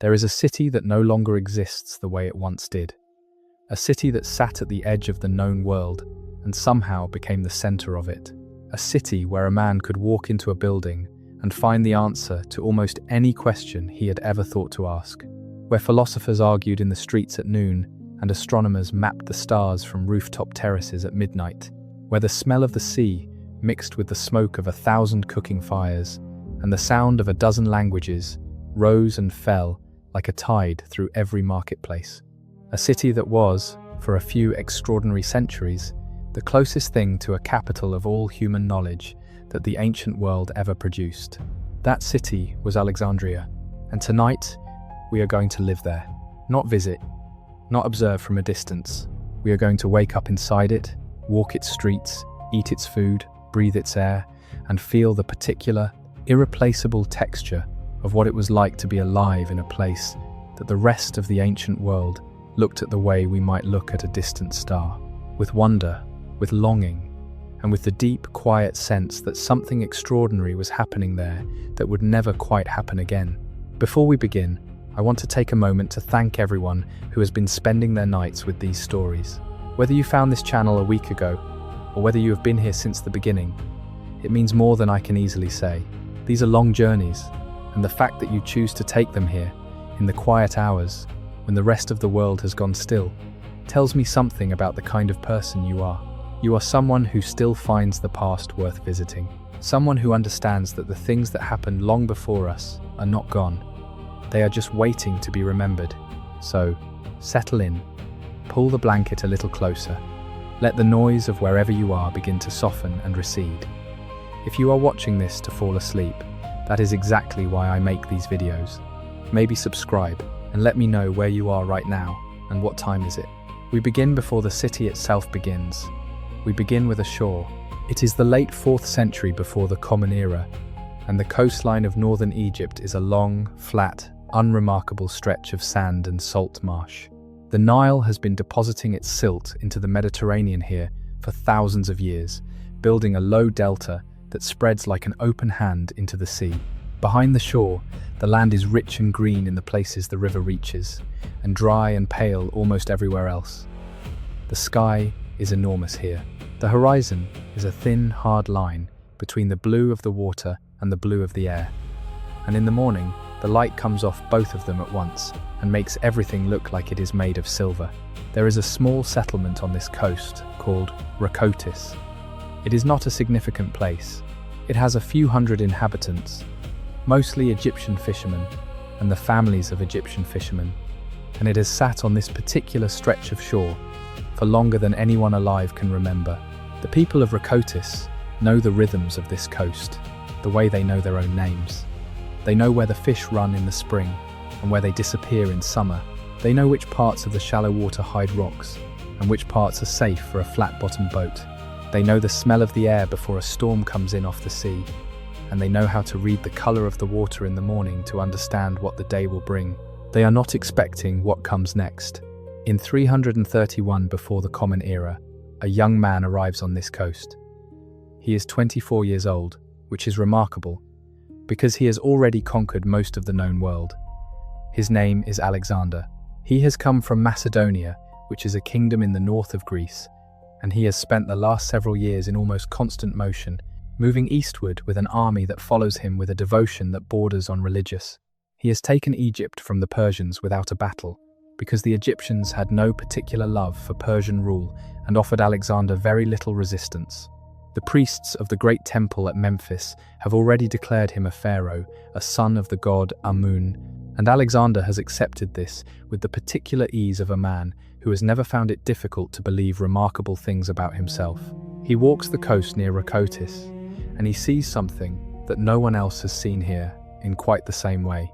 There is a city that no longer exists the way it once did. A city that sat at the edge of the known world and somehow became the center of it. A city where a man could walk into a building and find the answer to almost any question he had ever thought to ask. Where philosophers argued in the streets at noon and astronomers mapped the stars from rooftop terraces at midnight. Where the smell of the sea mixed with the smoke of 1,000 cooking fires and the sound of 12 languages rose and fell like a tide through every marketplace. A city that was, for a few extraordinary centuries, the closest thing to a capital of all human knowledge that the ancient world ever produced. That city was Alexandria, and tonight we are going to live there. Not visit, not observe from a distance. We are going to wake up inside it, walk its streets, eat its food, breathe its air, and feel the particular, irreplaceable texture of what it was like to be alive in a place that the rest of the ancient world looked at the way we might look at a distant star, with wonder, with longing, and with the deep, quiet sense that something extraordinary was happening there that would never quite happen again. Before we begin, I want to take a moment to thank everyone who has been spending their nights with these stories. Whether you found this channel a week ago, or whether you have been here since the beginning, it means more than I can easily say. These are long journeys, and the fact that you choose to take them here, in the quiet hours, when the rest of the world has gone still, tells me something about the kind of person you are. You are someone who still finds the past worth visiting. Someone who understands that the things that happened long before us are not gone. They are just waiting to be remembered. So, settle in, pull the blanket a little closer, let the noise of wherever you are begin to soften and recede. If you are watching this to fall asleep, that is exactly why I make these videos. Maybe subscribe and let me know where you are right now and what time is it. We begin before the city itself begins. We begin with a shore. It is the late 4th century before the Common Era, and the coastline of northern Egypt is a long, flat, unremarkable stretch of sand and salt marsh. The Nile has been depositing its silt into the Mediterranean here for thousands of years, building a low delta that spreads like an open hand into the sea. Behind the shore, the land is rich and green in the places the river reaches, and dry and pale almost everywhere else. The sky is enormous here. The horizon is a thin, hard line between the blue of the water and the blue of the air. And in the morning, the light comes off both of them at once and makes everything look like it is made of silver. There is a small settlement on this coast called Rakotis. It is not a significant place. It has a few hundred inhabitants, mostly Egyptian fishermen and the families of Egyptian fishermen, and it has sat on this particular stretch of shore for longer than anyone alive can remember. The people of Rakotis know the rhythms of this coast, the way they know their own names. They know where the fish run in the spring and where they disappear in summer. They know which parts of the shallow water hide rocks and which parts are safe for a flat-bottomed boat. They know the smell of the air before a storm comes in off the sea, and they know how to read the color of the water in the morning to understand what the day will bring. They are not expecting what comes next. In 331 before the Common Era, a young man arrives on this coast. He is 24 years old, which is remarkable, because he has already conquered most of the known world. His name is Alexander. He has come from Macedonia, which is a kingdom in the north of Greece, and he has spent the last several years in almost constant motion, moving eastward with an army that follows him with a devotion that borders on religious. He has taken Egypt from the Persians without a battle, because the Egyptians had no particular love for Persian rule and offered Alexander very little resistance. The priests of the great temple at Memphis have already declared him a pharaoh, a son of the god Amun, and Alexander has accepted this with the particular ease of a man who has never found it difficult to believe remarkable things about himself. He walks the coast near Rakotis, and he sees something that no one else has seen here in quite the same way.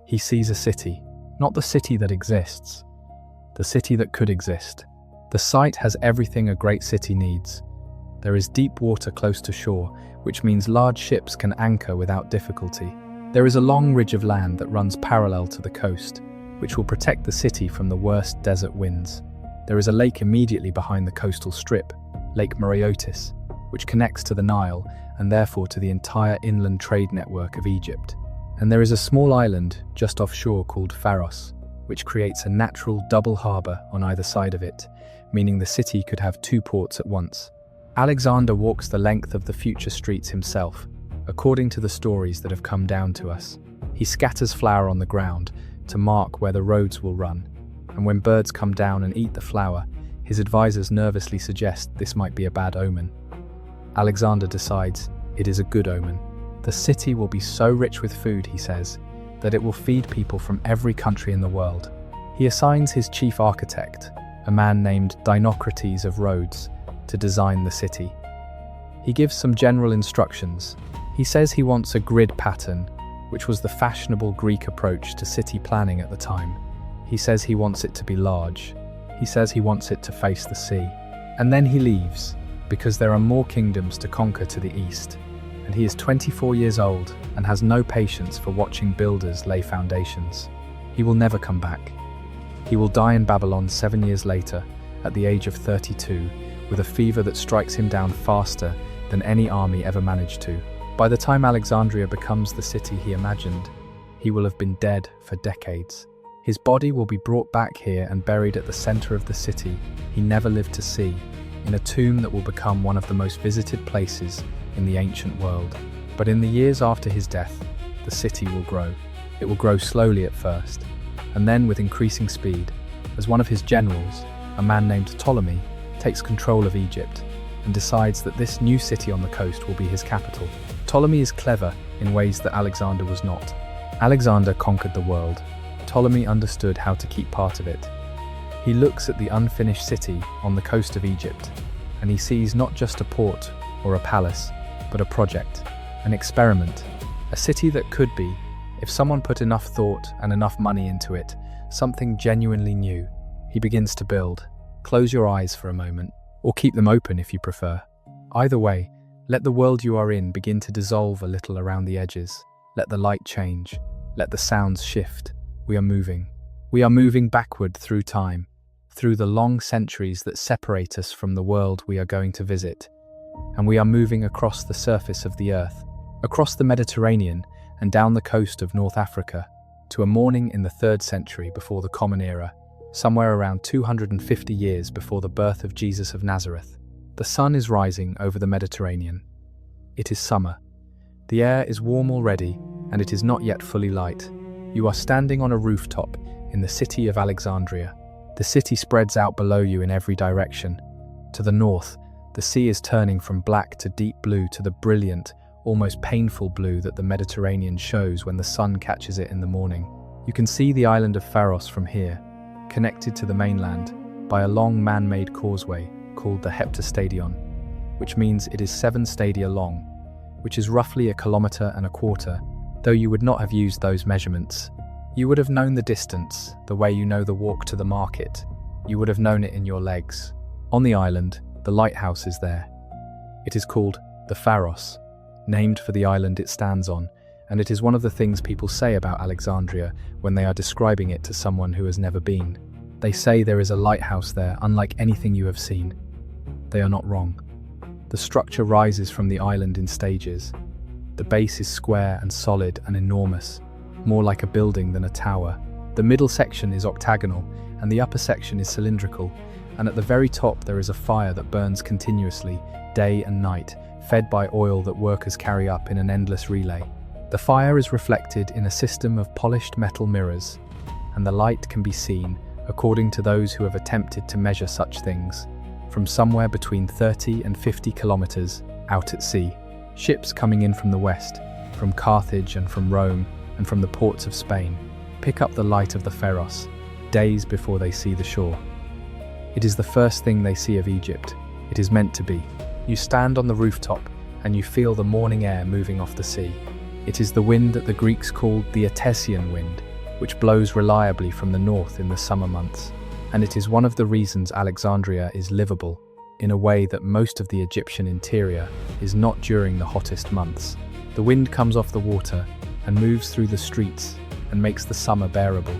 He sees a city, not the city that exists, the city that could exist. The site has everything a great city needs. There is deep water close to shore, which means large ships can anchor without difficulty. There is a long ridge of land that runs parallel to the coast, which will protect the city from the worst desert winds. There is a lake immediately behind the coastal strip, Lake Mareotis, which connects to the Nile and therefore to the entire inland trade network of Egypt. And there is a small island just offshore called Pharos, which creates a natural double harbour on either side of it, meaning the city could have two ports at once. Alexander walks the length of the future streets himself, according to the stories that have come down to us. He scatters flour on the ground to mark where the roads will run, and when birds come down and eat the flour, his advisors nervously suggest this might be a bad omen. Alexander decides it is a good omen. The city will be so rich with food, he says, that it will feed people from every country in the world. He assigns his chief architect, a man named Dinocrates of Rhodes, to design the city. He gives some general instructions. He says he wants a grid pattern, which was the fashionable Greek approach to city planning at the time. He says he wants it to be large. He says he wants it to face the sea. And then he leaves, because there are more kingdoms to conquer to the east. And he is 24 years old and has no patience for watching builders lay foundations. He will never come back. He will die in Babylon 7 years later, at the age of 32, with a fever that strikes him down faster than any army ever managed to. By the time Alexandria becomes the city he imagined, he will have been dead for decades. His body will be brought back here and buried at the center of the city he never lived to see, in a tomb that will become one of the most visited places in the ancient world. But in the years after his death, the city will grow. It will grow slowly at first, and then with increasing speed, as one of his generals, a man named Ptolemy, takes control of Egypt and decides that this new city on the coast will be his capital. Ptolemy is clever in ways that Alexander was not. Alexander conquered the world. Ptolemy understood how to keep part of it. He looks at the unfinished city on the coast of Egypt, and he sees not just a port or a palace, but a project, an experiment, a city that could be, if someone put enough thought and enough money into it, something genuinely new. He begins to build. Close your eyes for a moment, or keep them open if you prefer. Either way, let the world you are in begin to dissolve a little around the edges. Let the light change. Let the sounds shift. We are moving. We are moving backward through time, through the long centuries that separate us from the world we are going to visit. And we are moving across the surface of the earth, across the Mediterranean and down the coast of North Africa, to a morning in the 3rd century before the Common Era, somewhere around 250 years before the birth of Jesus of Nazareth. The sun is rising over the Mediterranean. It is summer. The air is warm already, and it is not yet fully light. You are standing on a rooftop in the city of Alexandria. The city spreads out below you in every direction. To the north, the sea is turning from black to deep blue to the brilliant, almost painful blue that the Mediterranean shows when the sun catches it in the morning. You can see the island of Pharos from here, connected to the mainland by a long man-made causeway called the Heptastadion, which means it is 7 stadia long, which is roughly 1.25 kilometers. Though you would not have used those measurements, you would have known the distance, the way you know the walk to the market. You would have known it in your legs. On the island, the lighthouse is there. It is called the Pharos, named for the island it stands on, and it is one of the things people say about Alexandria when they are describing it to someone who has never been. They say there is a lighthouse there unlike anything you have seen. They are not wrong. The structure rises from the island in stages. The base is square and solid and enormous, more like a building than a tower. The middle section is octagonal, and the upper section is cylindrical, and at the very top there is a fire that burns continuously, day and night, fed by oil that workers carry up in an endless relay. The fire is reflected in a system of polished metal mirrors, and the light can be seen, according to those who have attempted to measure such things, from somewhere between 30 and 50 kilometers out at sea. Ships coming in from the west, from Carthage and from Rome, and from the ports of Spain, pick up the light of the Pharos, days before they see the shore. It is the first thing they see of Egypt. It is meant to be. You stand on the rooftop, and you feel the morning air moving off the sea. It is the wind that the Greeks called the Etesian wind, which blows reliably from the north in the summer months. And it is one of the reasons Alexandria is livable, in a way that most of the Egyptian interior is not during the hottest months. The wind comes off the water and moves through the streets and makes the summer bearable.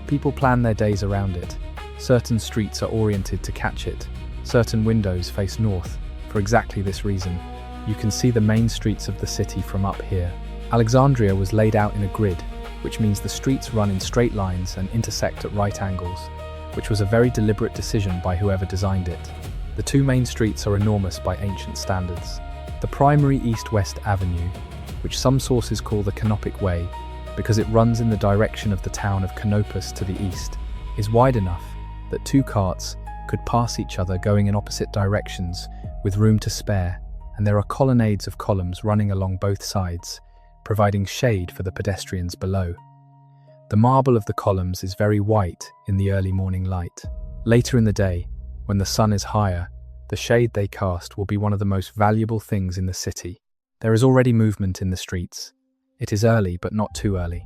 People plan their days around it. Certain streets are oriented to catch it. Certain windows face north for exactly this reason. You can see the main streets of the city from up here. Alexandria was laid out in a grid, which means the streets run in straight lines and intersect at right angles, which was a very deliberate decision by whoever designed it. The two main streets are enormous by ancient standards. The primary east-west avenue, which some sources call the Canopic Way, because it runs in the direction of the town of Canopus to the east, is wide enough that two carts could pass each other going in opposite directions with room to spare, and there are colonnades of columns running along both sides, providing shade for the pedestrians below. The marble of the columns is very white in the early morning light. Later in the day, when the sun is higher, the shade they cast will be one of the most valuable things in the city. There is already movement in the streets. It is early, but not too early.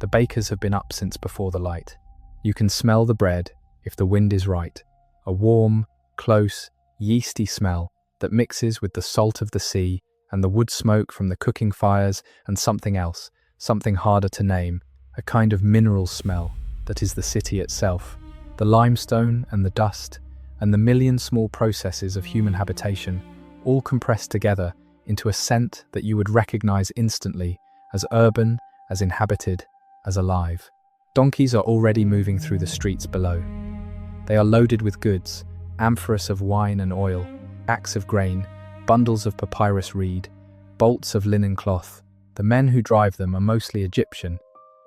The bakers have been up since before the light. You can smell the bread, if the wind is right, a warm, close, yeasty smell that mixes with the salt of the sea and the wood smoke from the cooking fires and something else, something harder to name, a kind of mineral smell that is the city itself. The limestone and the dust and the million small processes of human habitation, all compressed together into a scent that you would recognize instantly as urban, as inhabited, as alive. Donkeys are already moving through the streets below. They are loaded with goods, amphoras of wine and oil, sacks of grain, bundles of papyrus reed, bolts of linen cloth. The men who drive them are mostly Egyptian,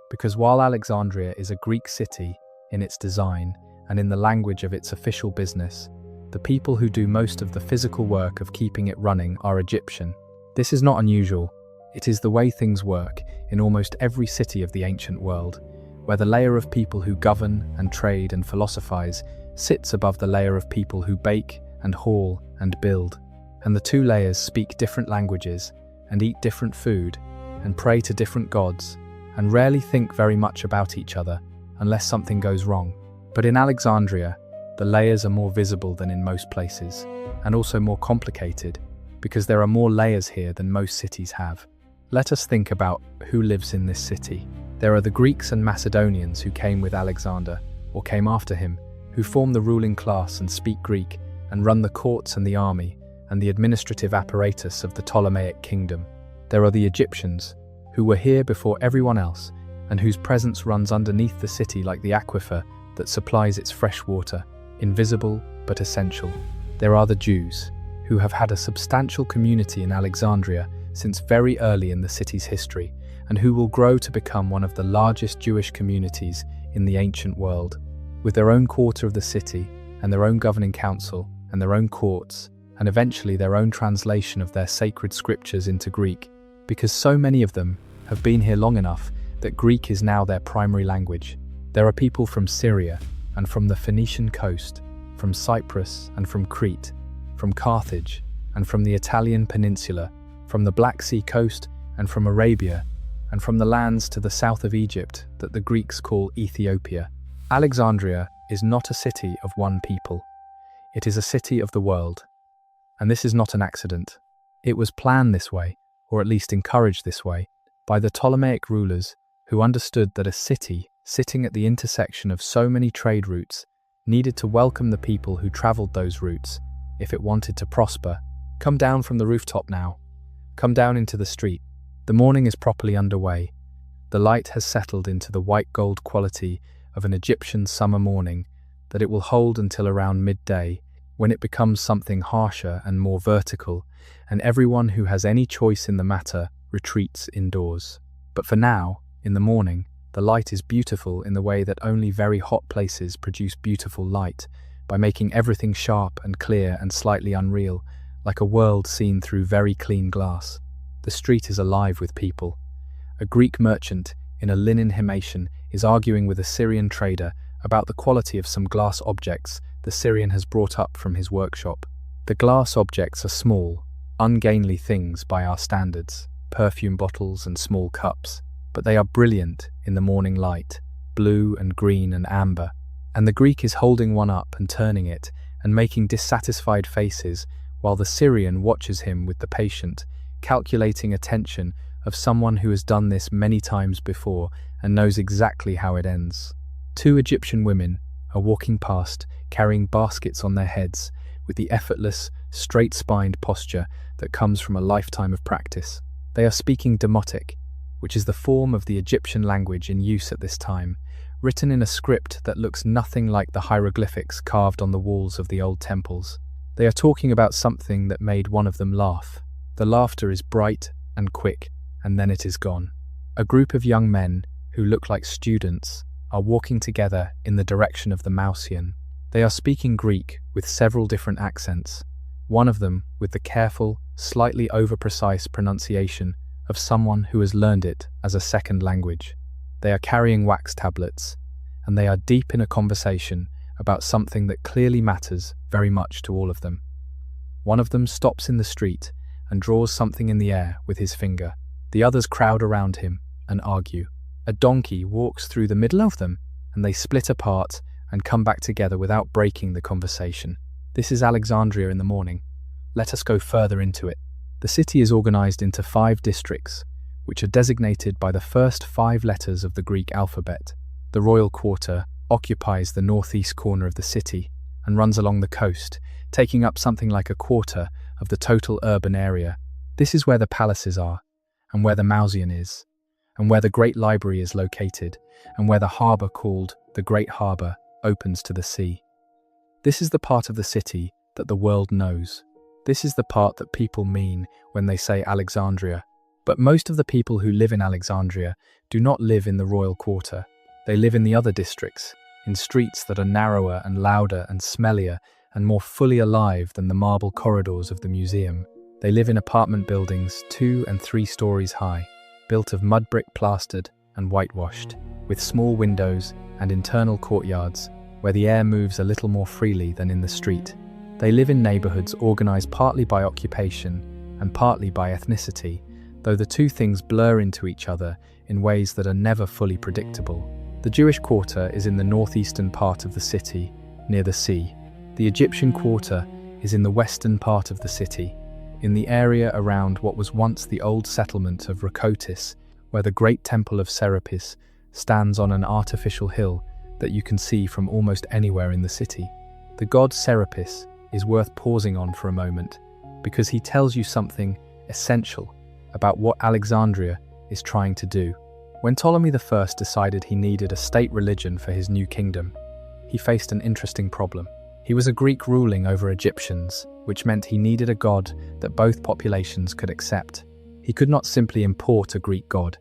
because while Alexandria is a Greek city in its design and in the language of its official business, the people who do most of the physical work of keeping it running are Egyptian. This is not unusual. It is the way things work in almost every city of the ancient world, where the layer of people who govern and trade and philosophize sits above the layer of people who bake and haul and build. And the two layers speak different languages and eat different food and pray to different gods and rarely think very much about each other unless something goes wrong. But in Alexandria, the layers are more visible than in most places, and also more complicated, because there are more layers here than most cities have. Let us think about who lives in this city. There are the Greeks and Macedonians who came with Alexander, or came after him, who form the ruling class and speak Greek, and run the courts and the army, and the administrative apparatus of the Ptolemaic Kingdom. There are the Egyptians, who were here before everyone else, and whose presence runs underneath the city like the aquifer that supplies its fresh water, invisible but essential. There are the Jews, who have had a substantial community in Alexandria since very early in the city's history, and who will grow to become one of the largest Jewish communities in the ancient world, with their own quarter of the city, and their own governing council, and their own courts, and eventually their own translation of their sacred scriptures into Greek, because so many of them have been here long enough that Greek is now their primary language. There are people from Syria, and from the Phoenician coast, from Cyprus and from Crete, from Carthage, and from the Italian peninsula, from the Black Sea coast, and from Arabia, and from the lands to the south of Egypt that the Greeks call Ethiopia. Alexandria is not a city of one people. It is a city of the world. And this is not an accident. It was planned this way, or at least encouraged this way, by the Ptolemaic rulers who understood that a city sitting at the intersection of so many trade routes needed to welcome the people who traveled those routes if it wanted to prosper. Come down from the rooftop now. Come down into the street. The morning is properly underway. The light has settled into the white gold quality of an Egyptian summer morning that it will hold until around midday, when it becomes something harsher and more vertical, and everyone who has any choice in the matter retreats indoors. But for now, in the morning, the light is beautiful in the way that only very hot places produce beautiful light, by making everything sharp and clear and slightly unreal, like a world seen through very clean glass. The street is alive with people. A Greek merchant in a linen himation is arguing with a Syrian trader about the quality of some glass objects the Syrian has brought up from his workshop. The glass objects are small, ungainly things by our standards, perfume bottles and small cups, but they are brilliant in the morning light, blue and green and amber, and the Greek is holding one up and turning it and making dissatisfied faces while the Syrian watches him with the patient, calculating attention of someone who has done this many times before and knows exactly how it ends. Two Egyptian women are walking past, carrying baskets on their heads, with the effortless, straight-spined posture that comes from a lifetime of practice. They are speaking Demotic, which is the form of the Egyptian language in use at this time, written in a script that looks nothing like the hieroglyphics carved on the walls of the old temples. They are talking about something that made one of them laugh. The laughter is bright and quick, and then it is gone. A group of young men, who look like students, are walking together in the direction of the Mausian. They are speaking Greek with several different accents, one of them with the careful, slightly over-precise pronunciation of someone who has learned it as a second language. They are carrying wax tablets, and they are deep in a conversation about something that clearly matters very much to all of them. One of them stops in the street and draws something in the air with his finger. The others crowd around him and argue. A donkey walks through the middle of them, and they split apart and come back together without breaking the conversation. This is Alexandria in the morning. Let us go further into it. The city is organized into 5 districts, which are designated by the first 5 letters of the Greek alphabet. The royal quarter occupies the northeast corner of the city and runs along the coast, taking up something like a quarter of the total urban area. This is where the palaces are, and where the Mausian is, and where the Great Library is located, and where the harbour called the Great Harbour opens to the sea. This is the part of the city that the world knows. This is the part that people mean when they say Alexandria. But most of the people who live in Alexandria do not live in the royal quarter. They live in the other districts, in streets that are narrower and louder and smellier and more fully alive than the marble corridors of the museum. They live in apartment buildings 2 and 3 stories high, built of mud brick plastered and whitewashed, with small windows and internal courtyards where the air moves a little more freely than in the street. They live in neighborhoods organized partly by occupation and partly by ethnicity, though the two things blur into each other in ways that are never fully predictable. The Jewish quarter is in the northeastern part of the city, near the sea. The Egyptian quarter is in the western part of the city, in the area around what was once the old settlement of Rakotis, where the great temple of Serapis stands on an artificial hill that you can see from almost anywhere in the city. The god Serapis is worth pausing on for a moment, because he tells you something essential about what Alexandria is trying to do. When Ptolemy I decided he needed a state religion for his new kingdom, he faced an interesting problem. He was a Greek ruling over Egyptians, which meant he needed a god that both populations could accept. He could not simply import a Greek god,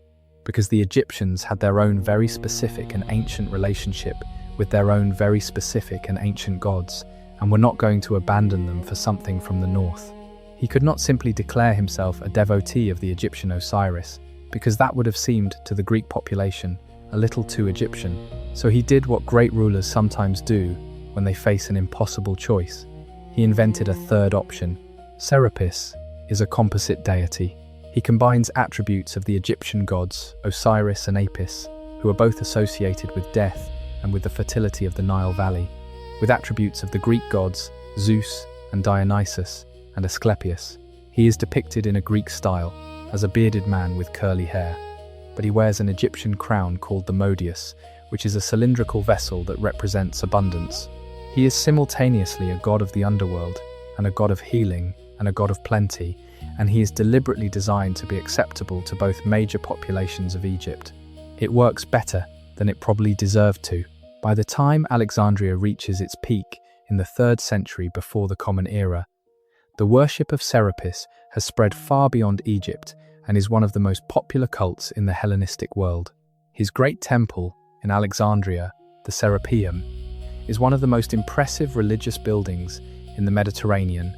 because the Egyptians had their own very specific and ancient relationship with their own very specific and ancient gods, and were not going to abandon them for something from the north. He could not simply declare himself a devotee of the Egyptian Osiris, because that would have seemed to the Greek population a little too Egyptian. So he did what great rulers sometimes do when they face an impossible choice. He invented a third option. Serapis is a composite deity. He combines attributes of the Egyptian gods, Osiris and Apis, who are both associated with death and with the fertility of the Nile Valley, with attributes of the Greek gods, Zeus and Dionysus and Asclepius. He is depicted in a Greek style, as a bearded man with curly hair, but he wears an Egyptian crown called the modius, which is a cylindrical vessel that represents abundance. He is simultaneously a god of the underworld, and a god of healing, and a god of plenty, and he is deliberately designed to be acceptable to both major populations of Egypt. It works better than it probably deserved to. By the time Alexandria reaches its peak in the 3rd century before the Common Era, the worship of Serapis has spread far beyond Egypt and is one of the most popular cults in the Hellenistic world. His great temple in Alexandria, the Serapeum, is one of the most impressive religious buildings in the Mediterranean,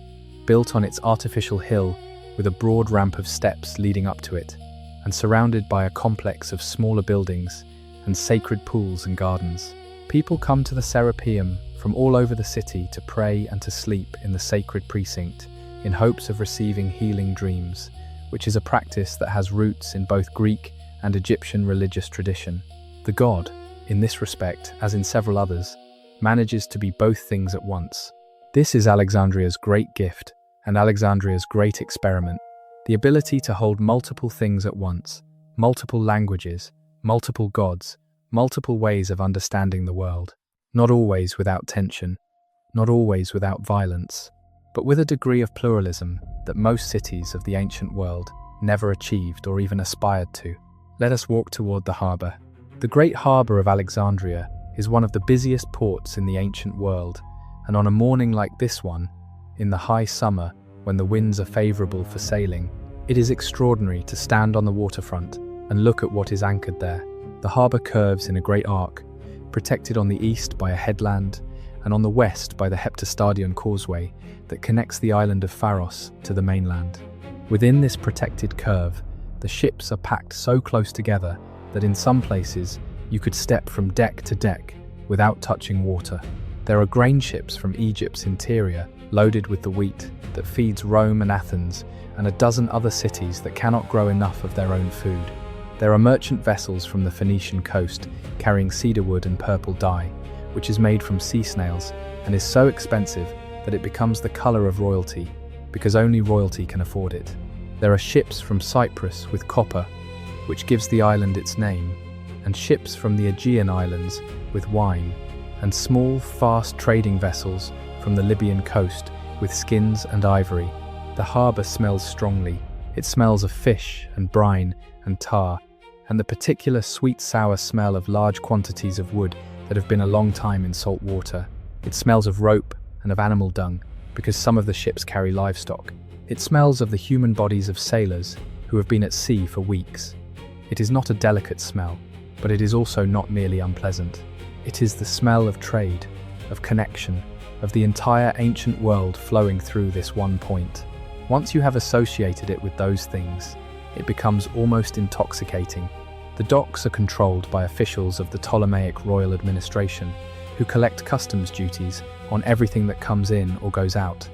built on its artificial hill with a broad ramp of steps leading up to it, and surrounded by a complex of smaller buildings and sacred pools and gardens. People come to the Serapeum from all over the city to pray and to sleep in the sacred precinct in hopes of receiving healing dreams, which is a practice that has roots in both Greek and Egyptian religious tradition. The god, in this respect, as in several others, manages to be both things at once. This is Alexandria's great gift and Alexandria's great experiment, the ability to hold multiple things at once, multiple languages, multiple gods, multiple ways of understanding the world, not always without tension, not always without violence, but with a degree of pluralism that most cities of the ancient world never achieved or even aspired to. Let us walk toward the harbour. The great harbour of Alexandria is one of the busiest ports in the ancient world, and on a morning like this one, in the high summer, when the winds are favourable for sailing, it is extraordinary to stand on the waterfront and look at what is anchored there. The harbour curves in a great arc, protected on the east by a headland, and on the west by the Heptastadion causeway that connects the island of Pharos to the mainland. Within this protected curve, the ships are packed so close together that in some places you could step from deck to deck without touching water. There are grain ships from Egypt's interior loaded with the wheat that feeds Rome and Athens and a dozen other cities that cannot grow enough of their own food. There are merchant vessels from the Phoenician coast carrying cedar wood and purple dye, which is made from sea snails and is so expensive that it becomes the colour of royalty, because only royalty can afford it. There are ships from Cyprus with copper, which gives the island its name, and ships from the Aegean Islands with wine, and small, fast trading vessels from the Libyan coast with skins and ivory. The harbour smells strongly. It smells of fish and brine and tar, and the particular sweet-sour smell of large quantities of wood that have been a long time in salt water. It smells of rope and of animal dung, because some of the ships carry livestock. It smells of the human bodies of sailors who have been at sea for weeks. It is not a delicate smell, but it is also not merely unpleasant. It is the smell of trade, of connection, of the entire ancient world flowing through this one point. Once you have associated it with those things, it becomes almost intoxicating. The docks are controlled by officials of the Ptolemaic royal administration, who collect customs duties on everything that comes in or goes out.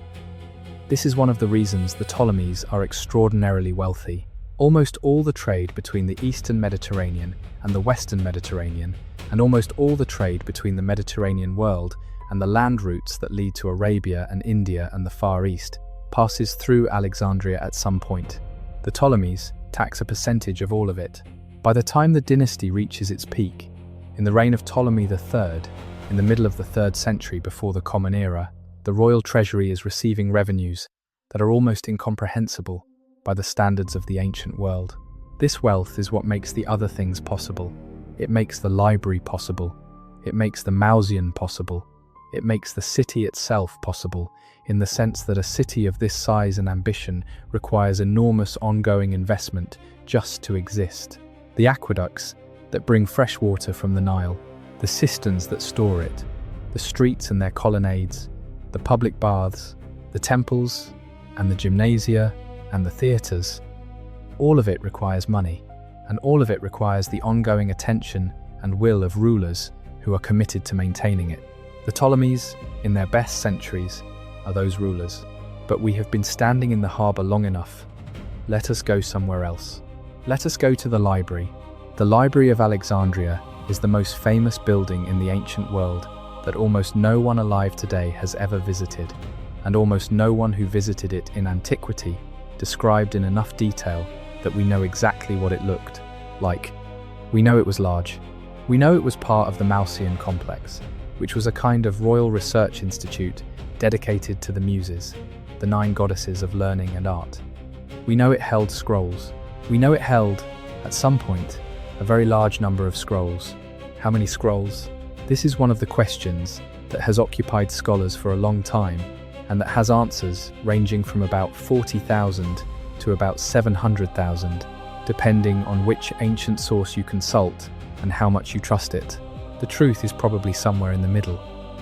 This is one of the reasons the Ptolemies are extraordinarily wealthy. Almost all the trade between the Eastern Mediterranean and the Western Mediterranean, and almost all the trade between the Mediterranean world and the land routes that lead to Arabia and India and the Far East, passes through Alexandria at some point. The Ptolemies tax a percentage of all of it. By the time the dynasty reaches its peak, in the reign of Ptolemy III, in the middle of the 3rd century before the Common Era, the royal treasury is receiving revenues that are almost incomprehensible by the standards of the ancient world. This wealth is what makes the other things possible. It makes the library possible. It makes the Mausoleum possible. It makes the city itself possible, in the sense that a city of this size and ambition requires enormous ongoing investment just to exist. The aqueducts that bring fresh water from the Nile, the cisterns that store it, the streets and their colonnades, the public baths, the temples and the gymnasia and the theatres, all of it requires money, and all of it requires the ongoing attention and will of rulers who are committed to maintaining it. The Ptolemies, in their best centuries, are those rulers. But we have been standing in the harbour long enough. Let us go somewhere else. Let us go to the library. The Library of Alexandria is the most famous building in the ancient world that almost no one alive today has ever visited, and almost no one who visited it in antiquity described in enough detail that we know exactly what it looked like. We know it was large. We know it was part of the Mausoleum complex, which was a kind of royal research institute dedicated to the Muses, the 9 goddesses of learning and art. We know it held scrolls. We know it held, at some point, a very large number of scrolls. How many scrolls? This is one of the questions that has occupied scholars for a long time, and that has answers ranging from about 40,000 to about 700,000, depending on which ancient source you consult and how much you trust it. The truth is probably somewhere in the middle,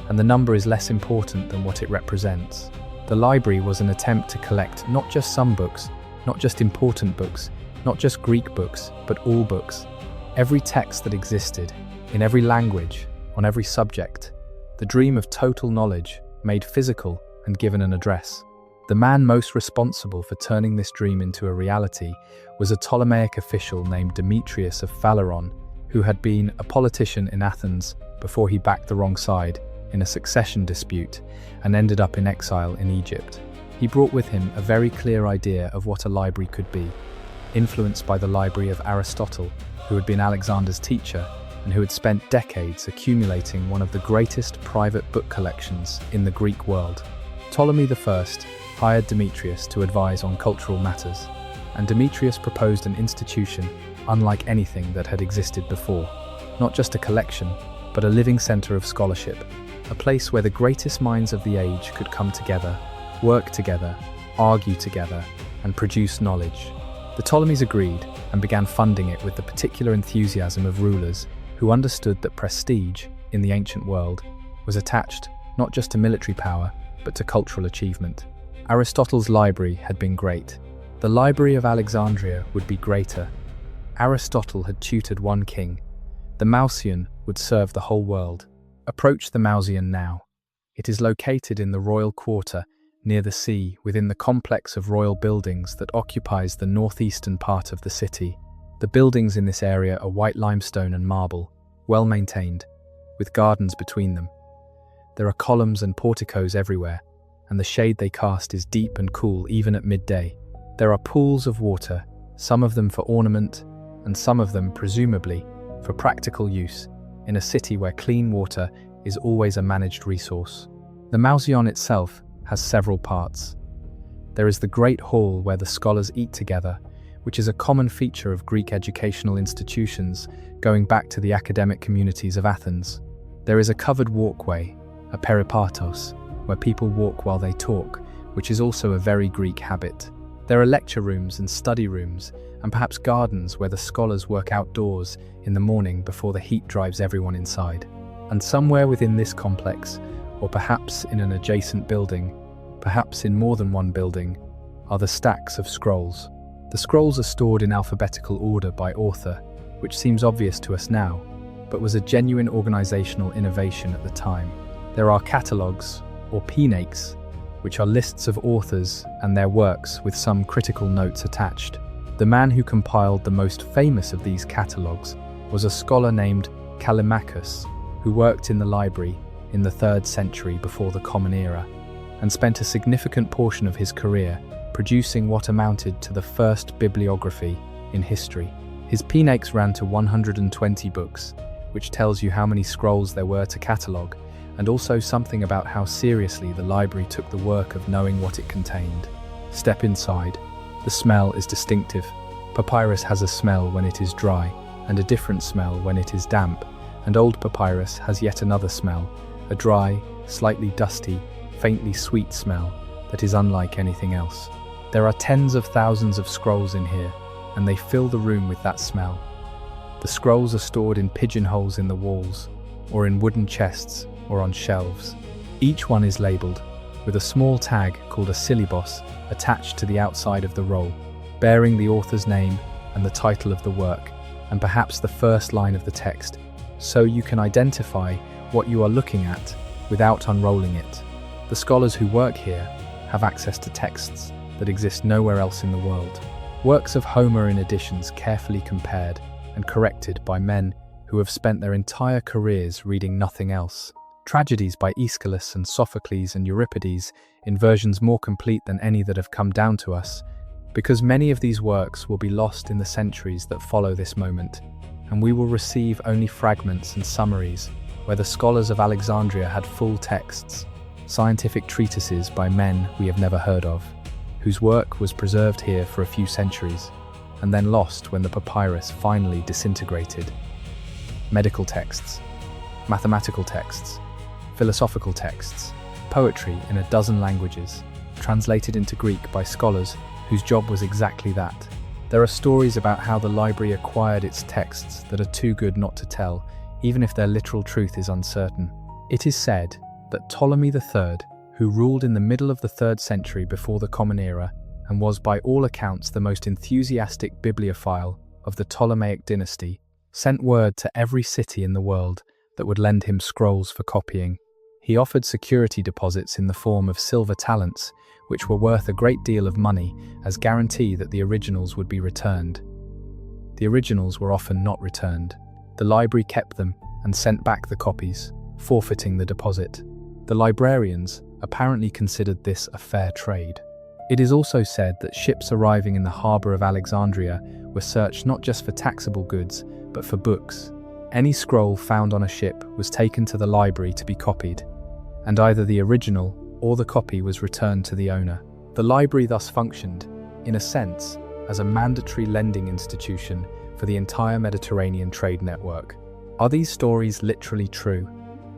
and the number is less important than what it represents. The library was an attempt to collect not just some books, not just important books, not just Greek books, but all books. Every text that existed, in every language, on every subject. The dream of total knowledge, made physical and given an address. The man most responsible for turning this dream into a reality was a Ptolemaic official named Demetrius of Phaleron, who had been a politician in Athens before he backed the wrong side in a succession dispute and ended up in exile in Egypt. He brought with him a very clear idea of what a library could be, influenced by the library of Aristotle, who had been Alexander's teacher and who had spent decades accumulating one of the greatest private book collections in the Greek world. Ptolemy I hired Demetrius to advise on cultural matters, and Demetrius proposed an institution unlike anything that had existed before. Not just a collection, but a living center of scholarship, a place where the greatest minds of the age could come together, work together, argue together, and produce knowledge. The Ptolemies agreed and began funding it with the particular enthusiasm of rulers who understood that prestige, in the ancient world, was attached not just to military power, but to cultural achievement. Aristotle's library had been great. The Library of Alexandria would be greater. Aristotle had tutored one king. The Mausoleum would serve the whole world. Approach the Mausoleum now. It is located in the royal quarter, near the sea, within the complex of royal buildings that occupies the northeastern part of the city. The buildings in this area are white limestone and marble, well maintained, with gardens between them. There are columns and porticos everywhere, and the shade they cast is deep and cool even at midday. There are pools of water, some of them for ornament, and some of them, presumably, for practical use, in a city where clean water is always a managed resource. The Mausoleum itself has several parts. There is the great hall where the scholars eat together, which is a common feature of Greek educational institutions going back to the academic communities of Athens. There is a covered walkway, a peripatos, where people walk while they talk, which is also a very Greek habit. There are lecture rooms and study rooms, and perhaps gardens where the scholars work outdoors in the morning before the heat drives everyone inside. And somewhere within this complex, or perhaps in an adjacent building, perhaps in more than one building, are the stacks of scrolls. The scrolls are stored in alphabetical order by author, which seems obvious to us now, but was a genuine organizational innovation at the time. There are catalogues, or Ptolemaics, which are lists of authors and their works with some critical notes attached. The man who compiled the most famous of these catalogues was a scholar named Callimachus, who worked in the library in the 3rd century before the Common Era, and spent a significant portion of his career producing what amounted to the first bibliography in history. His Ptolemaics ran to 120 books, which tells you how many scrolls there were to catalogue, and also something about how seriously the library took the work of knowing what it contained. Step inside. The smell is distinctive. Papyrus has a smell when it is dry, and a different smell when it is damp, and old papyrus has yet another smell, a dry, slightly dusty, faintly sweet smell that is unlike anything else. There are tens of thousands of scrolls in here, and they fill the room with that smell. The scrolls are stored in pigeonholes in the walls, or in wooden chests, or on shelves. Each one is labelled with a small tag called a syllabus attached to the outside of the roll, bearing the author's name and the title of the work, and perhaps the first line of the text, so you can identify what you are looking at without unrolling it. The scholars who work here have access to texts that exist nowhere else in the world. Works of Homer in editions carefully compared and corrected by men who have spent their entire careers reading nothing else. Tragedies by Aeschylus and Sophocles and Euripides in versions more complete than any that have come down to us, because many of these works will be lost in the centuries that follow this moment, and we will receive only fragments and summaries where the scholars of Alexandria had full texts, scientific treatises by men we have never heard of, whose work was preserved here for a few centuries, and then lost when the papyrus finally disintegrated. Medical texts, mathematical texts, philosophical texts, poetry in a dozen languages, translated into Greek by scholars whose job was exactly that. There are stories about how the library acquired its texts that are too good not to tell, even if their literal truth is uncertain. It is said that Ptolemy III, who ruled in the middle of the 3rd century before the Common Era and was by all accounts the most enthusiastic bibliophile of the Ptolemaic dynasty, sent word to every city in the world that would lend him scrolls for copying. He offered security deposits in the form of silver talents, which were worth a great deal of money as guarantee that the originals would be returned. The originals were often not returned. The library kept them and sent back the copies, forfeiting the deposit. The librarians apparently considered this a fair trade. It is also said that ships arriving in the harbour of Alexandria were searched not just for taxable goods, but for books. Any scroll found on a ship was taken to the library to be copied, and either the original or the copy was returned to the owner. The library thus functioned, in a sense, as a mandatory lending institution for the entire Mediterranean trade network. Are these stories literally true?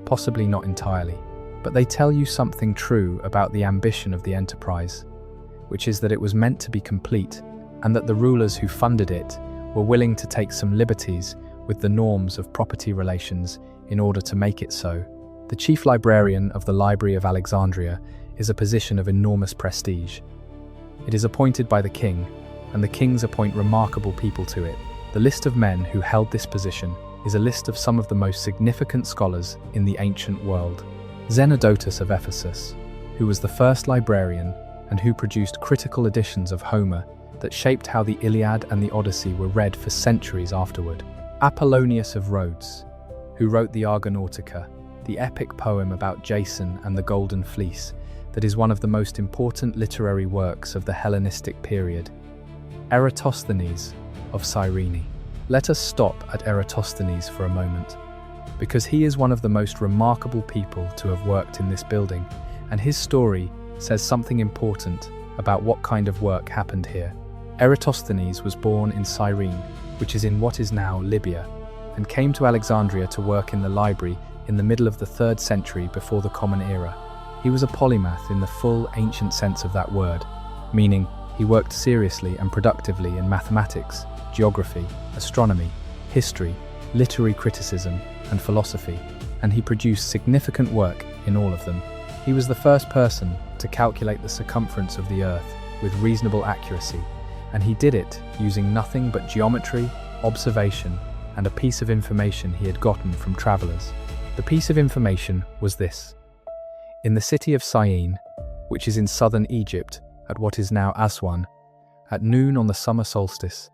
Possibly not entirely, but they tell you something true about the ambition of the enterprise, which is that it was meant to be complete, and that the rulers who funded it were willing to take some liberties with the norms of property relations in order to make it so. The chief librarian of the Library of Alexandria is a position of enormous prestige. It is appointed by the king, and the kings appoint remarkable people to it. The list of men who held this position is a list of some of the most significant scholars in the ancient world. Zenodotus of Ephesus, who was the first librarian and who produced critical editions of Homer that shaped how the Iliad and the Odyssey were read for centuries afterward. Apollonius of Rhodes, who wrote the Argonautica, the epic poem about Jason and the Golden Fleece that is one of the most important literary works of the Hellenistic period. Eratosthenes of Cyrene. Let us stop at Eratosthenes for a moment, because he is one of the most remarkable people to have worked in this building, and his story says something important about what kind of work happened here. Eratosthenes was born in Cyrene, which is in what is now Libya, and came to Alexandria to work in the library in the middle of the 3rd century before the Common Era. He was a polymath in the full ancient sense of that word, meaning he worked seriously and productively in mathematics, geography, astronomy, history, literary criticism, and philosophy, and he produced significant work in all of them. He was the first person to calculate the circumference of the Earth with reasonable accuracy, and he did it using nothing but geometry, observation, and a piece of information he had gotten from travelers. The piece of information was this. In the city of Syene, which is in southern Egypt at what is now Aswan, at noon on the summer solstice,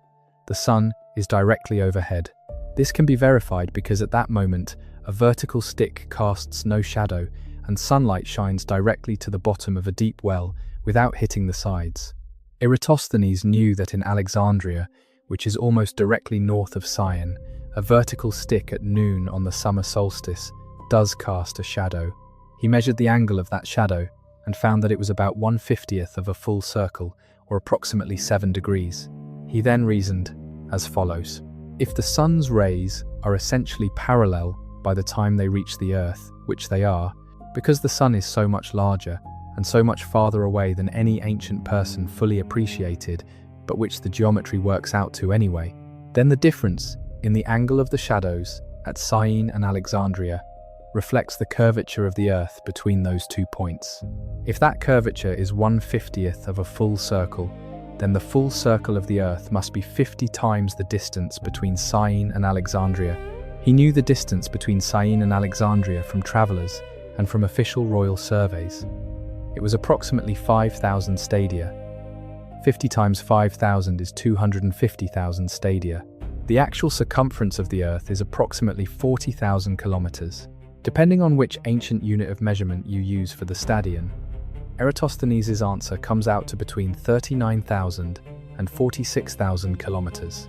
the sun is directly overhead. This can be verified because at that moment, a vertical stick casts no shadow and sunlight shines directly to the bottom of a deep well without hitting the sides. Eratosthenes knew that in Alexandria, which is almost directly north of Syene, a vertical stick at noon on the summer solstice does cast a shadow. He measured the angle of that shadow and found that it was about 1/50th of a full circle, or approximately 7 degrees. He then reasoned as follows. If the sun's rays are essentially parallel by the time they reach the Earth, which they are, because the sun is so much larger and so much farther away than any ancient person fully appreciated, but which the geometry works out to anyway, then the difference in the angle of the shadows at Syene and Alexandria reflects the curvature of the Earth between those 2 points. If that curvature is 1/50th of a full circle, then the full circle of the Earth must be 50 times the distance between Syene and Alexandria. He knew the distance between Syene and Alexandria from travelers and from official royal surveys. It was approximately 5,000 stadia. 50 times 5,000 is 250,000 stadia. The actual circumference of the Earth is approximately 40,000 kilometers. Depending on which ancient unit of measurement you use for the stadion, Eratosthenes' answer comes out to between 39,000 and 46,000 kilometers,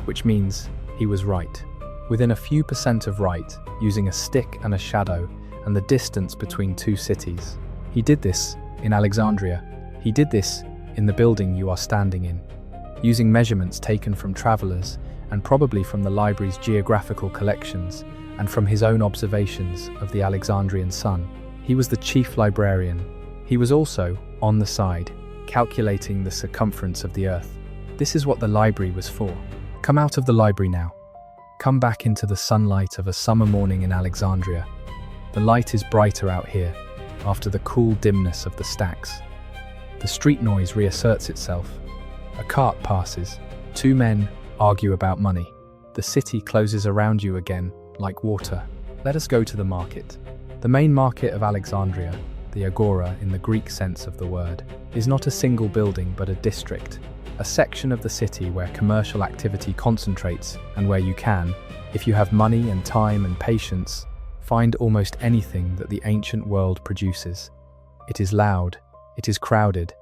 which means he was right. Within a few percent of right, using a stick and a shadow and the distance between 2 cities. He did this in Alexandria. He did this in the building you are standing in, using measurements taken from travelers and probably from the library's geographical collections and from his own observations of the Alexandrian sun. He was the chief librarian. He was also, on the side, calculating the circumference of the Earth. This is what the library was for. Come out of the library now. Come back into the sunlight of a summer morning in Alexandria. The light is brighter out here, after the cool dimness of the stacks. The street noise reasserts itself. A cart passes. 2 men argue about money. The city closes around you again, like water. Let us go to the market. The main market of Alexandria, the agora in the Greek sense of the word, is not a single building but a district, a section of the city where commercial activity concentrates and where you can, if you have money and time and patience, find almost anything that the ancient world produces. It is loud, it is crowded,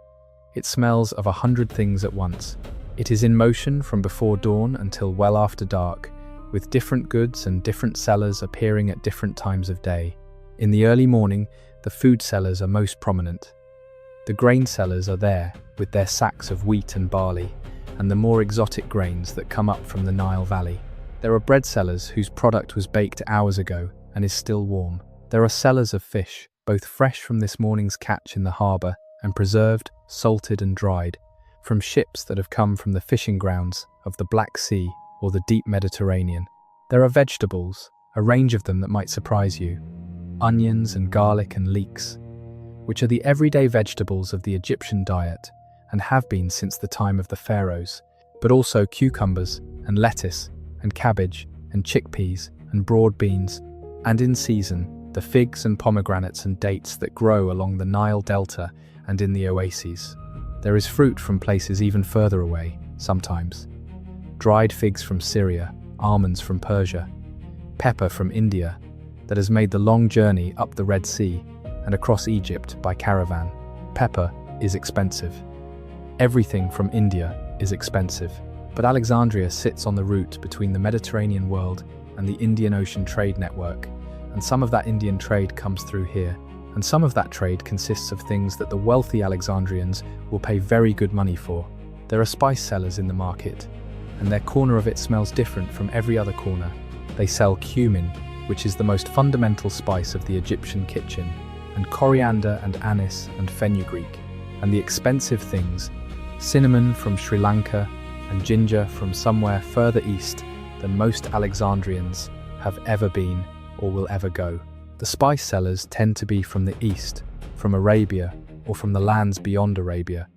it smells of 100 things at once. It is in motion from before dawn until well after dark, with different goods and different sellers appearing at different times of day. In the early morning, the food sellers are most prominent. The grain sellers are there, with their sacks of wheat and barley, and the more exotic grains that come up from the Nile Valley. There are bread sellers whose product was baked hours ago and is still warm. There are sellers of fish, both fresh from this morning's catch in the harbour and preserved, salted and dried, from ships that have come from the fishing grounds of the Black Sea or the deep Mediterranean. There are vegetables, a range of them that might surprise you. Onions and garlic and leeks, which are the everyday vegetables of the Egyptian diet and have been since the time of the pharaohs, but also cucumbers and lettuce and cabbage and chickpeas and broad beans, and in season, the figs and pomegranates and dates that grow along the Nile Delta and in the oases. There is fruit from places even further away, sometimes. Dried figs from Syria, almonds from Persia, pepper from India, that has made the long journey up the Red Sea and across Egypt by caravan. Pepper is expensive. Everything from India is expensive. But Alexandria sits on the route between the Mediterranean world and the Indian Ocean trade network, and some of that Indian trade comes through here, and some of that trade consists of things that the wealthy Alexandrians will pay very good money for. There are spice sellers in the market, and their corner of it smells different from every other corner. They sell cumin, which is the most fundamental spice of the Egyptian kitchen, and coriander and anise and fenugreek, and the expensive things, cinnamon from Sri Lanka and ginger from somewhere further east than most Alexandrians have ever been or will ever go. The spice sellers tend to be from the east, from Arabia, or from the lands beyond Arabia,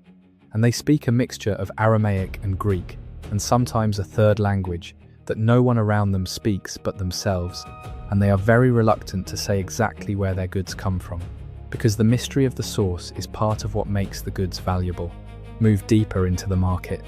and they speak a mixture of Aramaic and Greek, and sometimes a third language that no one around them speaks but themselves, and they are very reluctant to say exactly where their goods come from, because the mystery of the source is part of what makes the goods valuable. Move deeper into the market.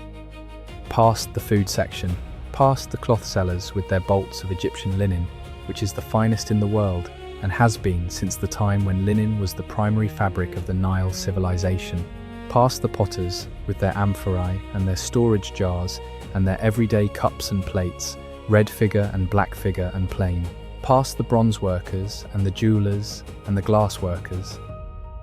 Past the food section, past the cloth sellers with their bolts of Egyptian linen, which is the finest in the world, and has been since the time when linen was the primary fabric of the Nile civilization. Past the potters with their amphorae and their storage jars and their everyday cups and plates, red figure and black figure and plain. Past the bronze workers and the jewelers and the glass workers.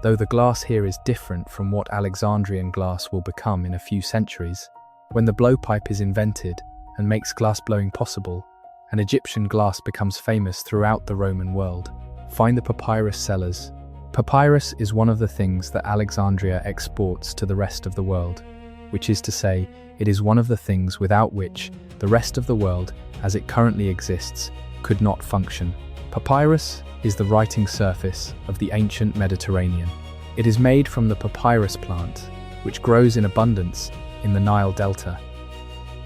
Though the glass here is different from what Alexandrian glass will become in a few centuries, when the blowpipe is invented and makes glass blowing possible, and Egyptian glass becomes famous throughout the Roman world. Find the papyrus sellers. Papyrus is one of the things that Alexandria exports to the rest of the world, which is to say, it is one of the things without which the rest of the world, as it currently exists, could not function. Papyrus is the writing surface of the ancient Mediterranean. It is made from the papyrus plant, which grows in abundance in the Nile Delta,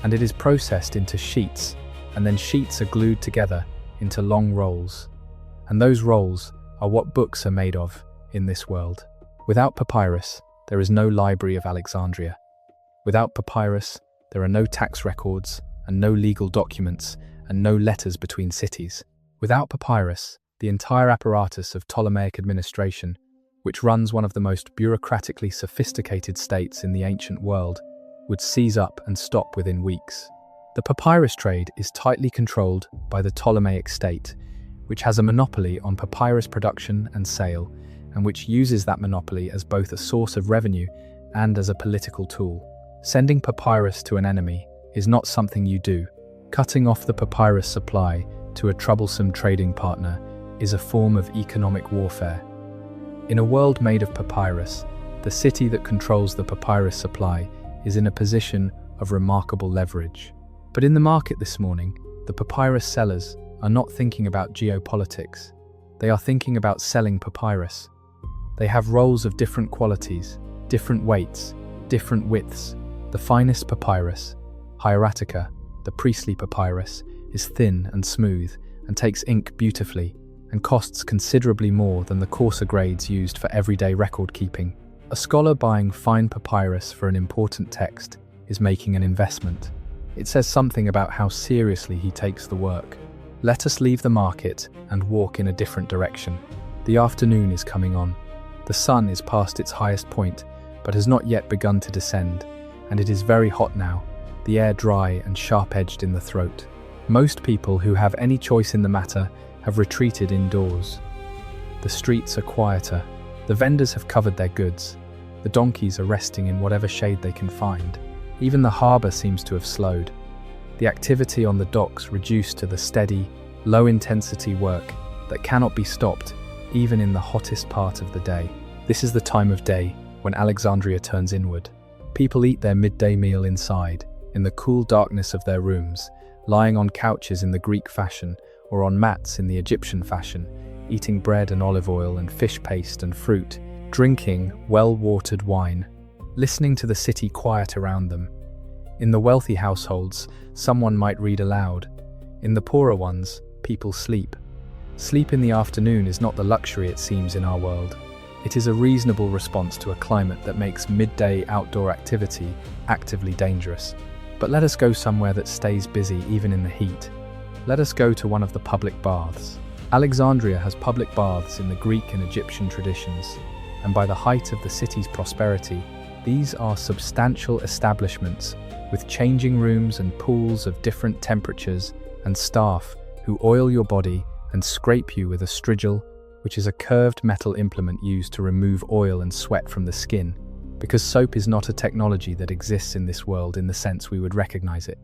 and it is processed into sheets, and then sheets are glued together into long rolls. And those rolls are what books are made of in this world. Without papyrus, there is no Library of Alexandria. Without papyrus, there are no tax records and no legal documents and no letters between cities. Without papyrus, the entire apparatus of Ptolemaic administration, which runs one of the most bureaucratically sophisticated states in the ancient world, would seize up and stop within weeks. The papyrus trade is tightly controlled by the Ptolemaic state, which has a monopoly on papyrus production and sale, and which uses that monopoly as both a source of revenue and as a political tool. Sending papyrus to an enemy is not something you do. Cutting off the papyrus supply to a troublesome trading partner is a form of economic warfare. In a world made of papyrus, the city that controls the papyrus supply is in a position of remarkable leverage. But in the market this morning, the papyrus sellers are not thinking about geopolitics. They are thinking about selling papyrus. They have rolls of different qualities, different weights, different widths. The finest papyrus, hieratica, the priestly papyrus, is thin and smooth and takes ink beautifully and costs considerably more than the coarser grades used for everyday record keeping. A scholar buying fine papyrus for an important text is making an investment. It says something about how seriously he takes the work. Let us leave the market and walk in a different direction. The afternoon is coming on. The sun is past its highest point, but has not yet begun to descend, and it is very hot now, the air dry and sharp-edged in the throat. Most people who have any choice in the matter have retreated indoors. The streets are quieter. The vendors have covered their goods. The donkeys are resting in whatever shade they can find. Even the harbour seems to have slowed. The activity on the docks reduced to the steady, low-intensity work that cannot be stopped, even in the hottest part of the day. This is the time of day when Alexandria turns inward. People eat their midday meal inside, in the cool darkness of their rooms, lying on couches in the Greek fashion or on mats in the Egyptian fashion, eating bread and olive oil and fish paste and fruit, drinking well-watered wine, listening to the city quiet around them. In the wealthy households, someone might read aloud. In the poorer ones, people sleep. Sleep in the afternoon is not the luxury it seems in our world. It is a reasonable response to a climate that makes midday outdoor activity actively dangerous. But let us go somewhere that stays busy even in the heat. Let us go to one of the public baths. Alexandria has public baths in the Greek and Egyptian traditions, and by the height of the city's prosperity, these are substantial establishments with changing rooms and pools of different temperatures and staff who oil your body and scrape you with a strigil, which is a curved metal implement used to remove oil and sweat from the skin, because soap is not a technology that exists in this world in the sense we would recognize it.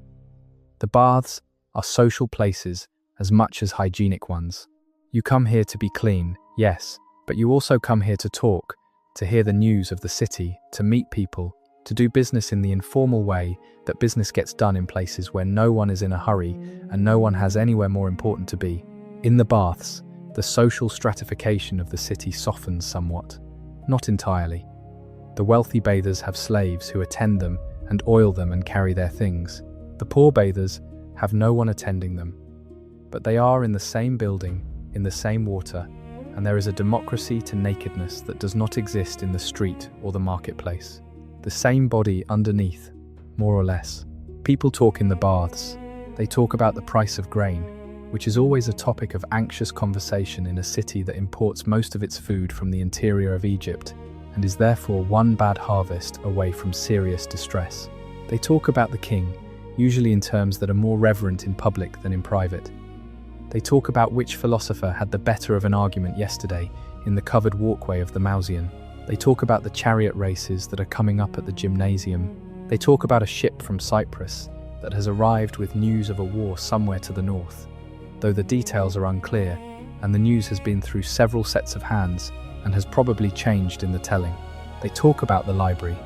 The baths are social places as much as hygienic ones. You come here to be clean, yes, but you also come here to talk, to hear the news of the city, to meet people, to do business in the informal way that business gets done in places where no one is in a hurry and no one has anywhere more important to be. In the baths, the social stratification of the city softens somewhat, not entirely. The wealthy bathers have slaves who attend them and oil them and carry their things. The poor bathers have no one attending them. But they are in the same building, in the same water, and there is a democracy to nakedness that does not exist in the street or the marketplace. The same body underneath, more or less. People talk in the baths. They talk about the price of grain, which is always a topic of anxious conversation in a city that imports most of its food from the interior of Egypt and is therefore one bad harvest away from serious distress. They talk about the king, usually in terms that are more reverent in public than in private. They talk about which philosopher had the better of an argument yesterday in the covered walkway of the Mausoleum. They talk about the chariot races that are coming up at the gymnasium. They talk about a ship from Cyprus that has arrived with news of a war somewhere to the north, though the details are unclear, and the news has been through several sets of hands and has probably changed in the telling. They talk about the library.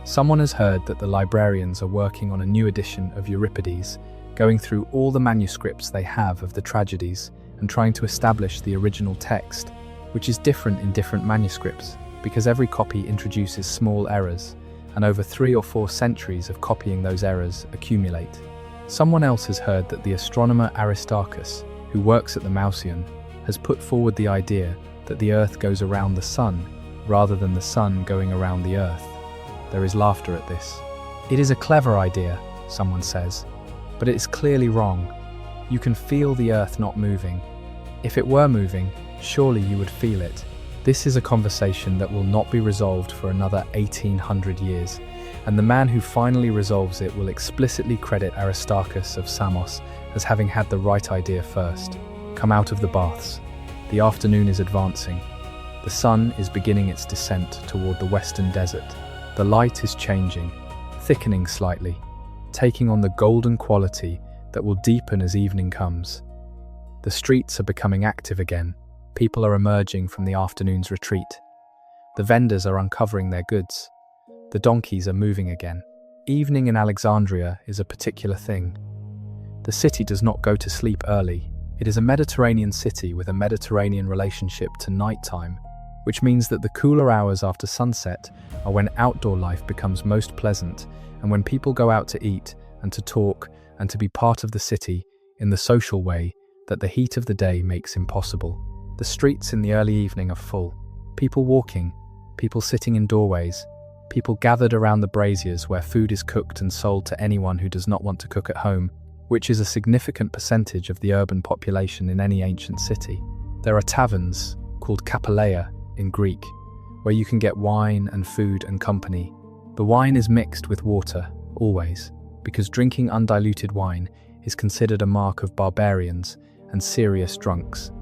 Someone has heard that the librarians are working on a new edition of Euripides, going through all the manuscripts they have of the tragedies and trying to establish the original text, which is different in different manuscripts, because every copy introduces small errors, and over 3 or 4 centuries of copying those errors accumulate. Someone else has heard that the astronomer Aristarchus, who works at the Mausoleum, has put forward the idea that the Earth goes around the Sun, rather than the Sun going around the Earth. There is laughter at this. It is a clever idea, someone says, but it is clearly wrong. You can feel the Earth not moving. If it were moving, surely you would feel it. This is a conversation that will not be resolved for another 1800 years, and the man who finally resolves it will explicitly credit Aristarchus of Samos as having had the right idea first. Come out of the baths. The afternoon is advancing. The sun is beginning its descent toward the western desert. The light is changing, thickening slightly, taking on the golden quality that will deepen as evening comes. The streets are becoming active again. People are emerging from the afternoon's retreat. The vendors are uncovering their goods. The donkeys are moving again. Evening in Alexandria is a particular thing. The city does not go to sleep early. It is a Mediterranean city with a Mediterranean relationship to nighttime, which means that the cooler hours after sunset are when outdoor life becomes most pleasant and when people go out to eat and to talk and to be part of the city in the social way that the heat of the day makes impossible. The streets in the early evening are full. People walking, people sitting in doorways, people gathered around the braziers where food is cooked and sold to anyone who does not want to cook at home, which is a significant percentage of the urban population in any ancient city. There are taverns, called kapaleia in Greek, where you can get wine and food and company. The wine is mixed with water, always, because drinking undiluted wine is considered a mark of barbarians and serious drunks.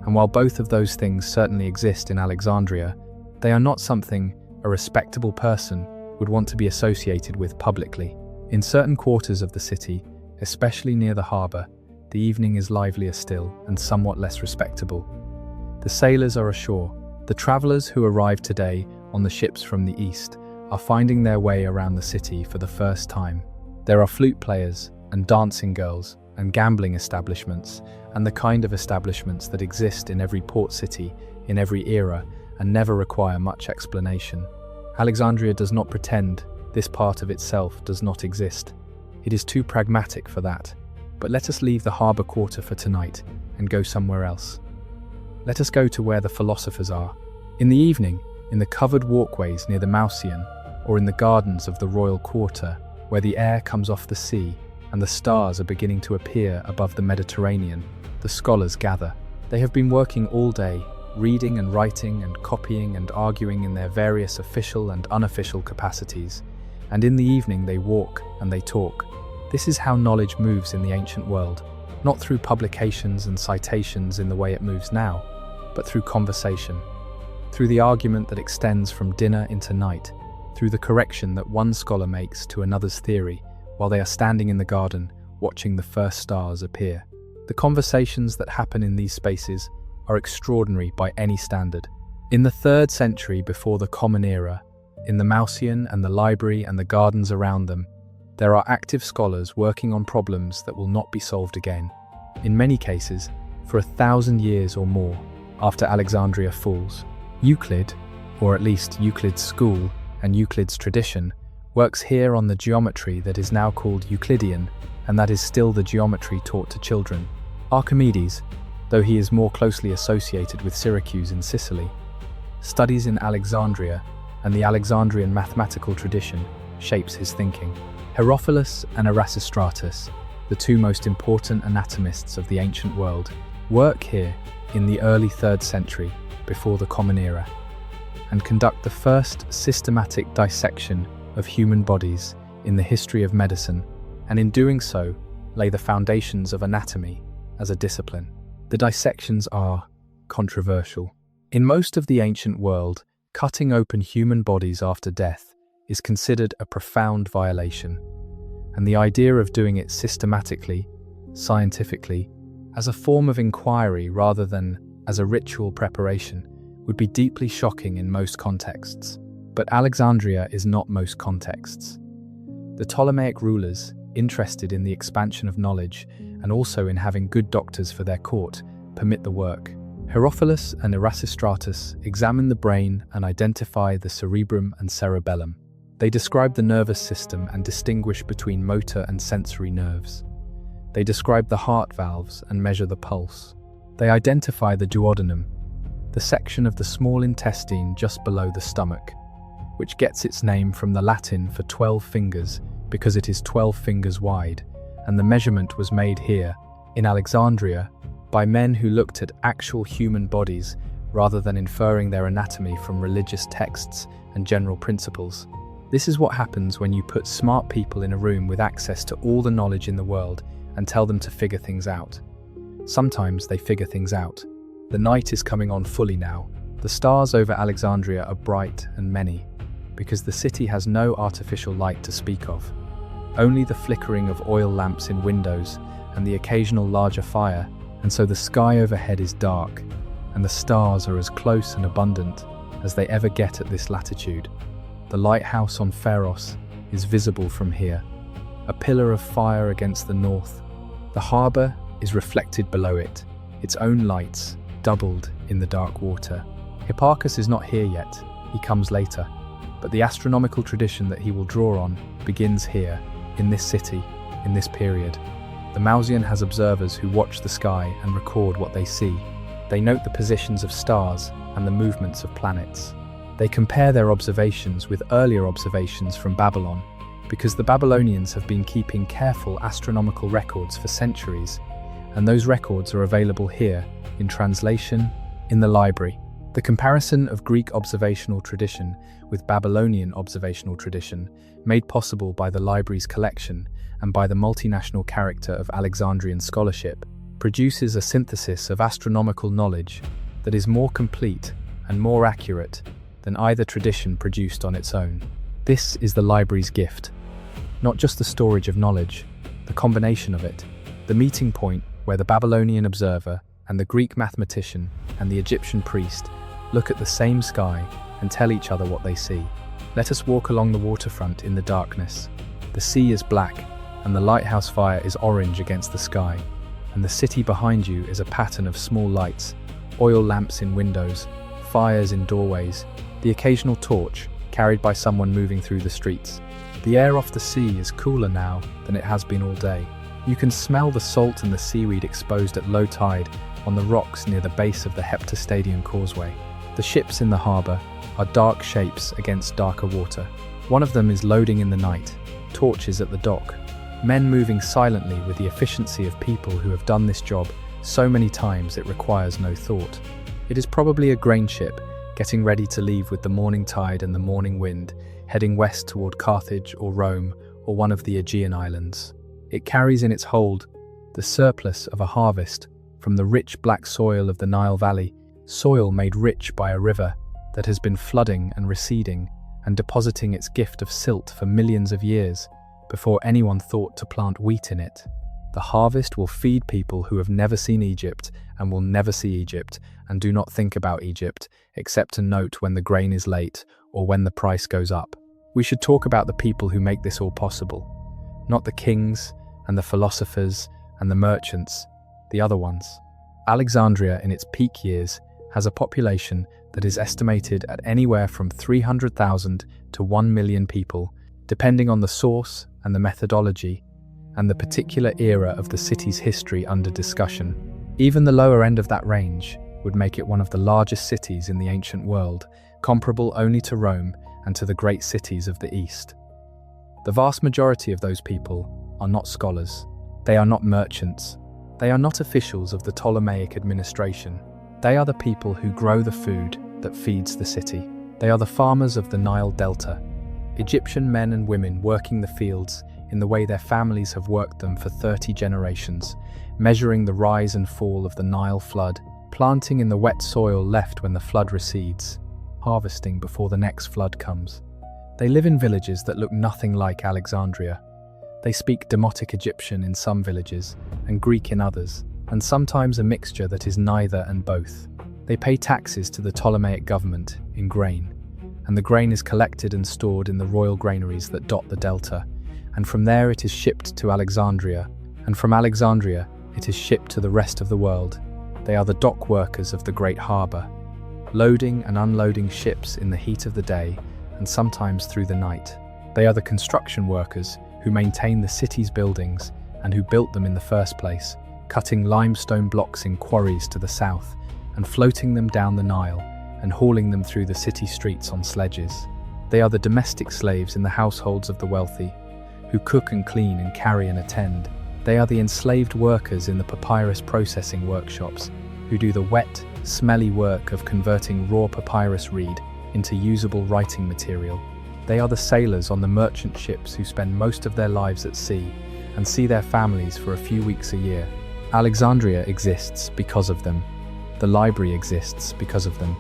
And while both of those things certainly exist in Alexandria, they are not something a respectable person would want to be associated with publicly. In certain quarters of the city, especially near the harbour, the evening is livelier still and somewhat less respectable. The sailors are ashore. The travellers who arrive today on the ships from the east are finding their way around the city for the first time. There are flute players and dancing girls and gambling establishments and the kind of establishments that exist in every port city, in every era, and never require much explanation. Alexandria does not pretend this part of itself does not exist. It is too pragmatic for that. But let us leave the harbour quarter for tonight and go somewhere else. Let us go to where the philosophers are. In the evening, in the covered walkways near the Mausian, or in the gardens of the royal quarter, where the air comes off the sea and the stars are beginning to appear above the Mediterranean, the scholars gather. They have been working all day, reading and writing and copying and arguing in their various official and unofficial capacities, and in the evening they walk and they talk. This is how knowledge moves in the ancient world, not through publications and citations in the way it moves now, but through conversation, through the argument that extends from dinner into night, through the correction that one scholar makes to another's theory while they are standing in the garden watching the first stars appear. The conversations that happen in these spaces are extraordinary by any standard. In the 3rd century before the Common Era, in the Mausian and the library and the gardens around them, there are active scholars working on problems that will not be solved again, in many cases, for 1,000 years or more after Alexandria falls. Euclid, or at least Euclid's school and Euclid's tradition, works here on the geometry that is now called Euclidean, and that is still the geometry taught to children. Archimedes, though he is more closely associated with Syracuse in Sicily, studies in Alexandria, and the Alexandrian mathematical tradition shapes his thinking. Herophilus and Erasistratus, the two most important anatomists of the ancient world, work here in the early 3rd century before the Common Era, and conduct the first systematic dissection of human bodies in the history of medicine, and in doing so lay the foundations of anatomy as a discipline. The dissections are controversial. In most of the ancient world, cutting open human bodies after death is considered a profound violation, and the idea of doing it systematically, scientifically, as a form of inquiry rather than as a ritual preparation would be deeply shocking in most contexts. But Alexandria is not most contexts. The Ptolemaic rulers, interested in the expansion of knowledge and also in having good doctors for their court, permit the work. Herophilus and Erasistratus examine the brain and identify the cerebrum and cerebellum. They describe the nervous system and distinguish between motor and sensory nerves. They describe the heart valves and measure the pulse. They identify the duodenum, the section of the small intestine just below the stomach, which gets its name from the Latin for 12 fingers because it is 12 fingers wide, and the measurement was made here, in Alexandria, by men who looked at actual human bodies rather than inferring their anatomy from religious texts and general principles. This is what happens when you put smart people in a room with access to all the knowledge in the world and tell them to figure things out. Sometimes they figure things out. The night is coming on fully now. The stars over Alexandria are bright and many, because the city has no artificial light to speak of. Only the flickering of oil lamps in windows and the occasional larger fire, and so the sky overhead is dark, and the stars are as close and abundant as they ever get at this latitude. The lighthouse on Pharos is visible from here, a pillar of fire against the north. The harbour is reflected below it, its own lights doubled in the dark water. Hipparchus is not here yet, he comes later, but the astronomical tradition that he will draw on begins here, in this city, in this period. The Mausian has observers who watch the sky and record what they see. They note the positions of stars and the movements of planets. They compare their observations with earlier observations from Babylon, because the Babylonians have been keeping careful astronomical records for centuries, and those records are available here, in translation, in the library. The comparison of Greek observational tradition with Babylonian observational tradition, made possible by the library's collection and by the multinational character of Alexandrian scholarship, produces a synthesis of astronomical knowledge that is more complete and more accurate than either tradition produced on its own. This is the library's gift. Not just the storage of knowledge, the combination of it, the meeting point where the Babylonian observer and the Greek mathematician and the Egyptian priest look at the same sky and tell each other what they see. Let us walk along the waterfront in the darkness. The sea is black and the lighthouse fire is orange against the sky, and the city behind you is a pattern of small lights, oil lamps in windows, fires in doorways, the occasional torch carried by someone moving through the streets. The air off the sea is cooler now than it has been all day. You can smell the salt and the seaweed exposed at low tide on the rocks near the base of the Heptastadian Causeway. The ships in the harbour are dark shapes against darker water. One of them is loading in the night, torches at the dock. Men moving silently with the efficiency of people who have done this job so many times it requires no thought. It is probably a grain ship, getting ready to leave with the morning tide and the morning wind, heading west toward Carthage or Rome or one of the Aegean islands. It carries in its hold the surplus of a harvest from the rich black soil of the Nile Valley, soil made rich by a river that has been flooding and receding and depositing its gift of silt for millions of years before anyone thought to plant wheat in it. The harvest will feed people who have never seen Egypt and will never see Egypt and do not think about Egypt except to note when the grain is late or when the price goes up. We should talk about the people who make this all possible, not the kings and the philosophers and the merchants, the other ones. Alexandria in its peak years has a population that is estimated at anywhere from 300,000 to 1 million people, depending on the source and the methodology and the particular era of the city's history under discussion. Even the lower end of that range would make it one of the largest cities in the ancient world, comparable only to Rome and to the great cities of the East. The vast majority of those people are not scholars. They are not merchants. They are not officials of the Ptolemaic administration. They are the people who grow the food that feeds the city. They are the farmers of the Nile Delta, Egyptian men and women working the fields in the way their families have worked them for 30 generations, measuring the rise and fall of the Nile flood, planting in the wet soil left when the flood recedes, harvesting before the next flood comes. They live in villages that look nothing like Alexandria. They speak Demotic Egyptian in some villages and Greek in others, and sometimes a mixture that is neither and both. They pay taxes to the Ptolemaic government in grain, and the grain is collected and stored in the royal granaries that dot the delta, and from there it is shipped to Alexandria, and from Alexandria it is shipped to the rest of the world. They are the dock workers of the great harbour, loading and unloading ships in the heat of the day and sometimes through the night. They are the construction workers who maintain the city's buildings and who built them in the first place, cutting limestone blocks in quarries to the south and floating them down the Nile and hauling them through the city streets on sledges. They are the domestic slaves in the households of the wealthy, who cook and clean and carry and attend. They are the enslaved workers in the papyrus processing workshops, who do the wet, smelly work of converting raw papyrus reed into usable writing material. They are the sailors on the merchant ships who spend most of their lives at sea and see their families for a few weeks a year. Alexandria exists because of them. The library exists because of them.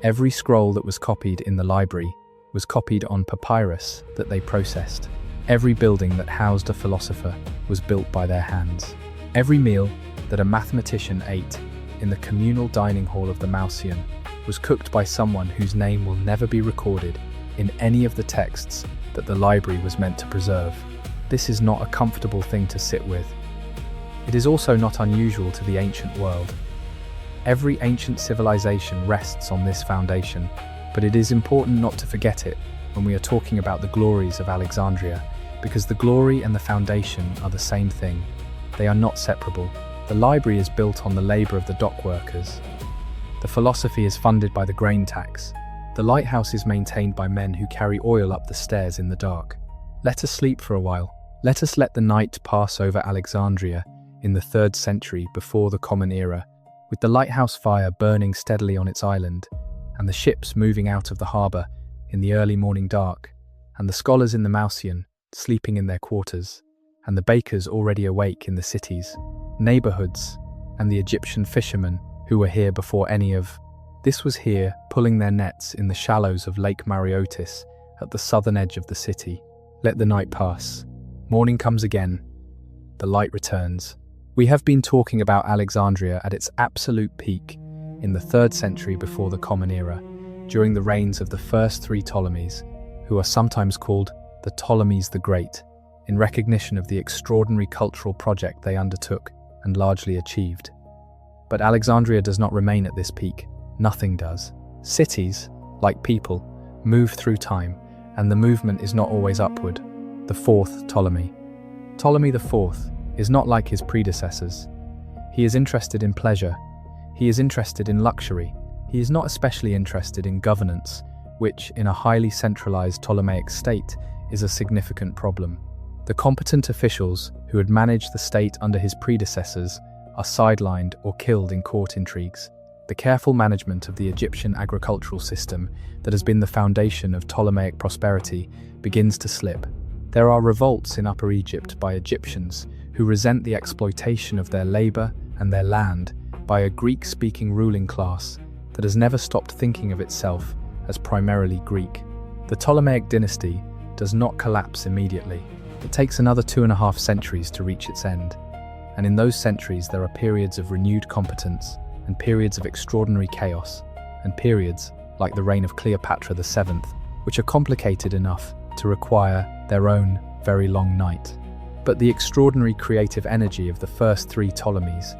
Every scroll that was copied in the library was copied on papyrus that they processed. Every building that housed a philosopher was built by their hands. Every meal that a mathematician ate in the communal dining hall of the Mausoleum was cooked by someone whose name will never be recorded in any of the texts that the library was meant to preserve. This is not a comfortable thing to sit with. It is also not unusual to the ancient world. Every ancient civilization rests on this foundation, but it is important not to forget it when we are talking about the glories of Alexandria, because the glory and the foundation are the same thing. They are not separable. The library is built on the labor of the dock workers. The philosophy is funded by the grain tax. The lighthouse is maintained by men who carry oil up the stairs in the dark. Let us sleep for a while. Let us let the night pass over Alexandria in the 3rd century before the Common Era, with the lighthouse fire burning steadily on its island, and the ships moving out of the harbour in the early morning dark, and the scholars in the Mausoleum sleeping in their quarters, and the bakers already awake in the cities, neighbourhoods, and the Egyptian fishermen who were here before any of this was here, pulling their nets in the shallows of Lake Mariotis at the southern edge of the city. Let the night pass. Morning comes again. The light returns. We have been talking about Alexandria at its absolute peak in the 3rd century before the Common Era, during the reigns of the first 3 Ptolemies, who are sometimes called the Ptolemies the Great, in recognition of the extraordinary cultural project they undertook and largely achieved. But Alexandria does not remain at this peak. Nothing does. Cities, like people, move through time, and the movement is not always upward. The 4th Ptolemy. Ptolemy IV is not like his predecessors. He is interested in pleasure. He is interested in luxury. He is not especially interested in governance, which, in a highly centralized Ptolemaic state, is a significant problem. The competent officials who had managed the state under his predecessors are sidelined or killed in court intrigues. The careful management of the Egyptian agricultural system that has been the foundation of Ptolemaic prosperity begins to slip. There are revolts in Upper Egypt by Egyptians who resent the exploitation of their labor and their land by a Greek-speaking ruling class that has never stopped thinking of itself as primarily Greek. The Ptolemaic dynasty does not collapse immediately. It takes another 2.5 centuries to reach its end. And in those centuries there are periods of renewed competence and periods of extraordinary chaos, and periods, like the reign of Cleopatra VII, which are complicated enough to require their own very long night. But the extraordinary creative energy of the first 3 Ptolemies,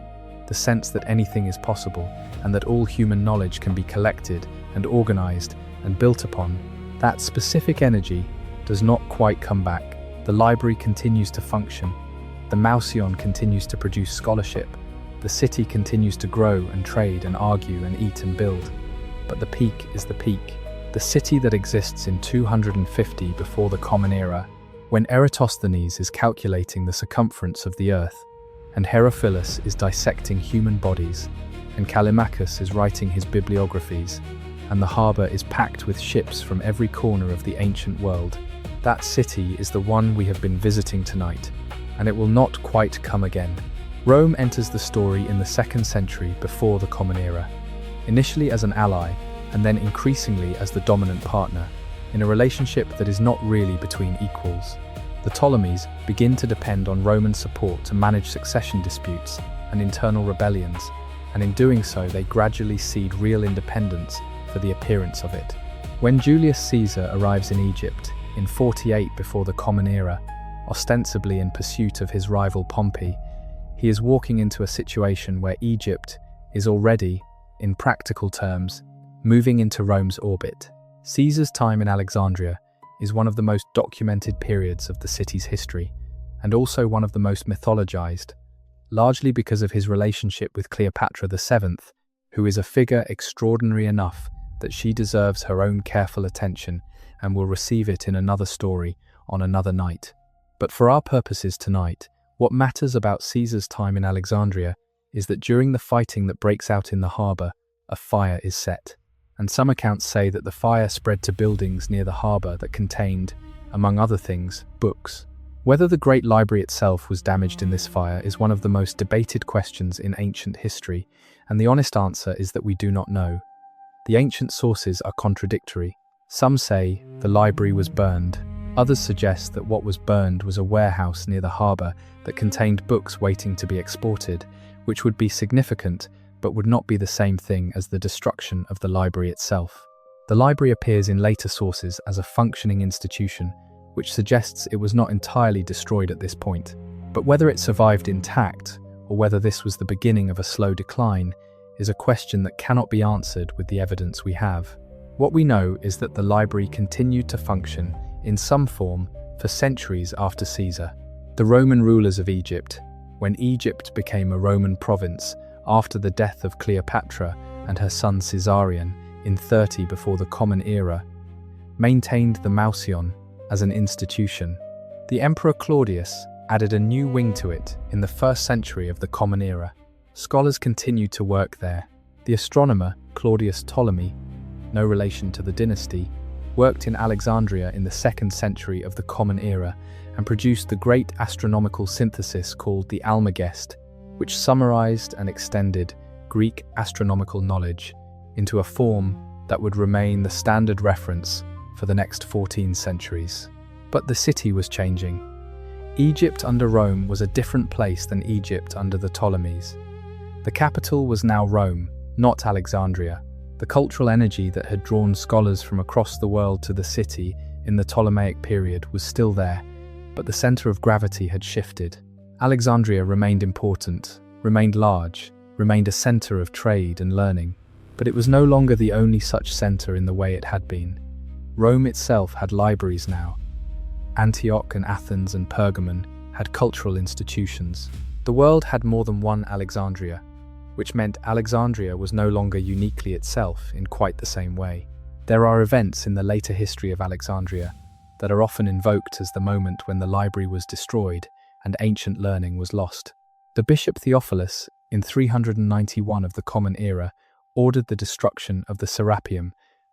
the sense that anything is possible and that all human knowledge can be collected and organized and built upon, that specific energy does not quite come back. The library continues to function. The Mausion continues to produce scholarship. The city continues to grow and trade and argue and eat and build. But the peak is the peak. The city that exists in 250 before the Common Era, when Eratosthenes is calculating the circumference of the earth, and Herophilus is dissecting human bodies, and Callimachus is writing his bibliographies, and the harbour is packed with ships from every corner of the ancient world. That city is the one we have been visiting tonight, and it will not quite come again. Rome enters the story in the 2nd century before the Common Era, initially as an ally, and then increasingly as the dominant partner, in a relationship that is not really between equals. The Ptolemies begin to depend on Roman support to manage succession disputes and internal rebellions, and in doing so they gradually cede real independence for the appearance of it. When Julius Caesar arrives in Egypt in 48 before the Common Era, ostensibly in pursuit of his rival Pompey, he is walking into a situation where Egypt is already, in practical terms, moving into Rome's orbit. Caesar's time in Alexandria is one of the most documented periods of the city's history, and also one of the most mythologized, largely because of his relationship with Cleopatra VII, who is a figure extraordinary enough that she deserves her own careful attention and will receive it in another story on another night. But for our purposes tonight, what matters about Caesar's time in Alexandria is that during the fighting that breaks out in the harbour, a fire is set. And some accounts say that the fire spread to buildings near the harbour that contained, among other things, books. Whether the Great Library itself was damaged in this fire is one of the most debated questions in ancient history, and the honest answer is that we do not know. The ancient sources are contradictory. Some say the library was burned. Others suggest that what was burned was a warehouse near the harbour that contained books waiting to be exported, which would be significant but would not be the same thing as the destruction of the library itself. The library appears in later sources as a functioning institution, which suggests it was not entirely destroyed at this point. But whether it survived intact, or whether this was the beginning of a slow decline, is a question that cannot be answered with the evidence we have. What we know is that the library continued to function in some form for centuries after Caesar. The Roman rulers of Egypt, when Egypt became a Roman province after the death of Cleopatra and her son Caesarion in 30 before the Common Era, maintained the Mausion as an institution. The Emperor Claudius added a new wing to it in the 1st century of the Common Era. Scholars continued to work there. The astronomer Claudius Ptolemy, no relation to the dynasty, worked in Alexandria in the 2nd century of the Common Era and produced the great astronomical synthesis called the Almagest, which summarized and extended Greek astronomical knowledge into a form that would remain the standard reference for the next 14 centuries. But the city was changing. Egypt under Rome was a different place than Egypt under the Ptolemies. The capital was now Rome, not Alexandria. The cultural energy that had drawn scholars from across the world to the city in the Ptolemaic period was still there, but the center of gravity had shifted. Alexandria remained important, remained large, remained a center of trade and learning, but it was no longer the only such center in the way it had been. Rome itself had libraries now. Antioch and Athens and Pergamon had cultural institutions. The world had more than one Alexandria, which meant Alexandria was no longer uniquely itself in quite the same way. There are events in the later history of Alexandria that are often invoked as the moment when the library was destroyed and ancient learning was lost. The Bishop Theophilus, in 391 of the Common Era, ordered the destruction of the Serapeum,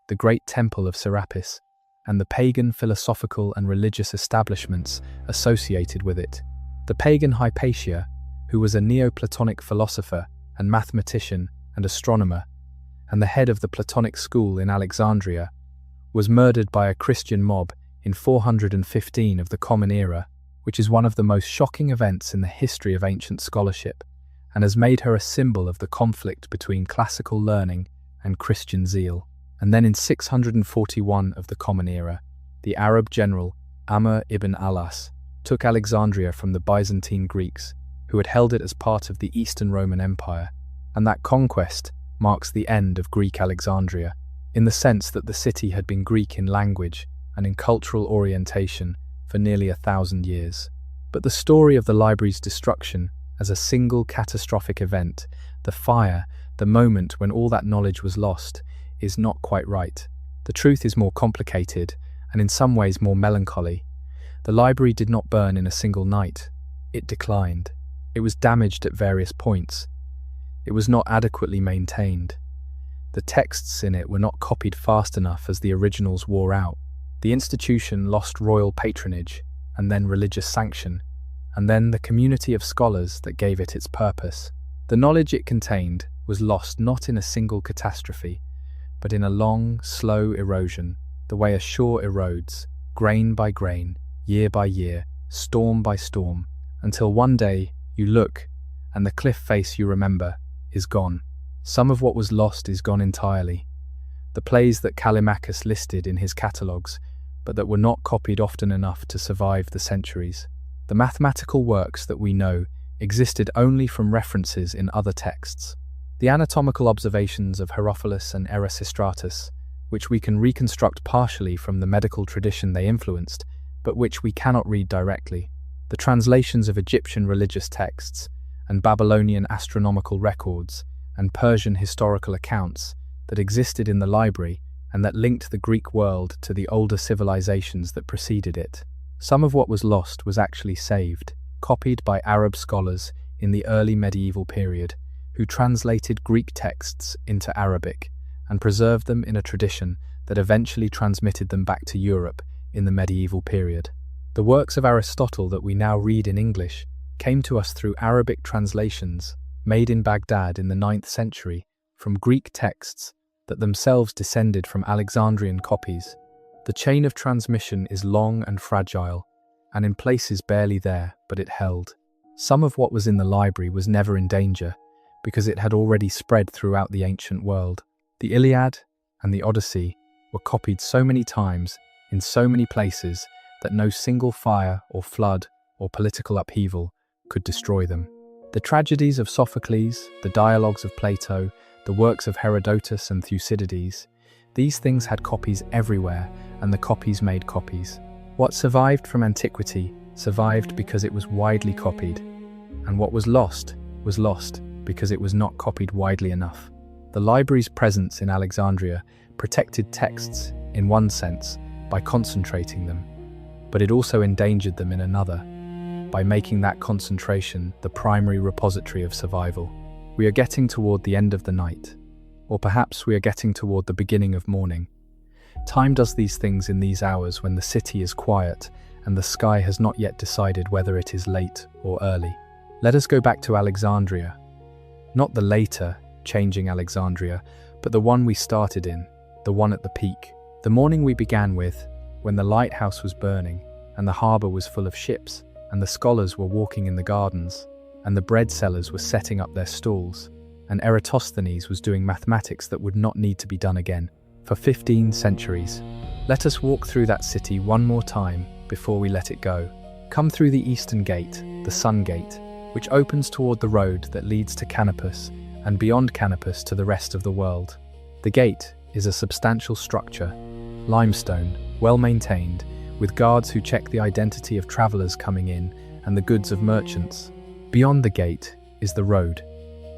the great temple of Serapis, and the pagan philosophical and religious establishments associated with it. The pagan Hypatia, who was a Neoplatonic philosopher and mathematician and astronomer, and the head of the Platonic school in Alexandria, was murdered by a Christian mob in 415 of the Common Era, which is one of the most shocking events in the history of ancient scholarship, and has made her a symbol of the conflict between classical learning and Christian zeal. And then in 641 of the Common Era, the Arab general Amr ibn Alas took Alexandria from the Byzantine Greeks, who had held it as part of the Eastern Roman Empire, and that conquest marks the end of Greek Alexandria, in the sense that the city had been Greek in language and in cultural orientation for nearly 1,000 years. But the story of the library's destruction as a single catastrophic event, the fire, the moment when all that knowledge was lost, is not quite right. The truth is more complicated and in some ways more melancholy. The library did not burn in a single night. It declined. It was damaged at various points. It was not adequately maintained. The texts in it were not copied fast enough as the originals wore out. The institution lost royal patronage, and then religious sanction, and then the community of scholars that gave it its purpose. The knowledge it contained was lost not in a single catastrophe, but in a long, slow erosion, the way a shore erodes, grain by grain, year by year, storm by storm, until one day you look, and the cliff face you remember is gone. Some of what was lost is gone entirely. The plays that Callimachus listed in his catalogues, but that were not copied often enough to survive the centuries. The mathematical works that we know existed only from references in other texts. The anatomical observations of Herophilus and Erasistratus, which we can reconstruct partially from the medical tradition they influenced, but which we cannot read directly. The translations of Egyptian religious texts, and Babylonian astronomical records, and Persian historical accounts that existed in the library and that linked the Greek world to the older civilizations that preceded it. Some of what was lost was actually saved, copied by Arab scholars in the early medieval period, who translated Greek texts into Arabic and preserved them in a tradition that eventually transmitted them back to Europe in the medieval period. The works of Aristotle that we now read in English came to us through Arabic translations made in Baghdad in the 9th century from Greek texts that themselves descended from Alexandrian copies. The chain of transmission is long and fragile, and in places barely there, but it held. Some of what was in the library was never in danger, because it had already spread throughout the ancient world. The Iliad and the Odyssey were copied so many times, in so many places, that no single fire or flood or political upheaval could destroy them. The tragedies of Sophocles, the dialogues of Plato, the works of Herodotus and Thucydides, these things had copies everywhere, and the copies made copies. What survived from antiquity survived because it was widely copied, and what was lost because it was not copied widely enough. The library's presence in Alexandria protected texts, in one sense, by concentrating them, but it also endangered them in another, by making that concentration the primary repository of survival. We are getting toward the end of the night, or perhaps we are getting toward the beginning of morning. Time does these things in these hours when the city is quiet and the sky has not yet decided whether it is late or early. Let us go back to Alexandria. Not the later, changing Alexandria, but the one we started in, the one at the peak. The morning we began with, when the lighthouse was burning, and the harbour was full of ships, and the scholars were walking in the gardens, and the bread sellers were setting up their stalls, and Eratosthenes was doing mathematics that would not need to be done again for 15 centuries. Let us walk through that city one more time before we let it go. Come through the eastern gate, the Sun Gate, which opens toward the road that leads to Canopus, and beyond Canopus to the rest of the world. The gate is a substantial structure, limestone, well-maintained, with guards who check the identity of travelers coming in and the goods of merchants. Beyond the gate is the road,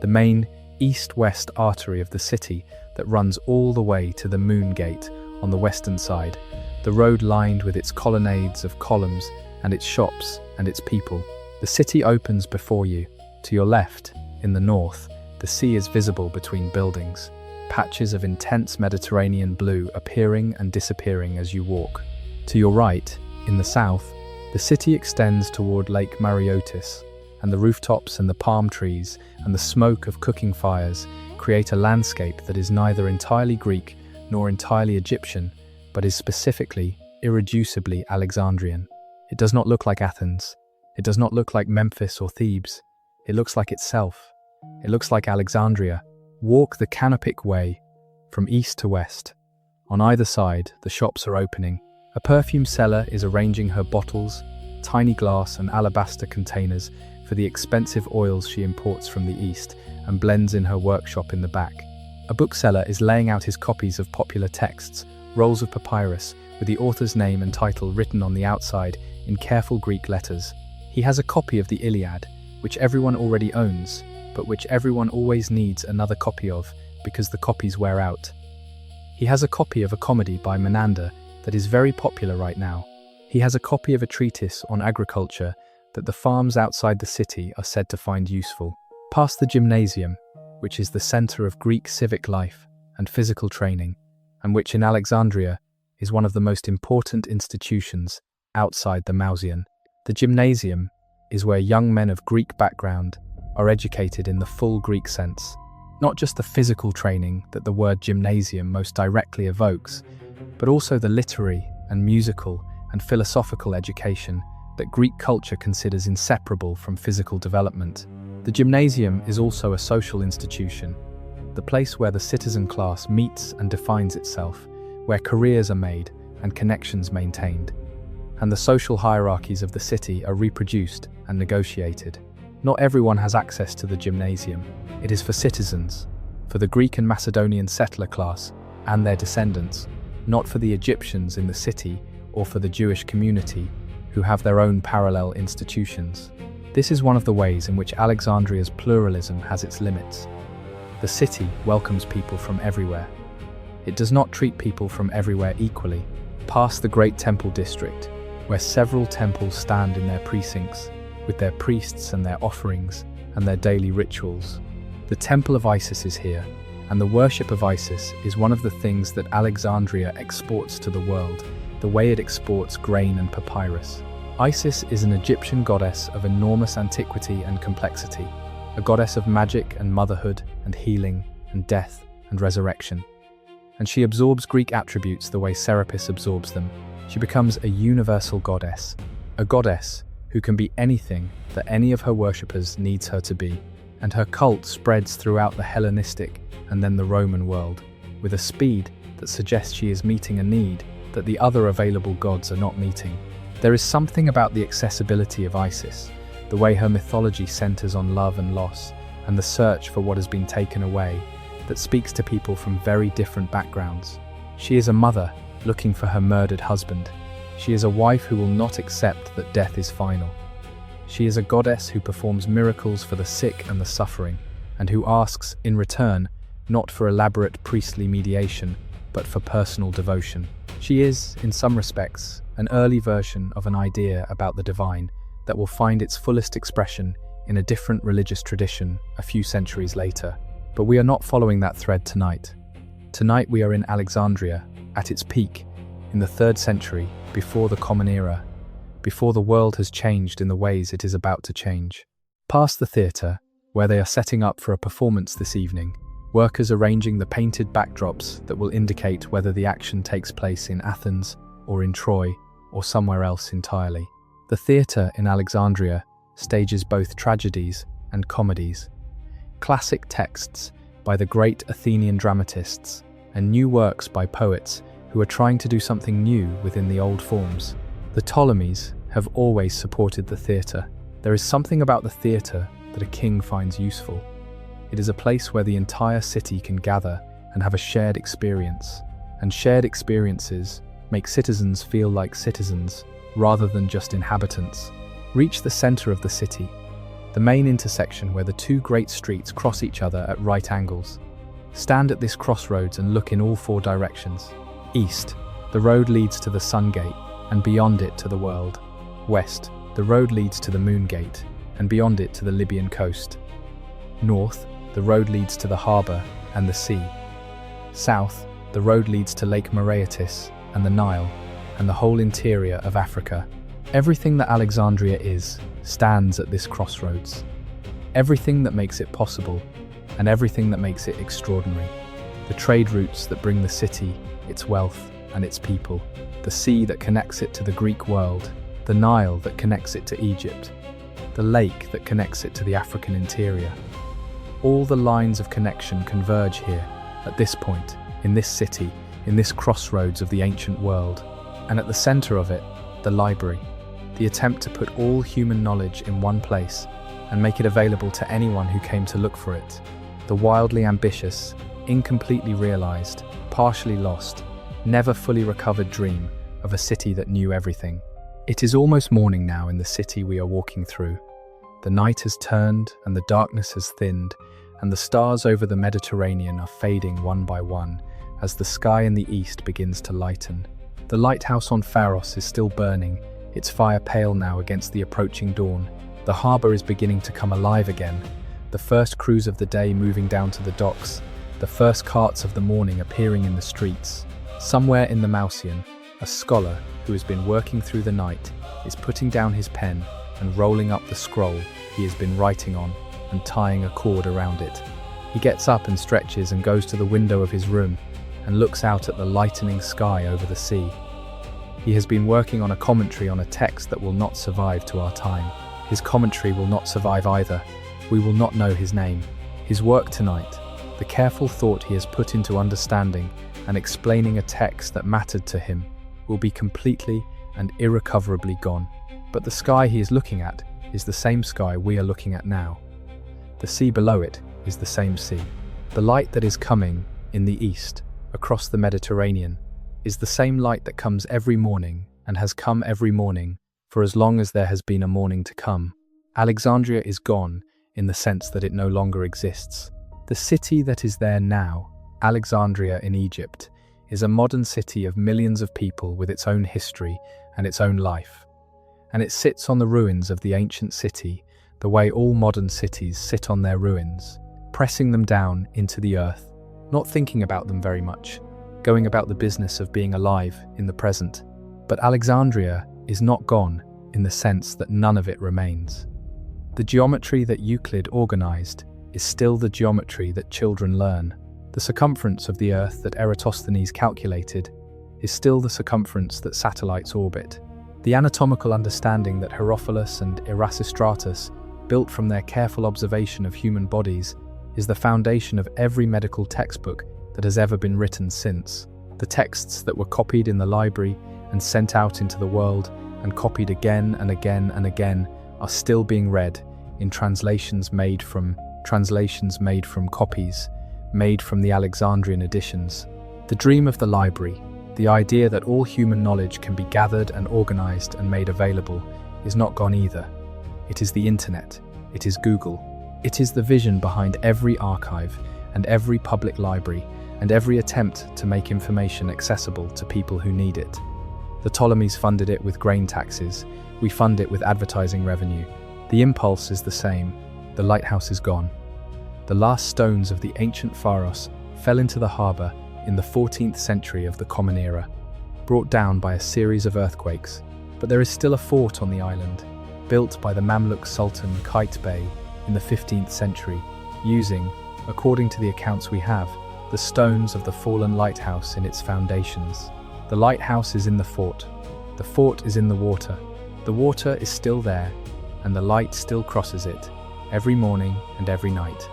the main east-west artery of the city that runs all the way to the Moon Gate on the western side, the road lined with its colonnades of columns and its shops and its people. The city opens before you. To your left, in the north, the sea is visible between buildings, patches of intense Mediterranean blue appearing and disappearing as you walk. To your right, in the south, the city extends toward Lake Mareotis, and the rooftops and the palm trees and the smoke of cooking fires create a landscape that is neither entirely Greek nor entirely Egyptian, but is specifically, irreducibly Alexandrian. It does not look like Athens. It does not look like Memphis or Thebes. It looks like itself. It looks like Alexandria. Walk the canopic way from east to west. On either side, the shops are opening. A perfume seller is arranging her bottles, tiny glass and alabaster containers for the expensive oils she imports from the east and blends in her workshop in the back. A bookseller is laying out his copies of popular texts, rolls of papyrus, with the author's name and title written on the outside in careful Greek letters. He has a copy of the Iliad, which everyone already owns, but which everyone always needs another copy of because the copies wear out. He has a copy of a comedy by Menander that is very popular right now. He has a copy of a treatise on agriculture that the farms outside the city are said to find useful. Past the gymnasium, which is the center of Greek civic life and physical training, and which in Alexandria is one of the most important institutions outside the Mauseon. The gymnasium is where young men of Greek background are educated in the full Greek sense, not just the physical training that the word gymnasium most directly evokes, but also the literary and musical and philosophical education that Greek culture considers inseparable from physical development. The gymnasium is also a social institution, the place where the citizen class meets and defines itself, where careers are made and connections maintained, and the social hierarchies of the city are reproduced and negotiated. Not everyone has access to the gymnasium. It is for citizens, for the Greek and Macedonian settler class and their descendants, not for the Egyptians in the city or for the Jewish community who have their own parallel institutions. This is one of the ways in which Alexandria's pluralism has its limits. The city welcomes people from everywhere. It does not treat people from everywhere equally. Past the great temple district, where several temples stand in their precincts, with their priests and their offerings and their daily rituals. The Temple of Isis is here, and the worship of Isis is one of the things that Alexandria exports to the world, the way it exports grain and papyrus. Isis is an Egyptian goddess of enormous antiquity and complexity, a goddess of magic and motherhood and healing and death and resurrection. And she absorbs Greek attributes the way Serapis absorbs them. She becomes a universal goddess, a goddess who can be anything that any of her worshippers needs her to be, and her cult spreads throughout the Hellenistic and then the Roman world, with a speed that suggests she is meeting a need that the other available gods are not meeting. There is something about the accessibility of Isis, the way her mythology centers on love and loss, and the search for what has been taken away, that speaks to people from very different backgrounds. She is a mother looking for her murdered husband. She is a wife who will not accept that death is final. She is a goddess who performs miracles for the sick and the suffering, and who asks, in return, not for elaborate priestly mediation, but for personal devotion. She is, in some respects, an early version of an idea about the divine that will find its fullest expression in a different religious tradition a few centuries later. But we are not following that thread tonight. Tonight we are in Alexandria, at its peak, in the 3rd century, before the Common Era, before the world has changed in the ways it is about to change. Past the theatre, where they are setting up for a performance this evening, workers arranging the painted backdrops that will indicate whether the action takes place in Athens or in Troy or somewhere else entirely. The theatre in Alexandria stages both tragedies and comedies, classic texts by the great Athenian dramatists, and new works by poets who are trying to do something new within the old forms. The Ptolemies have always supported the theatre. There is something about the theatre that a king finds useful. It is a place where the entire city can gather and have a shared experience, and shared experiences make citizens feel like citizens rather than just inhabitants. Reach the center of the city, the main intersection where the two great streets cross each other at right angles. Stand at this crossroads and look in all four directions. East, the road leads to the Sun Gate, and beyond it to the world. West, the road leads to the Moon Gate, and beyond it to the Libyan coast. North, the road leads to the harbour and the sea. South, the road leads to Lake Mareotis and the Nile, and the whole interior of Africa. Everything that Alexandria is stands at this crossroads. Everything that makes it possible, and everything that makes it extraordinary. The trade routes that bring the city, its wealth, and its people. The sea that connects it to the Greek world. The Nile that connects it to Egypt. The lake that connects it to the African interior. All the lines of connection converge here, at this point, in this city, in this crossroads of the ancient world. And at the center of it, the library. The attempt to put all human knowledge in one place and make it available to anyone who came to look for it. The wildly ambitious, incompletely realized, partially lost, never fully recovered dream of a city that knew everything. It is almost morning now in the city we are walking through. The night has turned and the darkness has thinned, and the stars over the Mediterranean are fading one by one as the sky in the east begins to lighten. The lighthouse on Pharos is still burning, its fire pale now against the approaching dawn. The harbour is beginning to come alive again, the first crews of the day moving down to the docks, the first carts of the morning appearing in the streets. Somewhere in the Mausian, a scholar who has been working through the night is putting down his pen and rolling up the scroll he has been writing on and tying a cord around it. He gets up and stretches and goes to the window of his room and looks out at the lightening sky over the sea. He has been working on a commentary on a text that will not survive to our time. His commentary will not survive either. We will not know his name. His work tonight, the careful thought he has put into understanding and explaining a text that mattered to him, will be completely and irrecoverably gone. But the sky he is looking at is the same sky we are looking at now. The sea below it is the same sea. The light that is coming in the east, across the Mediterranean, is the same light that comes every morning and has come every morning for as long as there has been a morning to come. Alexandria is gone in the sense that it no longer exists. The city that is there now, Alexandria in Egypt, is a modern city of millions of people with its own history and its own life. And it sits on the ruins of the ancient city, the way all modern cities sit on their ruins, pressing them down into the earth, not thinking about them very much, going about the business of being alive in the present. But Alexandria is not gone in the sense that none of it remains. The geometry that Euclid organized is still the geometry that children learn. The circumference of the Earth that Eratosthenes calculated is still the circumference that satellites orbit. The anatomical understanding that Herophilus and Erasistratus built from their careful observation of human bodies is the foundation of every medical textbook that has ever been written since. The texts that were copied in the library and sent out into the world and copied again and again and again are still being read in translations made from copies, made from the Alexandrian editions. The dream of the library, the idea that all human knowledge can be gathered and organized and made available, is not gone either. It is the internet, it is Google, it is the vision behind every archive and every public library and every attempt to make information accessible to people who need it. The Ptolemies funded it with grain taxes, we fund it with advertising revenue. The impulse is the same, the lighthouse is gone. The last stones of the ancient Pharos fell into the harbour in the 14th century of the Common Era, brought down by a series of earthquakes, but there is still a fort on the island, built by the Mamluk Sultan Kite Bey in the 15th century, using, according to the accounts we have, the stones of the fallen lighthouse in its foundations. The lighthouse is in the fort. The fort is in the water. The water is still there, and the light still crosses it, every morning and every night.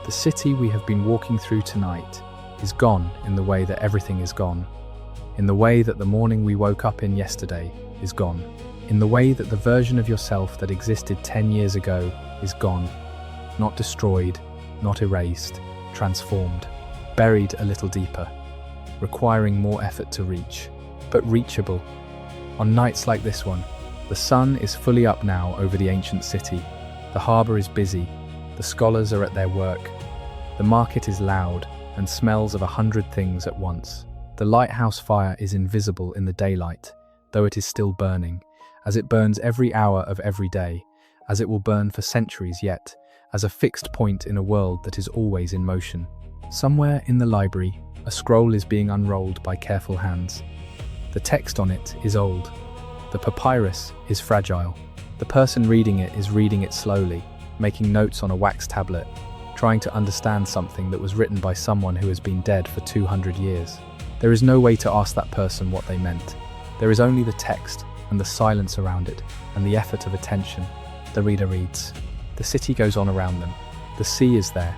The city we have been walking through tonight is gone in the way that everything is gone. In the way that the morning we woke up in yesterday is gone. In the way that the version of yourself that existed 10 years ago is gone. Not destroyed, not erased, transformed, buried a little deeper, requiring more effort to reach, but reachable. On nights like this one, the sun is fully up now over the ancient city. The harbour is busy, the scholars are at their work. The market is loud and smells of 100 things at once. The lighthouse fire is invisible in the daylight, though it is still burning, as it burns every hour of every day, as it will burn for centuries yet, as a fixed point in a world that is always in motion. Somewhere in the library, a scroll is being unrolled by careful hands. The text on it is old. The papyrus is fragile. The person reading it is reading it slowly, making notes on a wax tablet, trying to understand something that was written by someone who has been dead for 200 years. There is no way to ask that person what they meant. There is only the text and the silence around it and the effort of attention. The reader reads. The city goes on around them. The sea is there.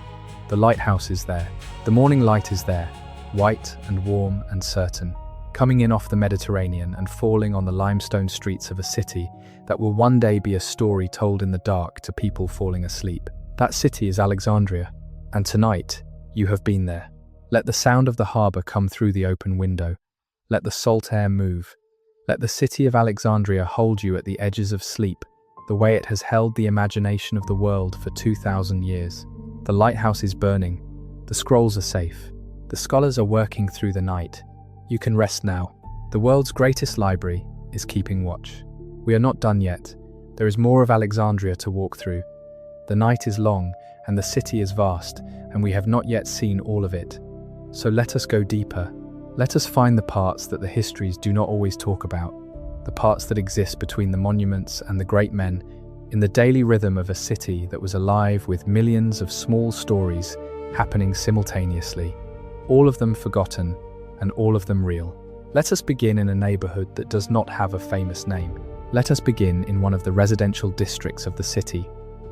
The lighthouse is there. The morning light is there, white and warm and certain, coming in off the Mediterranean and falling on the limestone streets of a city that will one day be a story told in the dark to people falling asleep. That city is Alexandria, and tonight you have been there. Let the sound of the harbour come through the open window. Let the salt air move. Let the city of Alexandria hold you at the edges of sleep, the way it has held the imagination of the world for 2,000 years. The lighthouse is burning. The scrolls are safe. The scholars are working through the night. You can rest now. The world's greatest library is keeping watch. We are not done yet. There is more of Alexandria to walk through. The night is long, and the city is vast, and we have not yet seen all of it. So let us go deeper. Let us find the parts that the histories do not always talk about, the parts that exist between the monuments and the great men, in the daily rhythm of a city that was alive with millions of small stories happening simultaneously, all of them forgotten and all of them real. Let us begin in a neighborhood that does not have a famous name. Let us begin in one of the residential districts of the city,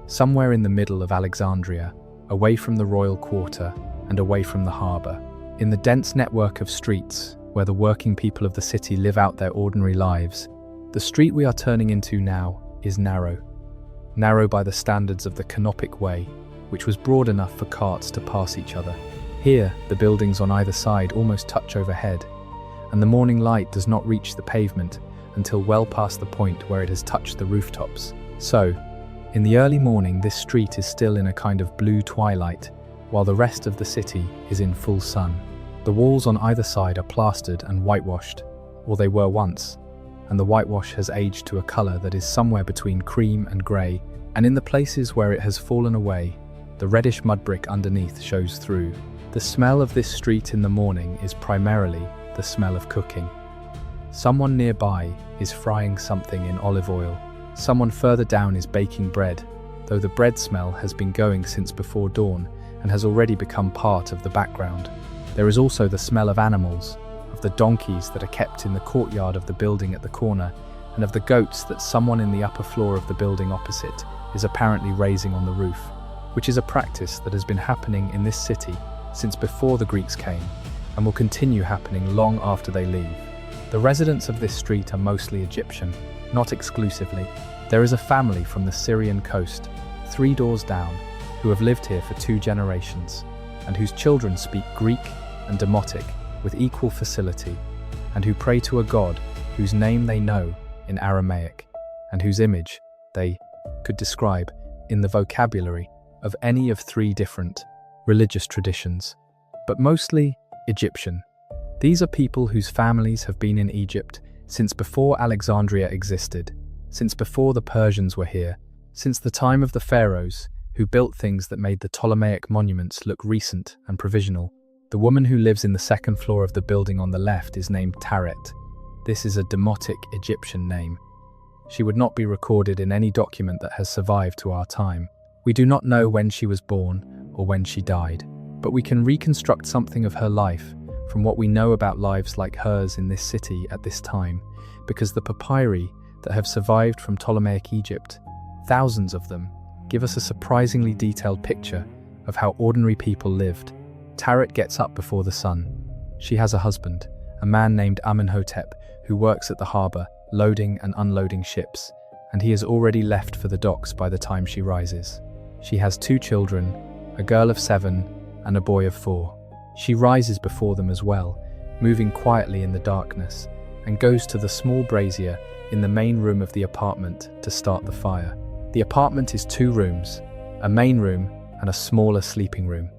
somewhere in the middle of Alexandria, away from the royal quarter and away from the harbour. In the dense network of streets, where the working people of the city live out their ordinary lives, the street we are turning into now is narrow. Narrow by the standards of the canopic way, which was broad enough for carts to pass each other. Here, the buildings on either side almost touch overhead, and the morning light does not reach the pavement until well past the point where it has touched the rooftops. So, in the early morning, this street is still in a kind of blue twilight, while the rest of the city is in full sun. The walls on either side are plastered and whitewashed, or they were once, and the whitewash has aged to a colour that is somewhere between cream and grey, and in the places where it has fallen away, the reddish mud brick underneath shows through. The smell of this street in the morning is primarily the smell of cooking. Someone nearby is frying something in olive oil. Someone further down is baking bread, though the bread smell has been going since before dawn and has already become part of the background. There is also the smell of animals, of the donkeys that are kept in the courtyard of the building at the corner, and of the goats that someone in the upper floor of the building opposite is apparently raising on the roof, which is a practice that has been happening in this city since before the Greeks came, and will continue happening long after they leave. The residents of this street are mostly Egyptian, not exclusively. There is a family from the Syrian coast, 3 doors down, who have lived here for 2 generations, and whose children speak Greek and Demotic with equal facility, and who pray to a god whose name they know in Aramaic, and whose image they could describe in the vocabulary of any of 3 different religious traditions, but mostly Egyptian. These are people whose families have been in Egypt since before Alexandria existed, since before the Persians were here, since the time of the pharaohs, who built things that made the Ptolemaic monuments look recent and provisional. The woman who lives in the 2nd floor of the building on the left is named Taret. This is a Demotic Egyptian name. She would not be recorded in any document that has survived to our time. We do not know when she was born or when she died. But we can reconstruct something of her life from what we know about lives like hers in this city at this time, because the papyri that have survived from Ptolemaic Egypt, thousands of them, give us a surprisingly detailed picture of how ordinary people lived. Tarot gets up before the sun. She has a husband, a man named Amenhotep, who works at the harbour, loading and unloading ships, and he has already left for the docks by the time she rises. She has 2 children, a girl of 7 and a boy of 4. She rises before them as well, moving quietly in the darkness, and goes to the small brazier in the main room of the apartment to start the fire. The apartment is 2 rooms, a main room and a smaller sleeping room.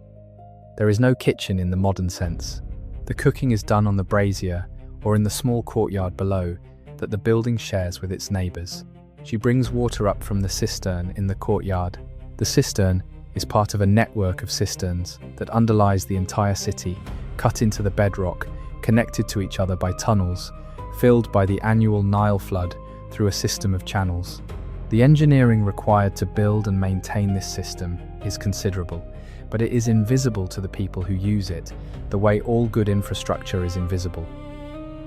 There is no kitchen in the modern sense. The cooking is done on the brazier or in the small courtyard below that the building shares with its neighbours. She brings water up from the cistern in the courtyard. The cistern is part of a network of cisterns that underlies the entire city, cut into the bedrock, connected to each other by tunnels, filled by the annual Nile flood through a system of channels. The engineering required to build and maintain this system is considerable, but it is invisible to the people who use it, the way all good infrastructure is invisible.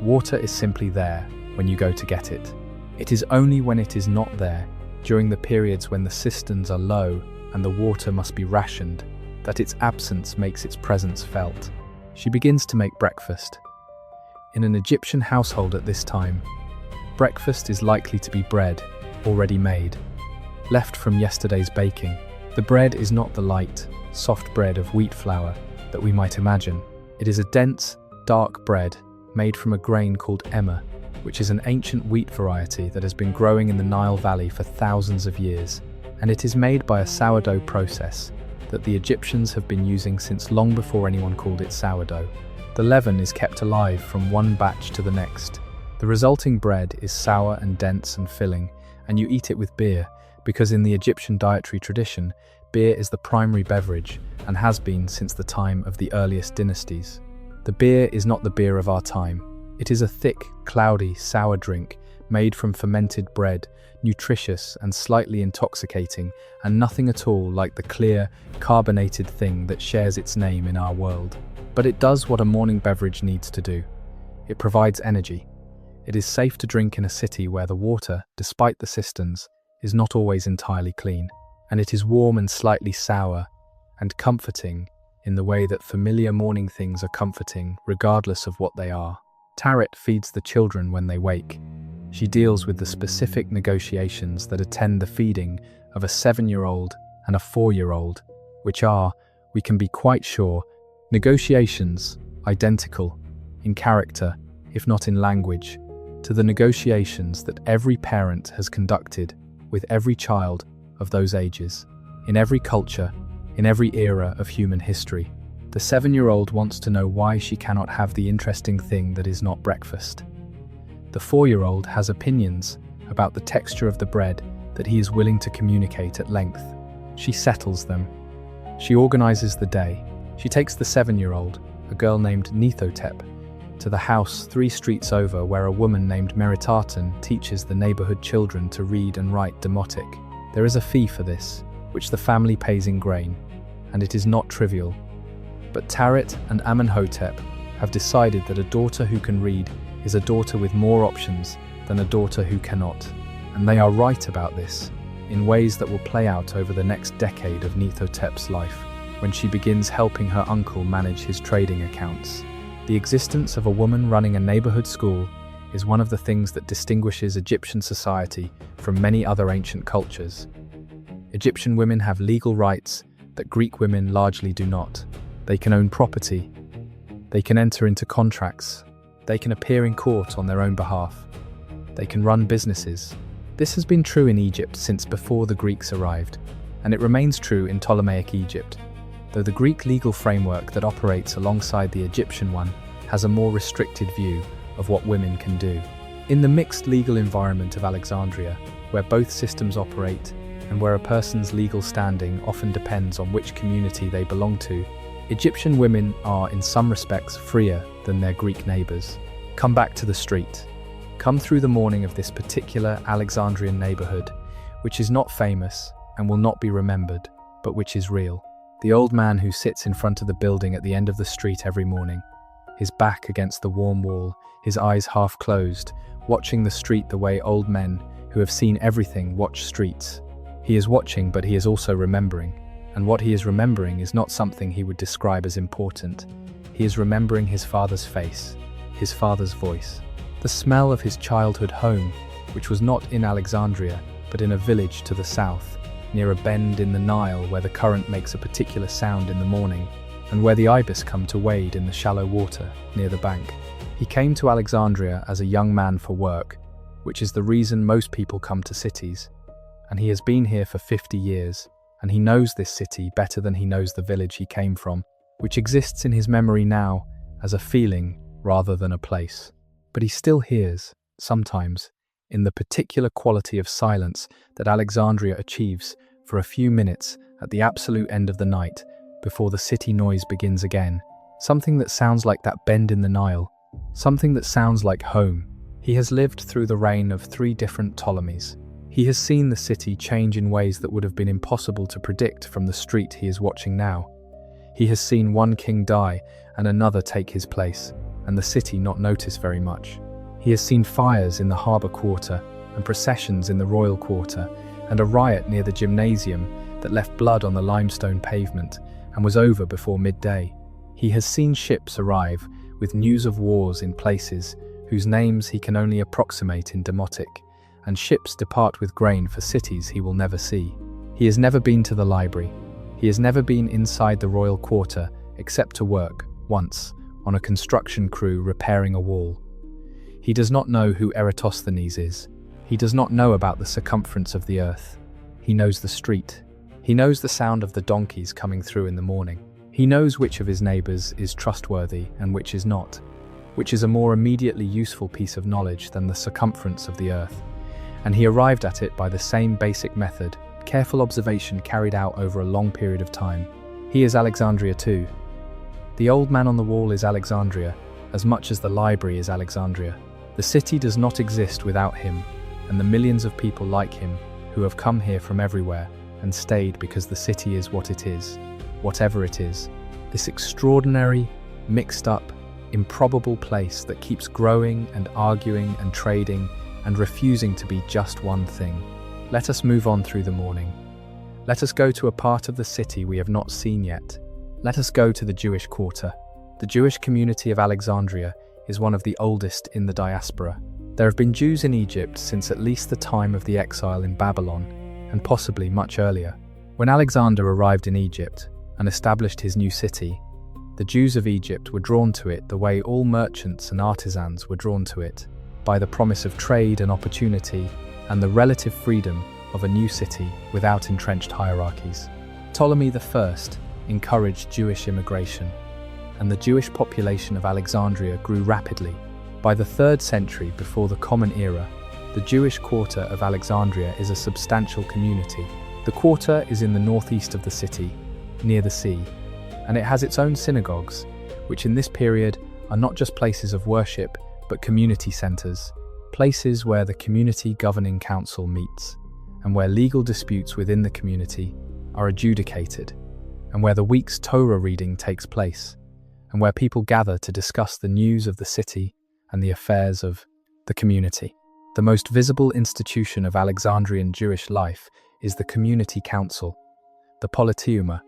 Water is simply there when you go to get it. It is only when it is not there, during the periods when the cisterns are low and the water must be rationed, that its absence makes its presence felt. She begins to make breakfast. In an Egyptian household at this time, breakfast is likely to be bread, already made, left from yesterday's baking. The bread is not the light, soft bread of wheat flour that we might imagine. It is a dense, dark bread made from a grain called emmer, which is an ancient wheat variety that has been growing in the Nile Valley for thousands of years, and it is made by a sourdough process that the Egyptians have been using since long before anyone called it sourdough. The leaven is kept alive from one batch to the next. The resulting bread is sour and dense and filling, and you eat it with beer, because in the Egyptian dietary tradition, beer is the primary beverage and has been since the time of the earliest dynasties. The beer is not the beer of our time. It is a thick, cloudy, sour drink made from fermented bread, nutritious and slightly intoxicating, and nothing at all like the clear, carbonated thing that shares its name in our world. But it does what a morning beverage needs to do. It provides energy. It is safe to drink in a city where the water, despite the cisterns, is not always entirely clean, and it is warm and slightly sour and comforting in the way that familiar morning things are comforting regardless of what they are. Tarot feeds the children when they wake. She deals with the specific negotiations that attend the feeding of a 7-year-old and a 4-year-old, which are, we can be quite sure, negotiations identical in character, if not in language, to the negotiations that every parent has conducted with every child of those ages, in every culture, in every era of human history. The 7-year-old wants to know why she cannot have the interesting thing that is not breakfast. The 4-year-old has opinions about the texture of the bread that he is willing to communicate at length. She settles them. She organizes the day. She takes the 7-year-old, a girl named Nethotep, to the house 3 streets over where a woman named Meritaten teaches the neighborhood children to read and write Demotic. There is a fee for this, which the family pays in grain, and it is not trivial. But Tarot and Amenhotep have decided that a daughter who can read is a daughter with more options than a daughter who cannot, and they are right about this, in ways that will play out over the next decade of Nethotep's life, when she begins helping her uncle manage his trading accounts. The existence of a woman running a neighborhood school is one of the things that distinguishes Egyptian society from many other ancient cultures. Egyptian women have legal rights that Greek women largely do not. They can own property. They can enter into contracts. They can appear in court on their own behalf. They can run businesses. This has been true in Egypt since before the Greeks arrived, and it remains true in Ptolemaic Egypt, though the Greek legal framework that operates alongside the Egyptian one has a more restricted view of what women can do. In the mixed legal environment of Alexandria, where both systems operate and where a person's legal standing often depends on which community they belong to, Egyptian women are in some respects freer than their Greek neighbours. Come back to the street. Come through the morning of this particular Alexandrian neighbourhood, which is not famous and will not be remembered, but which is real. The old man who sits in front of the building at the end of the street every morning, his back against the warm wall, his eyes half closed, watching the street the way old men who have seen everything watch streets. He is watching, but he is also remembering. And what he is remembering is not something he would describe as important. He is remembering his father's face, his father's voice, the smell of his childhood home, which was not in Alexandria, but in a village to the south, near a bend in the Nile where the current makes a particular sound in the morning, and where the ibis come to wade in the shallow water near the bank. He came to Alexandria as a young man for work, which is the reason most people come to cities, and he has been here for 50 years, and he knows this city better than he knows the village he came from, which exists in his memory now as a feeling rather than a place. But he still hears, sometimes, in the particular quality of silence that Alexandria achieves for a few minutes at the absolute end of the night before the city noise begins again, something that sounds like that bend in the Nile, something that sounds like home. He has lived through the reign of 3 different Ptolemies. He has seen the city change in ways that would have been impossible to predict from the street he is watching now. He has seen one king die and another take his place, and the city not notice very much. He has seen fires in the harbour quarter, and processions in the royal quarter, and a riot near the gymnasium that left blood on the limestone pavement and was over before midday. He has seen ships arrive with news of wars in places whose names he can only approximate in Demotic, and ships depart with grain for cities he will never see. He has never been to the library. He has never been inside the royal quarter except to work, once, on a construction crew repairing a wall. He does not know who Eratosthenes is. He does not know about the circumference of the earth. He knows the street. He knows the sound of the donkeys coming through in the morning. He knows which of his neighbours is trustworthy and which is not, which is a more immediately useful piece of knowledge than the circumference of the earth. And he arrived at it by the same basic method, careful observation carried out over a long period of time. He is Alexandria too. The old man on the wall is Alexandria, as much as the library is Alexandria. The city does not exist without him, and the millions of people like him who have come here from everywhere and stayed because the city is what it is, whatever it is. This extraordinary, mixed up, improbable place that keeps growing and arguing and trading and refusing to be just one thing. Let us move on through the morning. Let us go to a part of the city we have not seen yet. Let us go to the Jewish quarter. The Jewish community of Alexandria is one of the oldest in the diaspora. There have been Jews in Egypt since at least the time of the exile in Babylon, and possibly much earlier. When Alexander arrived in Egypt and established his new city, the Jews of Egypt were drawn to it the way all merchants and artisans were drawn to it, by the promise of trade and opportunity and the relative freedom of a new city without entrenched hierarchies. Ptolemy I encouraged Jewish immigration, and the Jewish population of Alexandria grew rapidly. By the 3rd century before the Common Era, the Jewish quarter of Alexandria is a substantial community. The quarter is in the northeast of the city, near the sea, and it has its own synagogues, which in this period are not just places of worship, but community centers, places where the community governing council meets, and where legal disputes within the community are adjudicated, and where the week's Torah reading takes place, and where people gather to discuss the news of the city and the affairs of the community. The most visible institution of Alexandrian Jewish life is the community council, the politeuma,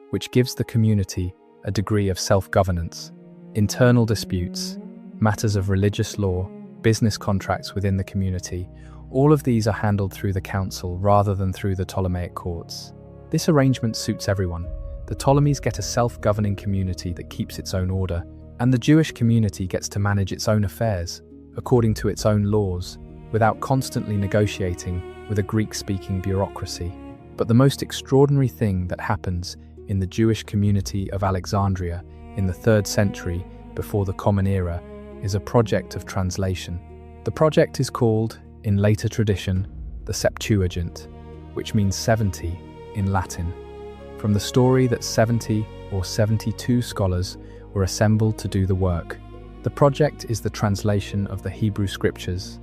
which gives the community a degree of self-governance. Internal disputes, matters of religious law, business contracts within the community, all of these are handled through the council rather than through the Ptolemaic courts. This arrangement suits everyone. The Ptolemies get a self-governing community that keeps its own order, and the Jewish community gets to manage its own affairs, according to its own laws, without constantly negotiating with a Greek-speaking bureaucracy. But the most extraordinary thing that happens in the Jewish community of Alexandria in the 3rd century before the Common Era is a project of translation. The project is called, in later tradition, the Septuagint, which means 70 in Latin, from the story that 70 or 72 scholars were assembled to do the work. The project is the translation of the Hebrew scriptures,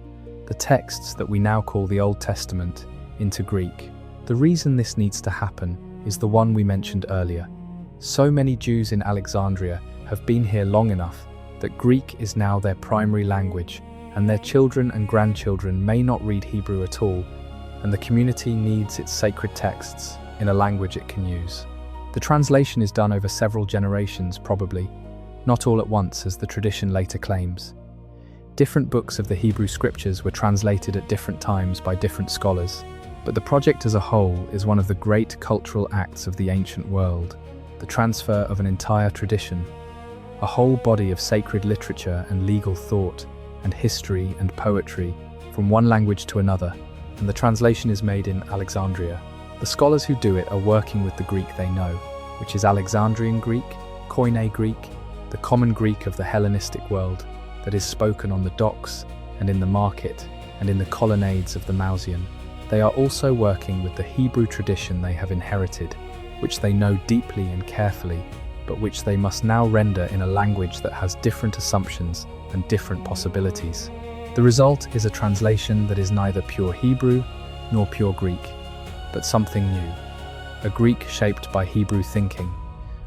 the texts that we now call the Old Testament, into Greek. The reason this needs to happen is the one we mentioned earlier. So many Jews in Alexandria have been here long enough that Greek is now their primary language, and their children and grandchildren may not read Hebrew at all, and the community needs its sacred texts in a language it can use. The translation is done over several generations, probably, not all at once as the tradition later claims. Different books of the Hebrew scriptures were translated at different times by different scholars, but the project as a whole is one of the great cultural acts of the ancient world, the transfer of an entire tradition, a whole body of sacred literature and legal thought and history and poetry from one language to another, and the translation is made in Alexandria. The scholars who do it are working with the Greek they know, which is Alexandrian Greek, Koine Greek, the common Greek of the Hellenistic world that is spoken on the docks and in the market and in the colonnades of the Mausoleum. They are also working with the Hebrew tradition they have inherited, which they know deeply and carefully, but which they must now render in a language that has different assumptions and different possibilities. The result is a translation that is neither pure Hebrew nor pure Greek, but something new, a Greek shaped by Hebrew thinking,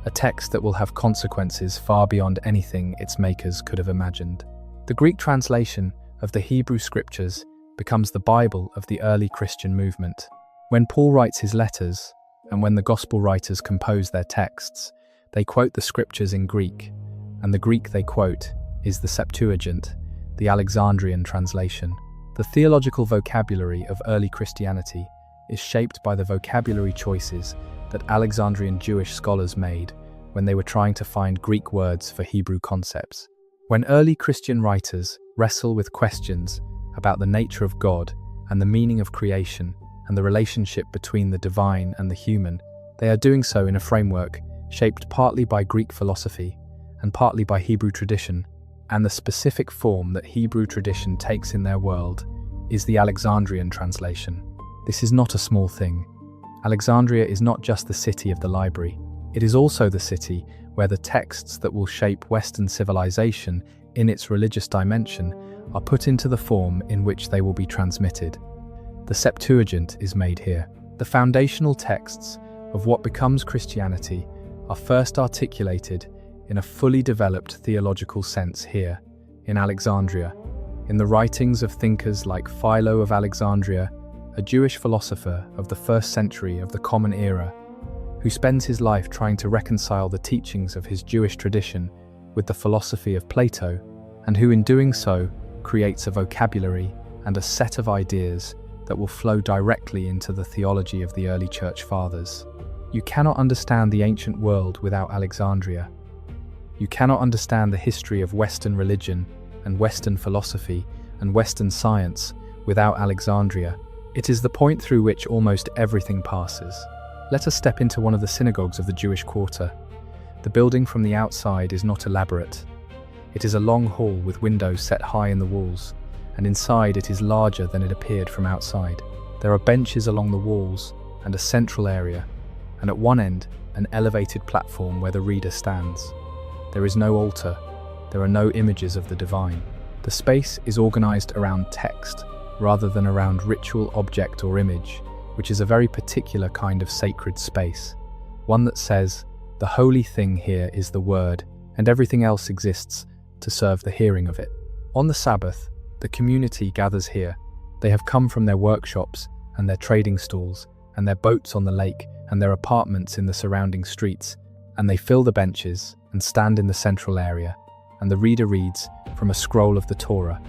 a text that will have consequences far beyond anything its makers could have imagined. The Greek translation of the Hebrew scriptures becomes the Bible of the early Christian movement. When Paul writes his letters, and when the gospel writers compose their texts, they quote the scriptures in Greek, and the Greek they quote is the Septuagint, the Alexandrian translation. The theological vocabulary of early Christianity is shaped by the vocabulary choices that Alexandrian Jewish scholars made when they were trying to find Greek words for Hebrew concepts. When early Christian writers wrestle with questions about the nature of God and the meaning of creation and the relationship between the divine and the human, they are doing so in a framework shaped partly by Greek philosophy and partly by Hebrew tradition, and the specific form that Hebrew tradition takes in their world is the Alexandrian translation. This is not a small thing. Alexandria is not just the city of the library, it is also the city where the texts that will shape Western civilization in its religious dimension are put into the form in which they will be transmitted. The Septuagint is made here. The foundational texts of what becomes Christianity are first articulated in a fully developed theological sense here, in Alexandria, in the writings of thinkers like Philo of Alexandria, a Jewish philosopher of the 1st century of the Common Era, who spends his life trying to reconcile the teachings of his Jewish tradition with the philosophy of Plato, and who in doing so creates a vocabulary and a set of ideas that will flow directly into the theology of the early church fathers. You cannot understand the ancient world without Alexandria. You cannot understand the history of Western religion and Western philosophy and Western science without Alexandria. It is the point through which almost everything passes. Let us step into one of the synagogues of the Jewish quarter. The building from the outside is not elaborate. It is a long hall with windows set high in the walls, and inside it is larger than it appeared from outside. There are benches along the walls and a central area, and at one end, an elevated platform where the reader stands. There is no altar. There are no images of the divine. The space is organized around text, rather than around ritual object or image, which is a very particular kind of sacred space, one that says, the holy thing here is the word, and everything else exists to serve the hearing of it. On the Sabbath, the community gathers here. They have come from their workshops and their trading stalls and their boats on the lake and their apartments in the surrounding streets, and they fill the benches and stand in the central area, and the reader reads from a scroll of the Torah,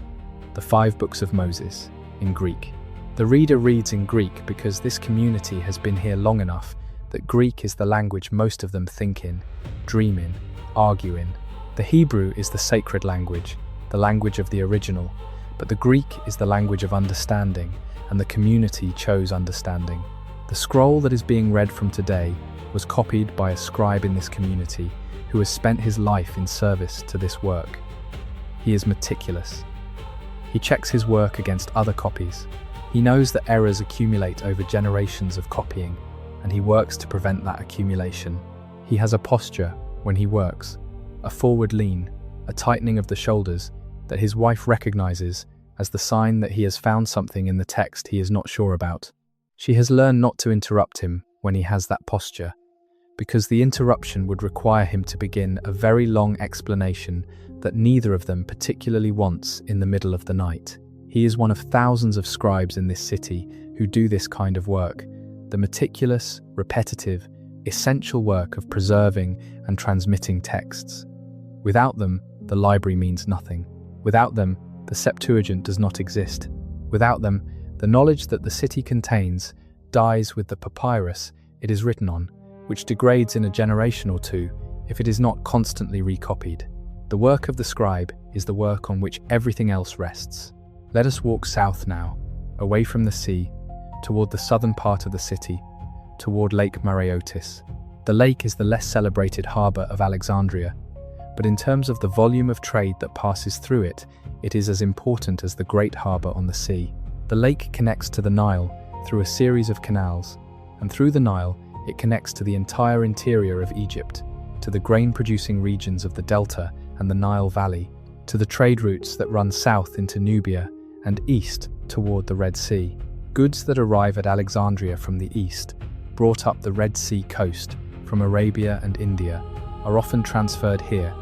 the 5 books of Moses, in Greek. The reader reads in Greek because this community has been here long enough that Greek is the language most of them think in, dream in, argue in. The Hebrew is the sacred language, the language of the original, but the Greek is the language of understanding, and the community chose understanding. The scroll that is being read from today was copied by a scribe in this community who has spent his life in service to this work. He is meticulous. He checks his work against other copies. He knows that errors accumulate over generations of copying, and he works to prevent that accumulation. He has a posture when he works, a forward lean, a tightening of the shoulders that his wife recognizes as the sign that he has found something in the text he is not sure about. She has learned not to interrupt him when he has that posture, because the interruption would require him to begin a very long explanation that neither of them particularly wants in the middle of the night. He is one of thousands of scribes in this city who do this kind of work, the meticulous, repetitive, essential work of preserving and transmitting texts. Without them, the library means nothing. Without them, the Septuagint does not exist. Without them, the knowledge that the city contains dies with the papyrus it is written on, which degrades in a generation or two if it is not constantly recopied. The work of the scribe is the work on which everything else rests. Let us walk south now, away from the sea, toward the southern part of the city, toward Lake Mareotis. The lake is the less celebrated harbour of Alexandria, but in terms of the volume of trade that passes through it, it is as important as the great harbour on the sea. The lake connects to the Nile through a series of canals, and through the Nile, it connects to the entire interior of Egypt, to the grain-producing regions of the Delta and the Nile Valley, to the trade routes that run south into Nubia and east toward the Red Sea. Goods that arrive at Alexandria from the east, brought up the Red Sea coast from Arabia and India, are often transferred here,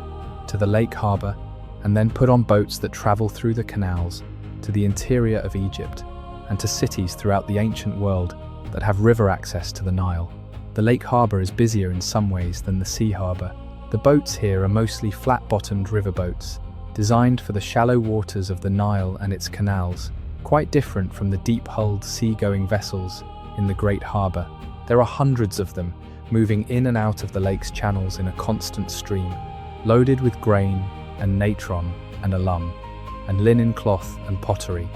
to the lake harbour, and then put on boats that travel through the canals to the interior of Egypt and to cities throughout the ancient world that have river access to the Nile. The lake harbour is busier in some ways than the sea harbour. The boats here are mostly flat-bottomed riverboats, designed for the shallow waters of the Nile and its canals, quite different from the deep-hulled sea-going vessels in the great harbour. There are hundreds of them, moving in and out of the lake's channels in a constant stream, loaded with grain and natron and alum, and linen cloth and pottery,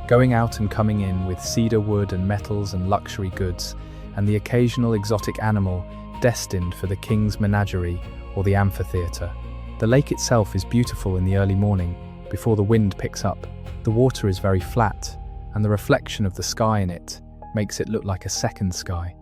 going out and coming in with cedar wood and metals and luxury goods, and the occasional exotic animal destined for the king's menagerie or the amphitheatre. The lake itself is beautiful in the early morning, before the wind picks up. The water is very flat, and the reflection of the sky in it makes it look like a second sky.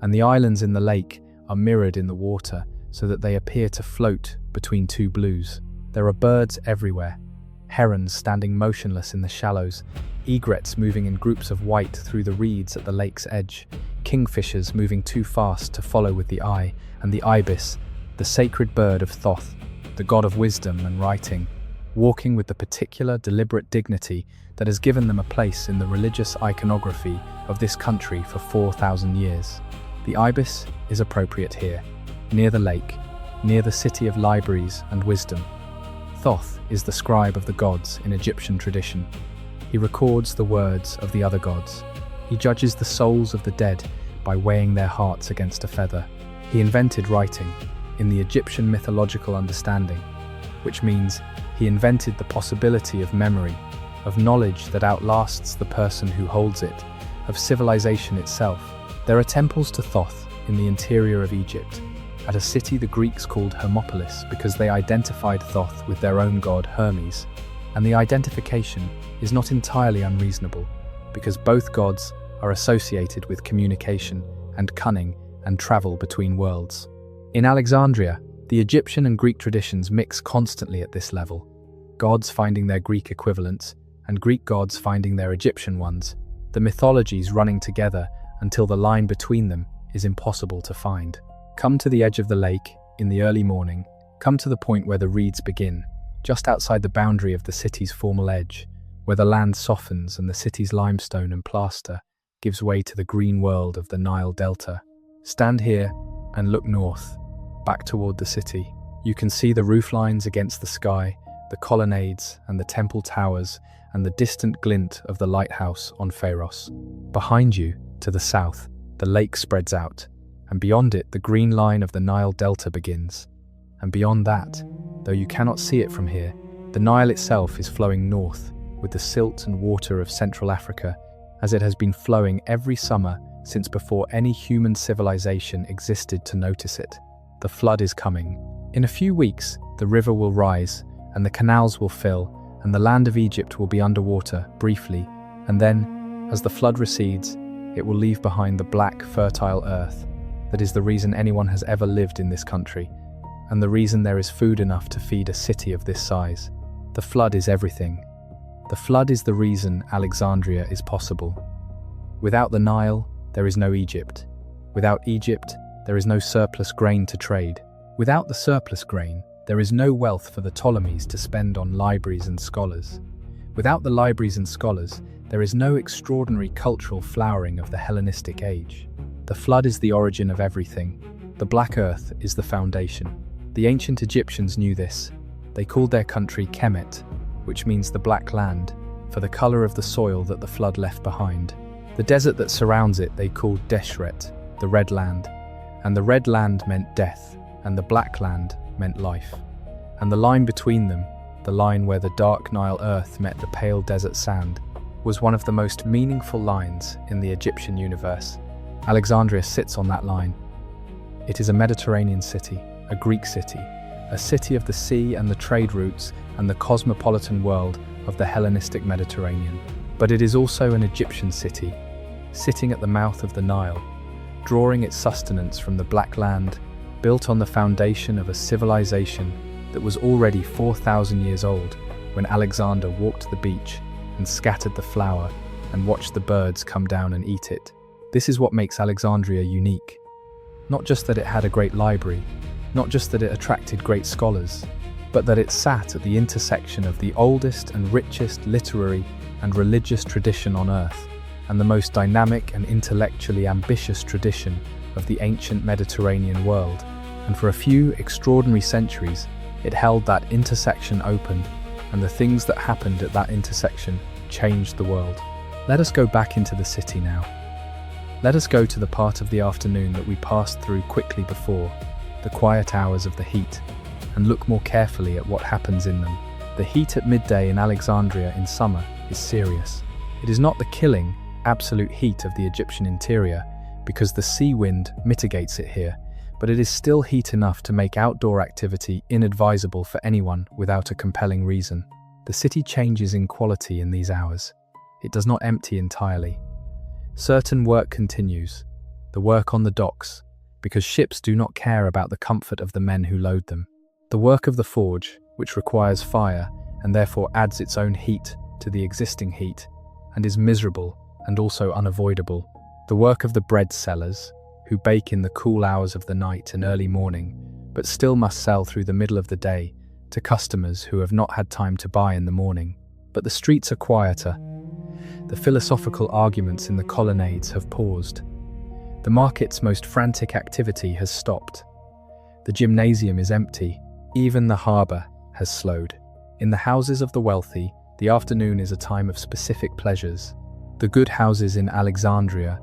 And the islands in the lake are mirrored in the water so that they appear to float between two blues. There are birds everywhere, herons standing motionless in the shallows, egrets moving in groups of white through the reeds at the lake's edge, kingfishers moving too fast to follow with the eye, and the ibis, the sacred bird of Thoth, the god of wisdom and writing, walking with the particular, deliberate dignity that has given them a place in the religious iconography of this country for 4,000 years. The ibis is appropriate here, near the lake, near the city of libraries and wisdom. Thoth is the scribe of the gods in Egyptian tradition. He records the words of the other gods. He judges the souls of the dead by weighing their hearts against a feather. He invented writing in the Egyptian mythological understanding, which means he invented the possibility of memory, of knowledge that outlasts the person who holds it, of civilization itself. There are temples to Thoth in the interior of Egypt, at a city the Greeks called Hermopolis because they identified Thoth with their own god Hermes. And the identification is not entirely unreasonable, because both gods are associated with communication and cunning and travel between worlds. In Alexandria, the Egyptian and Greek traditions mix constantly at this level, gods finding their Greek equivalents and Greek gods finding their Egyptian ones, the mythologies running together until the line between them is impossible to find. Come to the edge of the lake in the early morning, come to the point where the reeds begin, just outside the boundary of the city's formal edge, where the land softens and the city's limestone and plaster gives way to the green world of the Nile Delta. Stand here and look north, back toward the city. You can see the roof lines against the sky, the colonnades and the temple towers, and the distant glint of the lighthouse on Pharos. Behind you, to the south, the lake spreads out, and beyond it the green line of the Nile Delta begins. And beyond that, though you cannot see it from here, the Nile itself is flowing north with the silt and water of Central Africa, as it has been flowing every summer since before any human civilization existed to notice it. The flood is coming. In a few weeks, the river will rise, and the canals will fill, and the land of Egypt will be underwater, briefly, and then, as the flood recedes, it will leave behind the black, fertile earth that is the reason anyone has ever lived in this country, and the reason there is food enough to feed a city of this size. The flood is everything. The flood is the reason Alexandria is possible. Without the Nile, there is no Egypt. Without Egypt, there is no surplus grain to trade. Without the surplus grain, there is no wealth for the Ptolemies to spend on libraries and scholars. Without the libraries and scholars, there is no extraordinary cultural flowering of the Hellenistic age. The flood is the origin of everything. The Black Earth is the foundation. The ancient Egyptians knew this. They called their country Kemet, which means the Black Land, for the color of the soil that the flood left behind. The desert that surrounds it they called Deshret, the Red Land. And the Red Land meant death, and the Black Land meant life. And the line between them, the line where the dark Nile earth met the pale desert sand, was one of the most meaningful lines in the Egyptian universe. Alexandria sits on that line. It is a Mediterranean city, a Greek city, a city of the sea and the trade routes and the cosmopolitan world of the Hellenistic Mediterranean. But it is also an Egyptian city, sitting at the mouth of the Nile, drawing its sustenance from the Black Land, built on the foundation of a civilization that was already 4,000 years old when Alexander walked the beach and scattered the flour and watched the birds come down and eat it. This is what makes Alexandria unique. Not just that it had a great library, not just that it attracted great scholars, but that it sat at the intersection of the oldest and richest literary and religious tradition on earth, and the most dynamic and intellectually ambitious tradition of the ancient Mediterranean world. And for a few extraordinary centuries, it held that intersection open, and the things that happened at that intersection changed the world. Let us go back into the city now. Let us go to the part of the afternoon that we passed through quickly before, the quiet hours of the heat, and look more carefully at what happens in them. The heat at midday in Alexandria in summer is serious. It is not the killing, absolute heat of the Egyptian interior, because the sea wind mitigates it here, but it is still heat enough to make outdoor activity inadvisable for anyone without a compelling reason. The city changes in quality in these hours. It does not empty entirely. Certain work continues, the work on the docks, because ships do not care about the comfort of the men who load them. The work of the forge, which requires fire and therefore adds its own heat to the existing heat, and is miserable and also unavoidable. The work of the bread sellers, who bake in the cool hours of the night and early morning, but still must sell through the middle of the day to customers who have not had time to buy in the morning. But the streets are quieter. The philosophical arguments in the colonnades have paused. The market's most frantic activity has stopped. The gymnasium is empty. Even the harbour has slowed. In the houses of the wealthy, the afternoon is a time of specific pleasures. The good houses in Alexandria,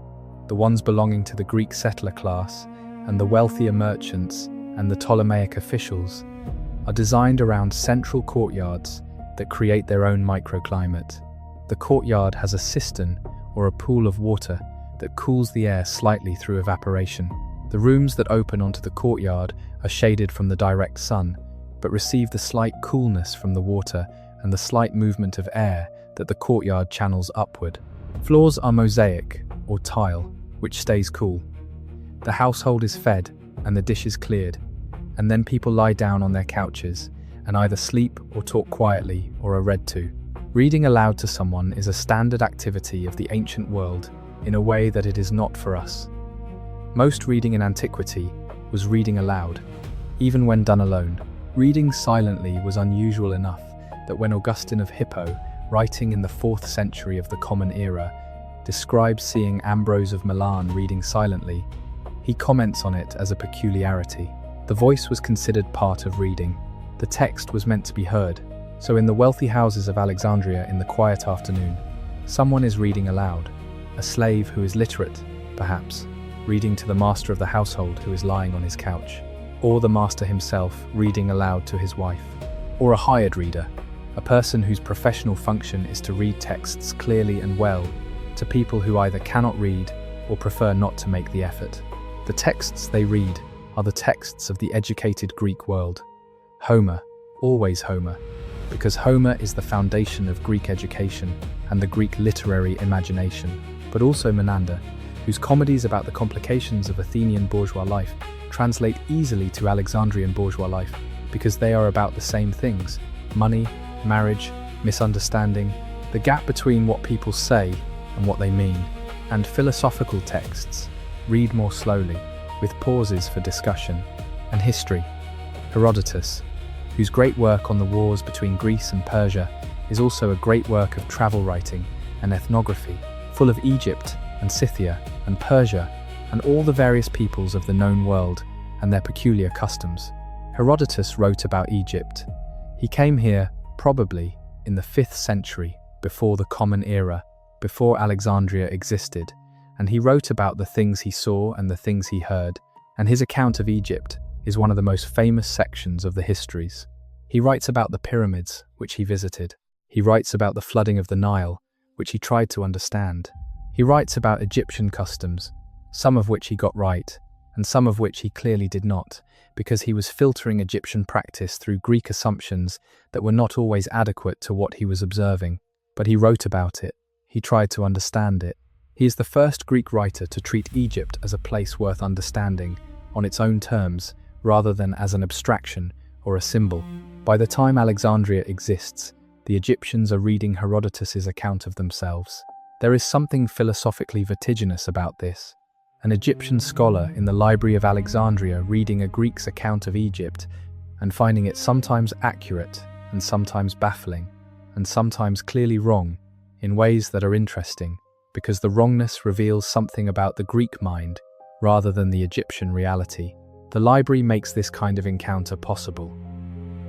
the ones belonging to the Greek settler class, and the wealthier merchants and the Ptolemaic officials, are designed around central courtyards that create their own microclimate. The courtyard has a cistern or a pool of water that cools the air slightly through evaporation. The rooms that open onto the courtyard are shaded from the direct sun, but receive the slight coolness from the water and the slight movement of air that the courtyard channels upward. Floors are mosaic, or tile, which stays cool. The household is fed and the dishes cleared, and then people lie down on their couches and either sleep or talk quietly or are read to. Reading aloud to someone is a standard activity of the ancient world in a way that it is not for us. Most reading in antiquity was reading aloud, even when done alone. Reading silently was unusual enough that when Augustine of Hippo, writing in the 4th century of the Common Era, describes seeing Ambrose of Milan reading silently, he comments on it as a peculiarity. The voice was considered part of reading. The text was meant to be heard. So in the wealthy houses of Alexandria in the quiet afternoon, someone is reading aloud. A slave who is literate, perhaps, reading to the master of the household who is lying on his couch. Or the master himself reading aloud to his wife. Or a hired reader, a person whose professional function is to read texts clearly and well to people who either cannot read or prefer not to make the effort. The texts they read are the texts of the educated Greek world. Homer, always Homer, because Homer is the foundation of Greek education and the Greek literary imagination, but also Menander, whose comedies about the complications of Athenian bourgeois life translate easily to Alexandrian bourgeois life, because they are about the same things: money, marriage, misunderstanding, the gap between what people say and what they mean, and philosophical texts, read more slowly, with pauses for discussion. And history. Herodotus, whose great work on the wars between Greece and Persia is also a great work of travel writing and ethnography, full of Egypt and Scythia and Persia and all the various peoples of the known world and their peculiar customs. Herodotus wrote about Egypt. He came here, probably, in the 5th century, before the Common Era, before Alexandria existed, and he wrote about the things he saw and the things he heard, and his account of Egypt is one of the most famous sections of the histories. He writes about the pyramids, which he visited. He writes about the flooding of the Nile, which he tried to understand. He writes about Egyptian customs, some of which he got right, and some of which he clearly did not, because he was filtering Egyptian practice through Greek assumptions that were not always adequate to what he was observing. But he wrote about it. He tried to understand it. He is the first Greek writer to treat Egypt as a place worth understanding, on its own terms, rather than as an abstraction or a symbol. By the time Alexandria exists, the Egyptians are reading Herodotus's account of themselves. There is something philosophically vertiginous about this. An Egyptian scholar in the Library of Alexandria reading a Greek's account of Egypt and finding it sometimes accurate and sometimes baffling and sometimes clearly wrong in ways that are interesting, because the wrongness reveals something about the Greek mind rather than the Egyptian reality. The library makes this kind of encounter possible.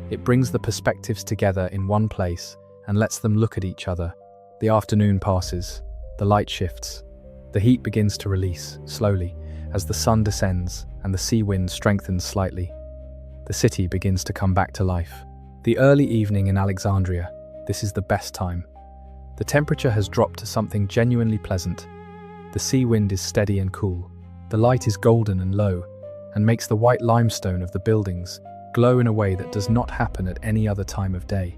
It brings the perspectives together in one place and lets them look at each other. The afternoon passes, the light shifts, the heat begins to release, slowly, as the sun descends and the sea wind strengthens slightly. The city begins to come back to life. The early evening in Alexandria, this is the best time. The temperature has dropped to something genuinely pleasant. The sea wind is steady and cool. The light is golden and low, and makes the white limestone of the buildings glow in a way that does not happen at any other time of day.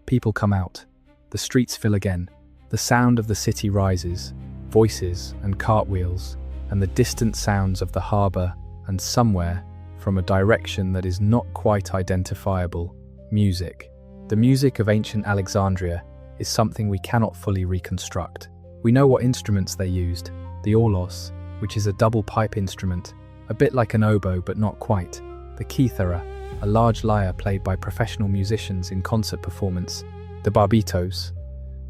People come out. The streets fill again. The sound of the city rises, voices and cartwheels, and the distant sounds of the harbour, and somewhere, from a direction that is not quite identifiable, music. The music of ancient Alexandria is something we cannot fully reconstruct. We know what instruments they used: the aulos, which is a double pipe instrument, a bit like an oboe but not quite; the kithara, a large lyre played by professional musicians in concert performance; the barbitos,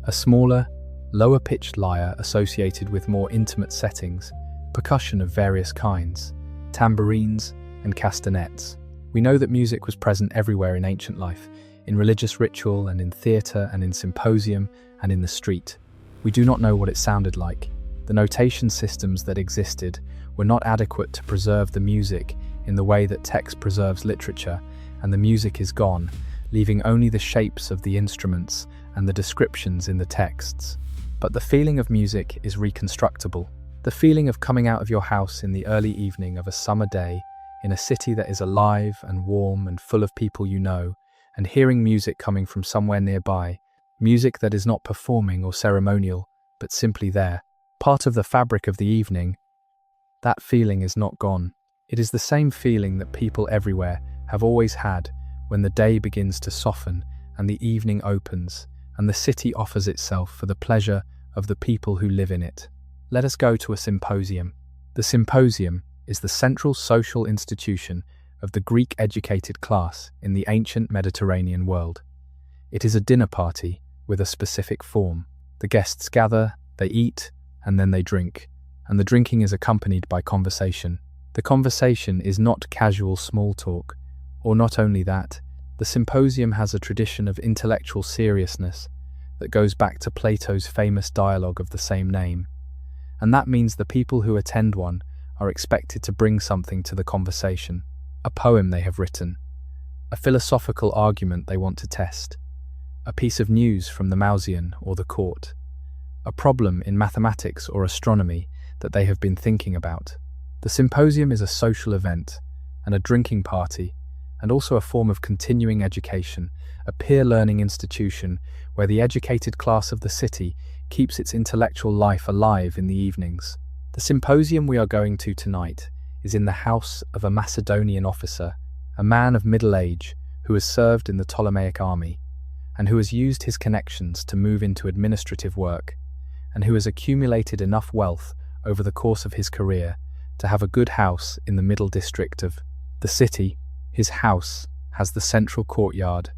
a smaller, lower-pitched lyre associated with more intimate settings; percussion of various kinds; tambourines and castanets. We know that music was present everywhere in ancient life, in religious ritual and in theatre and in symposium and in the street. We do not know what it sounded like. The notation systems that existed were not adequate to preserve the music in the way that text preserves literature, and the music is gone, leaving only the shapes of the instruments and the descriptions in the texts. But the feeling of music is reconstructible. The feeling of coming out of your house in the early evening of a summer day in a city that is alive and warm and full of people you know, and hearing music coming from somewhere nearby, music that is not performing or ceremonial, but simply there, part of the fabric of the evening. That feeling is not gone. It is the same feeling that people everywhere have always had when the day begins to soften and the evening opens, and the city offers itself for the pleasure of the people who live in it. Let us go to a symposium. The symposium is the central social institution of the Greek-educated class in the ancient Mediterranean world. It is a dinner party with a specific form. The guests gather, they eat, and then they drink, and the drinking is accompanied by conversation. The conversation is not casual small talk, or not only that, the symposium has a tradition of intellectual seriousness that goes back to Plato's famous dialogue of the same name. And that means the people who attend one are expected to bring something to the conversation: a poem they have written, a philosophical argument they want to test, a piece of news from the Mausian or the court, a problem in mathematics or astronomy that they have been thinking about. The symposium is a social event and a drinking party, and also a form of continuing education, a peer learning institution where the educated class of the city keeps its intellectual life alive in the evenings. The symposium we are going to tonight is in the house of a Macedonian officer, a man of middle age who has served in the Ptolemaic army, and who has used his connections to move into administrative work, and who has accumulated enough wealth over the course of his career to have a good house in the middle district of the city. His house has the central courtyard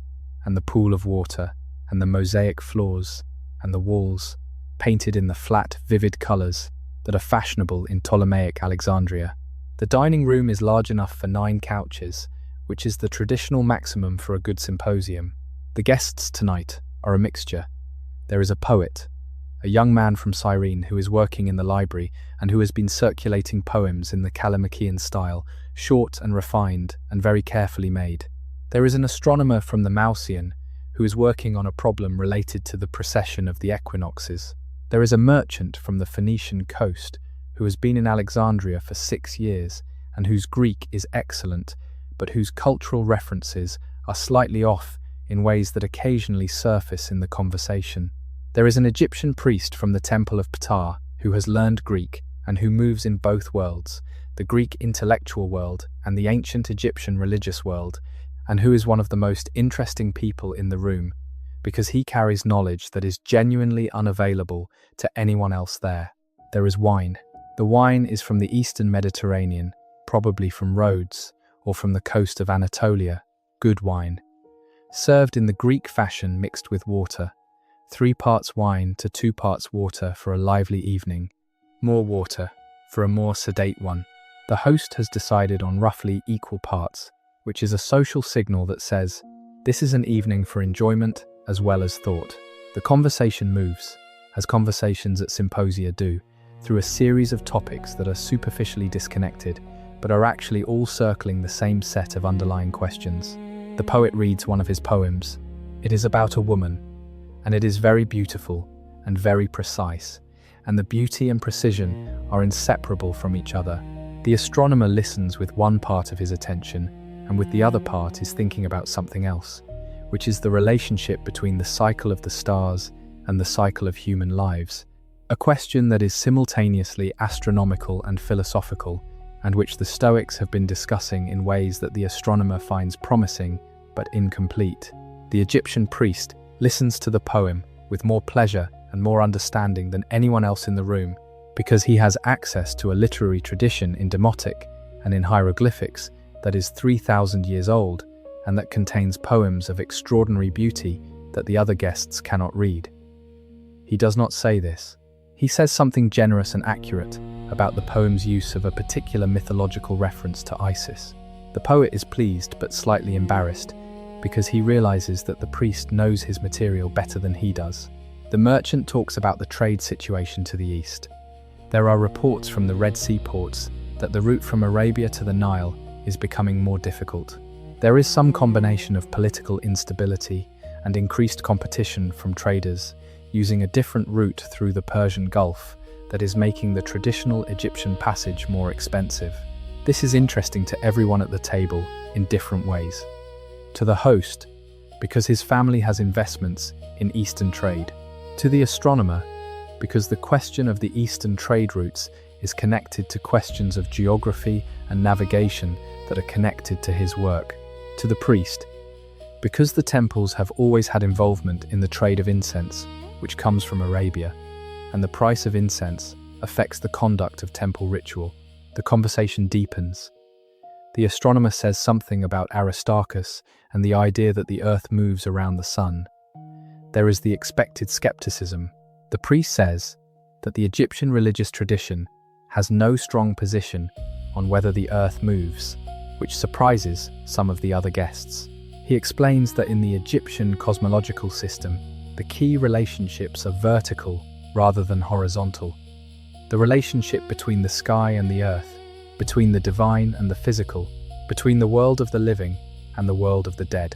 and the pool of water and the mosaic floors and the walls painted in the flat, vivid colours that are fashionable in Ptolemaic Alexandria. The dining room is large enough for 9 couches, which is the traditional maximum for a good symposium. The guests tonight are a mixture. There is a poet, a young man from Cyrene who is working in the library and who has been circulating poems in the Ptolemaic style, short and refined and very carefully made. There is an astronomer from the Mausian who is working on a problem related to the precession of the equinoxes. There is a merchant from the Phoenician coast who has been in Alexandria for 6 years and whose Greek is excellent, but whose cultural references are slightly off in ways that occasionally surface in the conversation. There is an Egyptian priest from the temple of Ptah who has learned Greek and who moves in both worlds, the Greek intellectual world and the ancient Egyptian religious world, and who is one of the most interesting people in the room because he carries knowledge that is genuinely unavailable to anyone else there. There is wine. The wine is from the Eastern Mediterranean, probably from Rhodes or from the coast of Anatolia. Good wine. Served in the Greek fashion mixed with water. 3 parts wine to 2 parts water for a lively evening. More water for a more sedate one. The host has decided on roughly equal parts, which is a social signal that says, this is an evening for enjoyment as well as thought. The conversation moves, as conversations at symposia do, through a series of topics that are superficially disconnected, but are actually all circling the same set of underlying questions. The poet reads one of his poems. It is about a woman, and it is very beautiful and very precise, and the beauty and precision are inseparable from each other. The astronomer listens with one part of his attention, and with the other part is thinking about something else, which is the relationship between the cycle of the stars and the cycle of human lives, a question that is simultaneously astronomical and philosophical, and which the Stoics have been discussing in ways that the astronomer finds promising but incomplete. The Egyptian priest listens to the poem with more pleasure and more understanding than anyone else in the room, because he has access to a literary tradition in Demotic and in hieroglyphics that is 3,000 years old and that contains poems of extraordinary beauty that the other guests cannot read. He does not say this. He says something generous and accurate about the poem's use of a particular mythological reference to Isis. The poet is pleased but slightly embarrassed because he realizes that the priest knows his material better than he does. The merchant talks about the trade situation to the east. There are reports from the Red Sea ports that the route from Arabia to the Nile is becoming more difficult. There is some combination of political instability and increased competition from traders using a different route through the Persian Gulf that is making the traditional Egyptian passage more expensive. This is interesting to everyone at the table in different ways. To the host, because his family has investments in Eastern trade. To the astronomer, because the question of the Eastern trade routes is connected to questions of geography and navigation that are connected to his work. To the priest, because the temples have always had involvement in the trade of incense, which comes from Arabia, and the price of incense affects the conduct of temple ritual. The conversation deepens. The astronomer says something about Aristarchus and the idea that the earth moves around the sun. There is the expected skepticism. The priest says that the Egyptian religious tradition has no strong position on whether the earth moves, which surprises some of the other guests. He explains that in the Egyptian cosmological system, the key relationships are vertical rather than horizontal. The relationship between the sky and the earth, between the divine and the physical, between the world of the living and the world of the dead.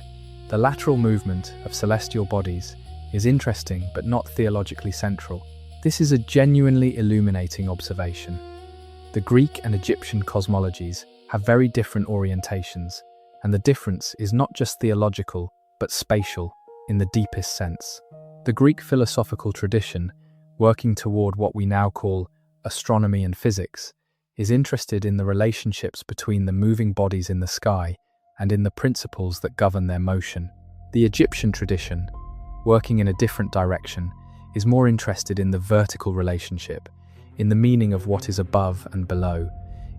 The lateral movement of celestial bodies is interesting but not theologically central. This is a genuinely illuminating observation. The Greek and Egyptian cosmologies have very different orientations, and the difference is not just theological but spatial in the deepest sense. The Greek philosophical tradition, working toward what we now call astronomy and physics, is interested in the relationships between the moving bodies in the sky and in the principles that govern their motion. The Egyptian tradition, working in a different direction, is more interested in the vertical relationship, in the meaning of what is above and below,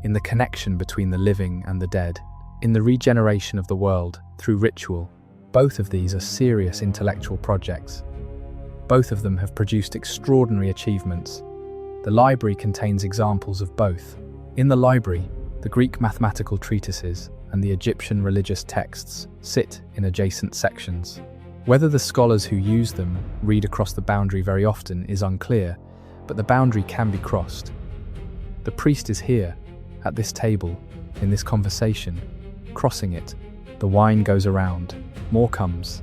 in the connection between the living and the dead, in the regeneration of the world through ritual. Both of these are serious intellectual projects. Both of them have produced extraordinary achievements. The library contains examples of both. In the library, the Greek mathematical treatises and the Egyptian religious texts sit in adjacent sections. Whether the scholars who use them read across the boundary very often is unclear, but the boundary can be crossed. The priest is here, at this table, in this conversation, crossing it. The wine goes around, more comes.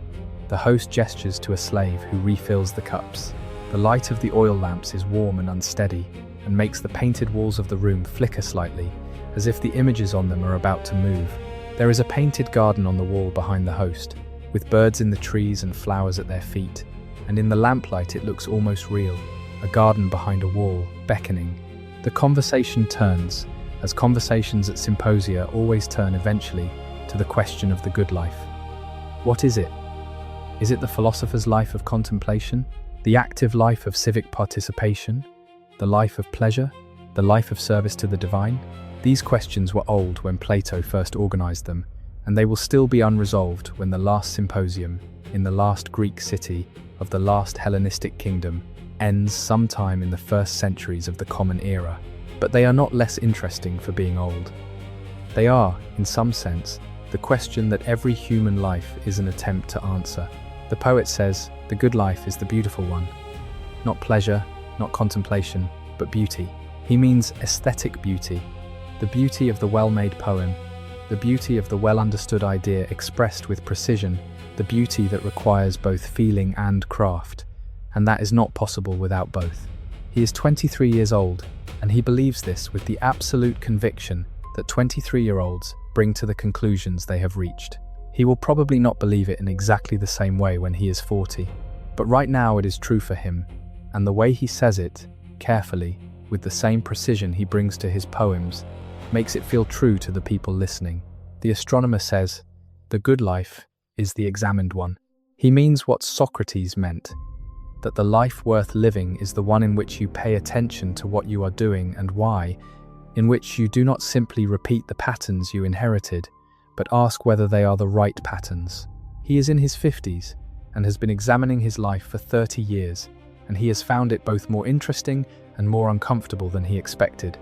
The host gestures to a slave who refills the cups. The light of the oil lamps is warm and unsteady, and makes the painted walls of the room flicker slightly, as if the images on them are about to move. There is a painted garden on the wall behind the host, with birds in the trees and flowers at their feet, and in the lamplight it looks almost real, a garden behind a wall, beckoning. The conversation turns, as conversations at symposia always turn eventually, to the question of the good life. What is it? Is it the philosopher's life of contemplation? The active life of civic participation? The life of pleasure? The life of service to the divine? These questions were old when Plato first organized them, and they will still be unresolved when the last symposium, in the last Greek city of the last Hellenistic kingdom, ends sometime in the first centuries of the Common Era. But they are not less interesting for being old. They are, in some sense, the question that every human life is an attempt to answer. The poet says, the good life is the beautiful one. Not pleasure, not contemplation, but beauty. He means aesthetic beauty, the beauty of the well-made poem, the beauty of the well-understood idea expressed with precision, the beauty that requires both feeling and craft, and that is not possible without both. He is 23 years old, and he believes this with the absolute conviction that 23-year-olds bring to the conclusions they have reached. He will probably not believe it in exactly the same way when he is 40, but right now it is true for him, and the way he says it, carefully, with the same precision he brings to his poems, makes it feel true to the people listening. The astronomer says, the good life is the examined one. He means what Socrates meant, that the life worth living is the one in which you pay attention to what you are doing and why, in which you do not simply repeat the patterns you inherited, but ask whether they are the right patterns. He is in his 50s and has been examining his life for 30 years, and he has found it both more interesting and more uncomfortable than he expected.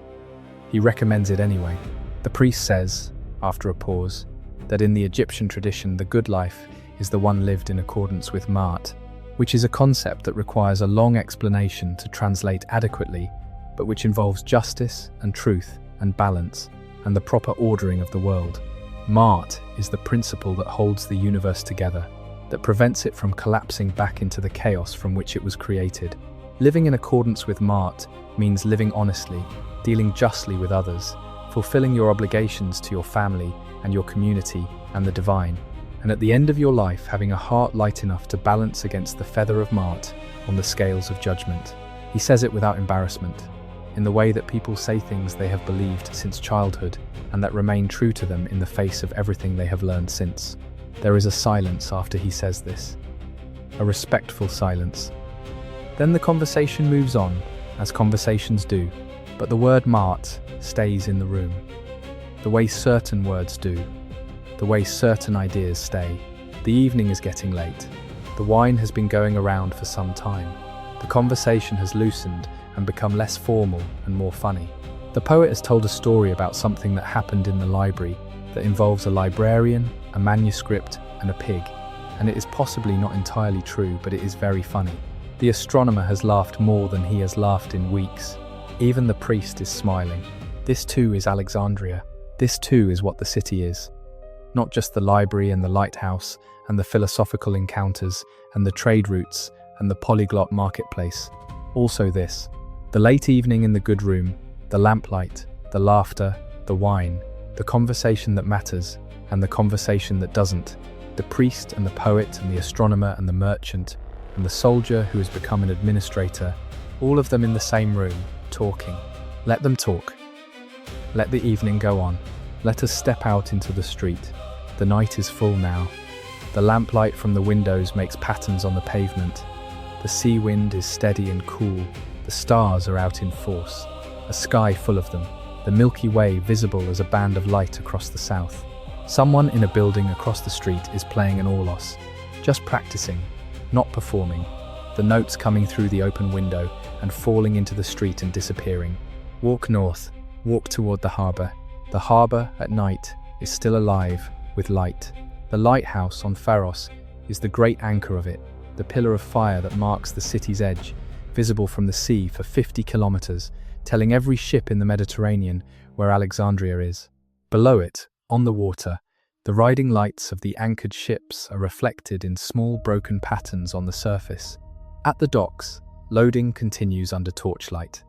He recommends it anyway. The priest says, after a pause, that in the Egyptian tradition the good life is the one lived in accordance with Ma'at, which is a concept that requires a long explanation to translate adequately, but which involves justice and truth and balance and the proper ordering of the world. Ma'at is the principle that holds the universe together, that prevents it from collapsing back into the chaos from which it was created. Living in accordance with Ma'at means living honestly, dealing justly with others, fulfilling your obligations to your family and your community and the divine, and at the end of your life having a heart light enough to balance against the feather of Ma'at on the scales of judgment. He says it without embarrassment, in the way that people say things they have believed since childhood and that remain true to them in the face of everything they have learned since. There is a silence after he says this, a respectful silence. Then the conversation moves on, as conversations do, but the word Ma'at stays in the room, the way certain words do, the way certain ideas stay. The evening is getting late. The wine has been going around for some time. The conversation has loosened and become less formal and more funny. The poet has told a story about something that happened in the library that involves a librarian, a manuscript, and a pig, and it is possibly not entirely true, but it is very funny. The astronomer has laughed more than he has laughed in weeks. Even the priest is smiling. This too is Alexandria. This too is what the city is. Not just the library and the lighthouse, and the philosophical encounters, and the trade routes, and the polyglot marketplace. Also this. The late evening in the good room, the lamplight, the laughter, the wine, the conversation that matters, and the conversation that doesn't, the priest and the poet and the astronomer and the merchant, and the soldier who has become an administrator, all of them in the same room, talking. Let them talk. Let the evening go on. Let us step out into the street. The night is full now. The lamplight from the windows makes patterns on the pavement. The sea wind is steady and cool. The stars are out in force, a sky full of them. the Milky Way visible as a band of light across the south. Someone in a building across the street is playing an aulos, just practicing, not performing, the notes coming through the open window and falling into the street and disappearing. Walk north, walk toward the harbour. The harbour, at night, is still alive, with light. The lighthouse on Pharos is the great anchor of it, the pillar of fire that marks the city's edge, visible from the sea for 50 kilometres, telling every ship in the Mediterranean where Alexandria is. Below it, on the water, the riding lights of the anchored ships are reflected in small broken patterns on the surface. At the docks, loading continues under torchlight.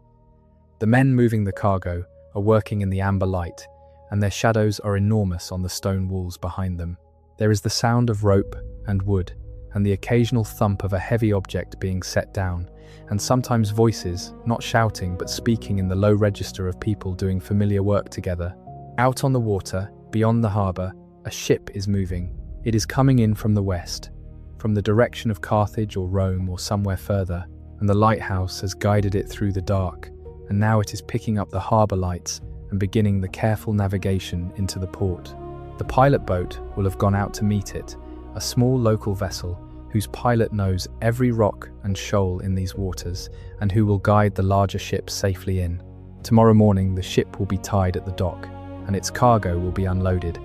The men moving the cargo are working in the amber light, and their shadows are enormous on the stone walls behind them. There is the sound of rope and wood, and the occasional thump of a heavy object being set down, and sometimes voices, not shouting but speaking in the low register of people doing familiar work together. Out on the water, beyond the harbour, a ship is moving. It is coming in from the west, from the direction of Carthage or Rome or somewhere further, and the lighthouse has guided it through the dark, and now it is picking up the harbour lights and beginning the careful navigation into the port. The pilot boat will have gone out to meet it, a small local vessel whose pilot knows every rock and shoal in these waters and who will guide the larger ship safely in. Tomorrow morning the ship will be tied at the dock, and its cargo will be unloaded,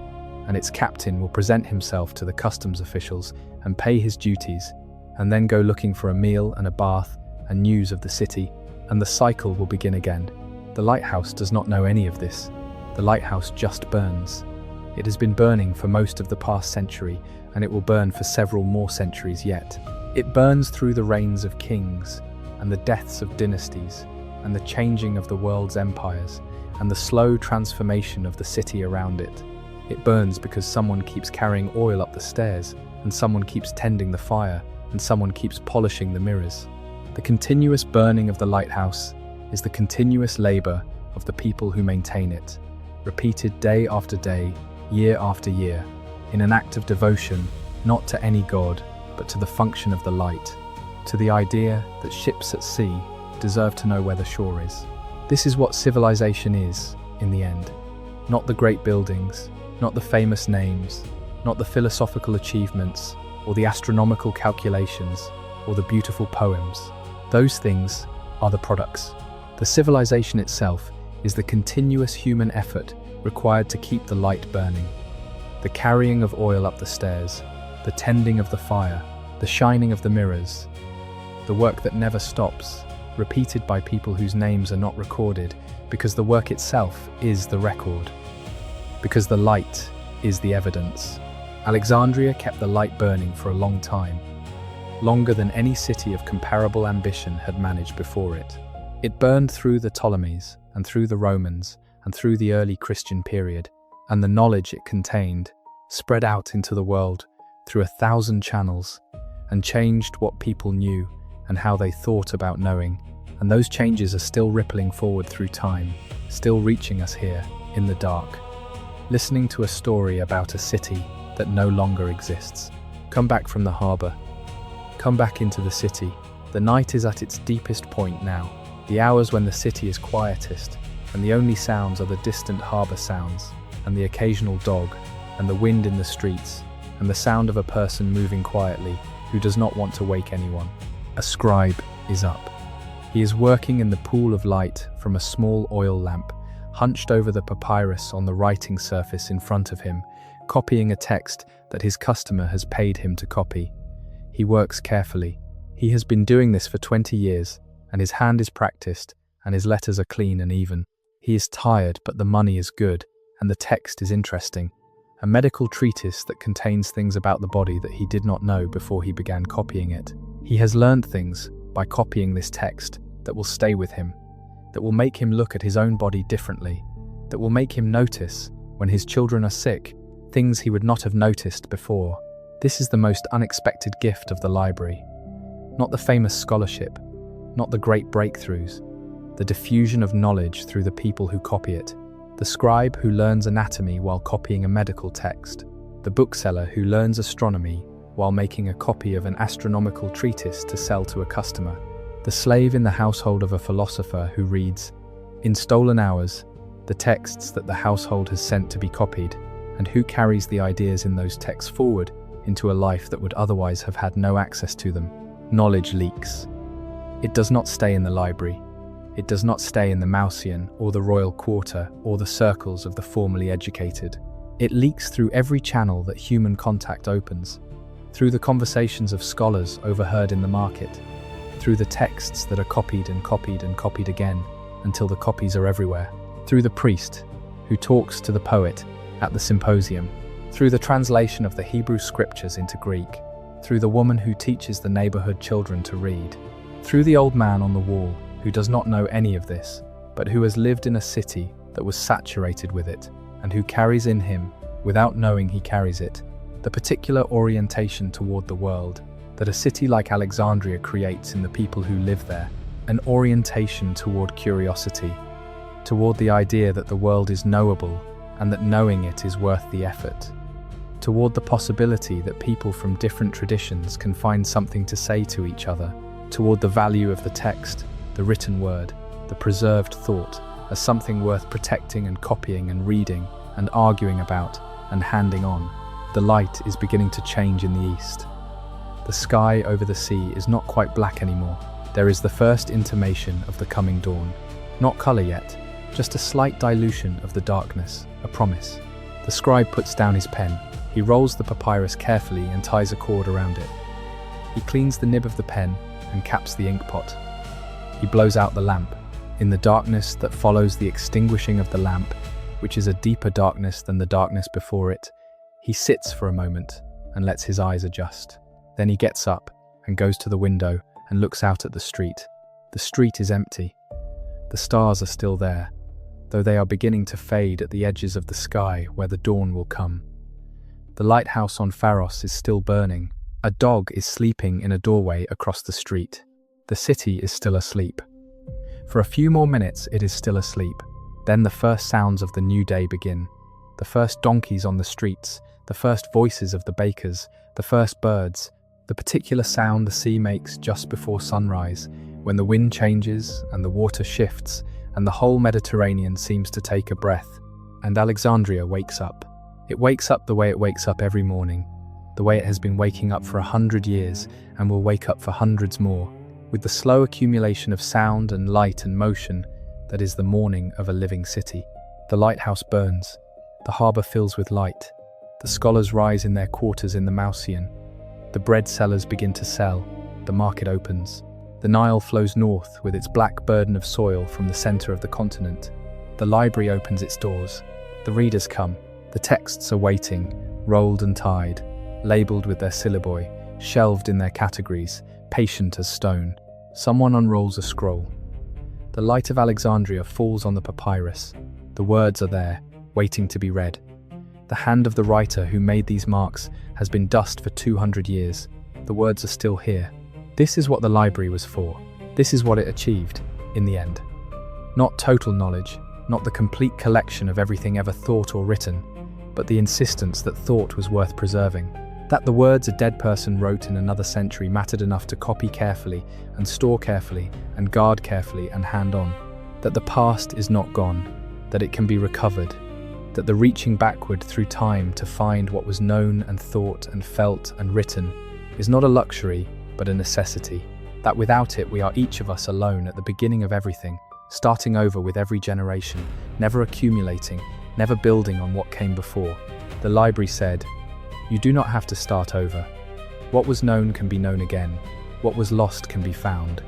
and its captain will present himself to the customs officials and pay his duties, and then go looking for a meal and a bath and news of the city, and the cycle will begin again. The lighthouse does not know any of this. The lighthouse just burns. It has been burning for most of the past century, and it will burn for several more centuries yet. It burns through the reigns of kings, and the deaths of dynasties, and the changing of the world's empires, and the slow transformation of the city around it. It burns because someone keeps carrying oil up the stairs, and someone keeps tending the fire, and someone keeps polishing the mirrors. The continuous burning of the lighthouse is the continuous labour of the people who maintain it, repeated day after day, year after year, in an act of devotion, not to any god, but to the function of the light, to the idea that ships at sea deserve to know where the shore is. This is what civilization is, in the end. Not the great buildings, not the famous names, not the philosophical achievements, or the astronomical calculations, or the beautiful poems. Those things are the products. The civilization itself is the continuous human effort required to keep the light burning. The carrying of oil up the stairs, the tending of the fire, the shining of the mirrors, the work that never stops, repeated by people whose names are not recorded, because the work itself is the record, because the light is the evidence. Alexandria kept the light burning for a long time, longer than any city of comparable ambition had managed before it. It burned through the Ptolemies, and through the Romans, and through the early Christian period, and the knowledge it contained spread out into the world through 1,000 channels, and changed what people knew and how they thought about knowing, and those changes are still rippling forward through time, still reaching us here, in the dark, listening to a story about a city that no longer exists. Come back from the harbour. Come back into the city. The night is at its deepest point now, the hours when the city is quietest, and the only sounds are the distant harbour sounds, and the occasional dog, and the wind in the streets, and the sound of a person moving quietly who does not want to wake anyone. A scribe is up. He is working in the pool of light from a small oil lamp, hunched over the papyrus on the writing surface in front of him, copying a text that his customer has paid him to copy. He works carefully. He has been doing this for 20 years, and his hand is practiced, and his letters are clean and even. He is tired, but the money is good, and the text is interesting. A medical treatise that contains things about the body that he did not know before he began copying it. He has learned things by copying this text that will stay with him, that will make him look at his own body differently, that will make him notice, when his children are sick, things he would not have noticed before. This is the most unexpected gift of the library. Not the famous scholarship, not the great breakthroughs, the diffusion of knowledge through the people who copy it. The scribe who learns anatomy while copying a medical text. The bookseller who learns astronomy while making a copy of an astronomical treatise to sell to a customer. The slave in the household of a philosopher who reads, in stolen hours, the texts that the household has sent to be copied, and who carries the ideas in those texts forward into a life that would otherwise have had no access to them. Knowledge leaks. It does not stay in the library. It does not stay in the Mausian or the royal quarter or the circles of the formally educated. It leaks through every channel that human contact opens, through the conversations of scholars overheard in the market, through the texts that are copied and copied and copied again until the copies are everywhere, through the priest who talks to the poet at the symposium, through the translation of the Hebrew scriptures into Greek, through the woman who teaches the neighborhood children to read, through the old man on the wall who does not know any of this, but who has lived in a city that was saturated with it, and who carries in him, without knowing he carries it, the particular orientation toward the world that a city like Alexandria creates in the people who live there, an orientation toward curiosity, toward the idea that the world is knowable and that knowing it is worth the effort, toward the possibility that people from different traditions can find something to say to each other, toward the value of the text, the written word, the preserved thought, as something worth protecting and copying and reading and arguing about and handing on. The light is beginning to change in the east. The sky over the sea is not quite black anymore. There is the first intimation of the coming dawn. Not color yet, just a slight dilution of the darkness, a promise. The scribe puts down his pen. He rolls the papyrus carefully and ties a cord around it. He cleans the nib of the pen and caps the ink pot. He blows out the lamp. In the darkness that follows the extinguishing of the lamp, which is a deeper darkness than the darkness before it, he sits for a moment and lets his eyes adjust. Then he gets up and goes to the window and looks out at the street. The street is empty. The stars are still there, though they are beginning to fade at the edges of the sky where the dawn will come. The lighthouse on Pharos is still burning. A dog is sleeping in a doorway across the street. The city is still asleep. For a few more minutes it is still asleep. Then the first sounds of the new day begin. The first donkeys on the streets, the first voices of the bakers, the first birds, the particular sound the sea makes just before sunrise, when the wind changes and the water shifts and the whole Mediterranean seems to take a breath, and Alexandria wakes up. It wakes up the way it wakes up every morning, the way it has been waking up for 100 years and will wake up for hundreds more, with the slow accumulation of sound and light and motion that is the morning of a living city. The lighthouse burns. The harbour fills with light. The scholars rise in their quarters in the Mausian. The bread sellers begin to sell. The market opens. The Nile flows north with its black burden of soil from the centre of the continent. The library opens its doors. The readers come. The texts are waiting, rolled and tied, labelled with their syllaboi, shelved in their categories, patient as stone. Someone unrolls a scroll. The light of Alexandria falls on the papyrus. The words are there, waiting to be read. The hand of the writer who made these marks has been dust for 200 years. The words are still here. This is what the library was for. This is what it achieved, in the end. Not total knowledge, not the complete collection of everything ever thought or written, but the insistence that thought was worth preserving. That the words a dead person wrote in another century mattered enough to copy carefully and store carefully and guard carefully and hand on. That the past is not gone, that it can be recovered. That the reaching backward through time to find what was known and thought and felt and written is not a luxury, but a necessity. That without it we are each of us alone at the beginning of everything, starting over with every generation, never accumulating, never building on what came before. The library said, "You do not have to start over. What was known can be known again. What was lost can be found.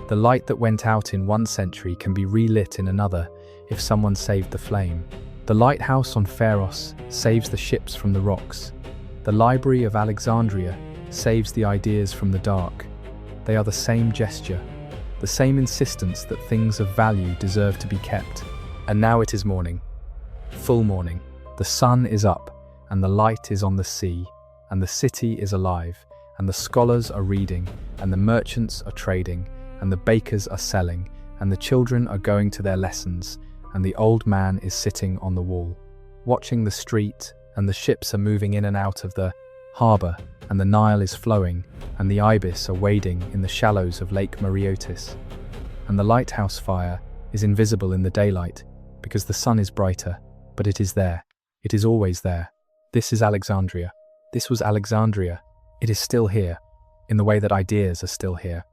The light that went out in one century can be relit in another if someone saved the flame. The lighthouse on Pharos saves the ships from the rocks. The library of Alexandria saves the ideas from the dark. They are the same gesture, the same insistence that things of value deserve to be kept." And now it is morning. Full morning. The sun is up, and the light is on the sea, and the city is alive, and the scholars are reading, and the merchants are trading, and the bakers are selling, and the children are going to their lessons, and the old man is sitting on the wall, watching the street, and the ships are moving in and out of the harbour, and the Nile is flowing, and the ibis are wading in the shallows of Lake Mariotis, and the lighthouse fire is invisible in the daylight, because the sun is brighter, but it is there. It is always there. This is Alexandria. This was Alexandria. It is still here, in the way that ideas are still here.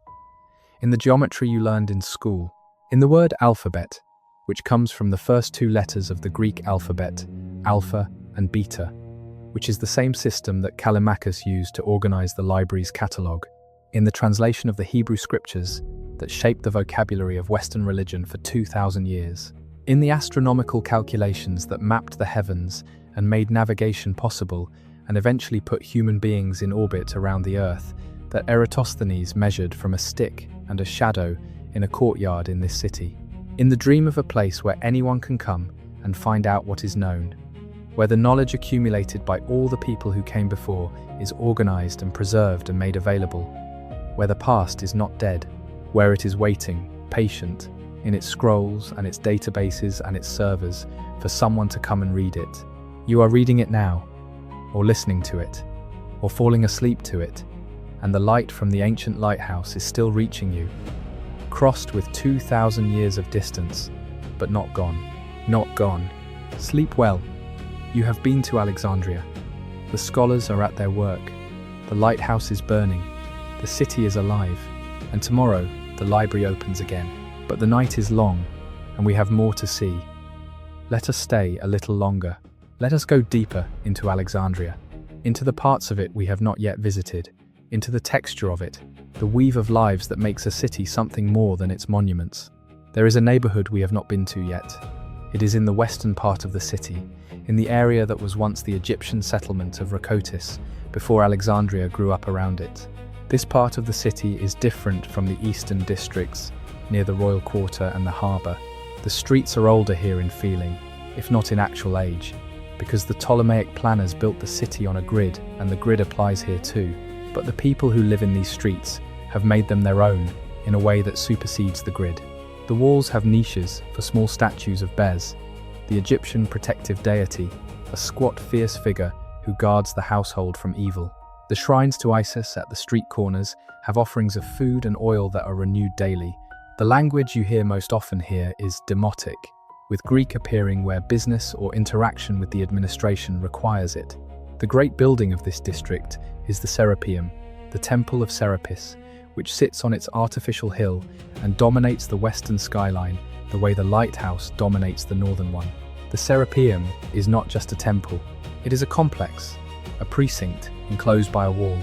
In the geometry you learned in school, in the word alphabet, which comes from the first two letters of the Greek alphabet, alpha and beta, which is the same system that Callimachus used to organize the library's catalogue, in the translation of the Hebrew scriptures that shaped the vocabulary of Western religion for 2,000 years, in the astronomical calculations that mapped the heavens and made navigation possible and eventually put human beings in orbit around the Earth, that Eratosthenes measured from a stick and a shadow in a courtyard in this city, in the dream of a place where anyone can come and find out what is known, where the knowledge accumulated by all the people who came before is organized and preserved and made available, where the past is not dead, where it is waiting, patient, in its scrolls and its databases and its servers for someone to come and read it. You are reading it now, or listening to it, or falling asleep to it, and the light from the ancient lighthouse is still reaching you, crossed with 2,000 years of distance, but not gone. Not gone. Sleep well. You have been to Alexandria. The scholars are at their work. The lighthouse is burning. The city is alive. And tomorrow, the library opens again. But the night is long, and we have more to see. Let us stay a little longer. Let us go deeper into Alexandria, into the parts of it we have not yet visited, into the texture of it, the weave of lives that makes a city something more than its monuments. There is a neighborhood we have not been to yet. It is in the western part of the city, in the area that was once the Egyptian settlement of Rakotis, before Alexandria grew up around it. This part of the city is different from the eastern districts, near the royal quarter and the harbour. The streets are older here in feeling, if not in actual age, because the Ptolemaic planners built the city on a grid, and the grid applies here too. But the people who live in these streets have made them their own in a way that supersedes the grid. The walls have niches for small statues of Bez, the Egyptian protective deity, a squat, fierce figure who guards the household from evil. The shrines to Isis at the street corners have offerings of food and oil that are renewed daily. The language you hear most often here is Demotic, with Greek appearing where business or interaction with the administration requires it. The great building of this district is the Serapeum, the Temple of Serapis, which sits on its artificial hill and dominates the western skyline the way the lighthouse dominates the northern one. The Serapeum is not just a temple, it is a complex, a precinct enclosed by a wall,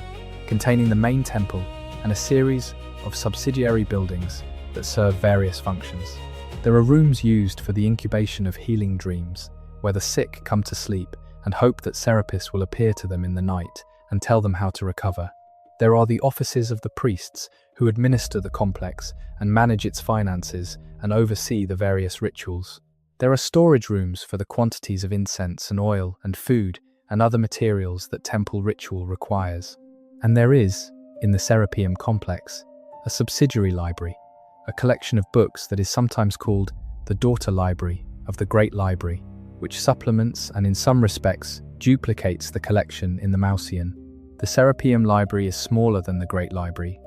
containing the main temple and a series of subsidiary buildings that serve various functions. There are rooms used for the incubation of healing dreams, where the sick come to sleep and hope that Serapis will appear to them in the night and tell them how to recover. There are the offices of the priests who administer the complex and manage its finances and oversee the various rituals. There are storage rooms for the quantities of incense and oil and food and other materials that temple ritual requires. And there is, in the Serapeum complex, a subsidiary library, a collection of books that is sometimes called the daughter library of the Great Library, which supplements and in some respects duplicates the collection in the Mausian. The Serapeum library is smaller than the Great Library,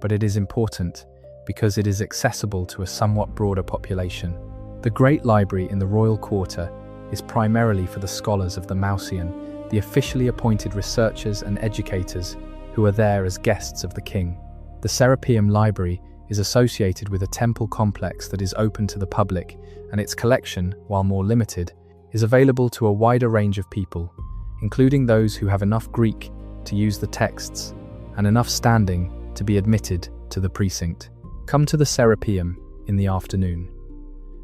but it is important because it is accessible to a somewhat broader population. The Great Library in the Royal Quarter is primarily for the scholars of the Mausian, the officially appointed researchers and educators who are there as guests of the king. The Serapeum library is associated with a temple complex that is open to the public, and its collection, while more limited, is available to a wider range of people, including those who have enough Greek to use the texts and enough standing to be admitted to the precinct. Come to the Serapeum in the afternoon.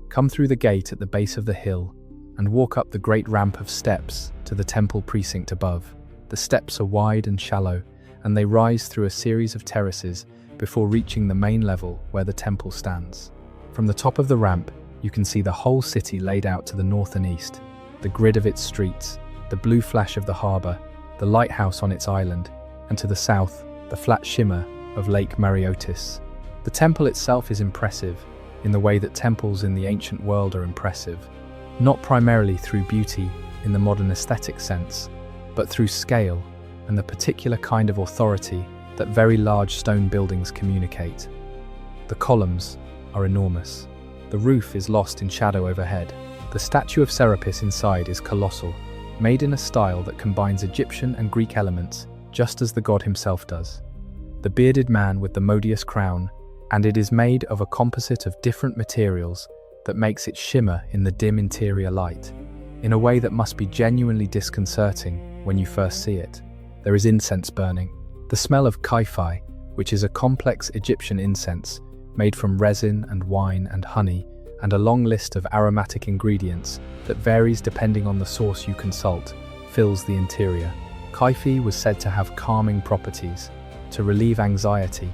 Come through the gate at the base of the hill and walk up the great ramp of steps to the temple precinct above. The steps are wide and shallow, and they rise through a series of terraces before reaching the main level where the temple stands. From the top of the ramp, you can see the whole city laid out to the north and east, the grid of its streets, the blue flash of the harbour, the lighthouse on its island, and to the south, the flat shimmer of Lake Mariotis. The temple itself is impressive in the way that temples in the ancient world are impressive, not primarily through beauty in the modern aesthetic sense, but through scale and the particular kind of authority that very large stone buildings communicate. The columns are enormous. The roof is lost in shadow overhead, The statue of Serapis inside is colossal, made in a style that combines Egyptian and Greek elements, just as the god himself does. The bearded man with the modius crown, and it is made of a composite of different materials that makes it shimmer in the dim interior light, in a way that must be genuinely disconcerting when you first see it. There is incense burning. The smell of kaifi, which is a complex Egyptian incense made from resin and wine and honey, and a long list of aromatic ingredients that varies depending on the source you consult, fills the interior. Kaifi was said to have calming properties, to relieve anxiety,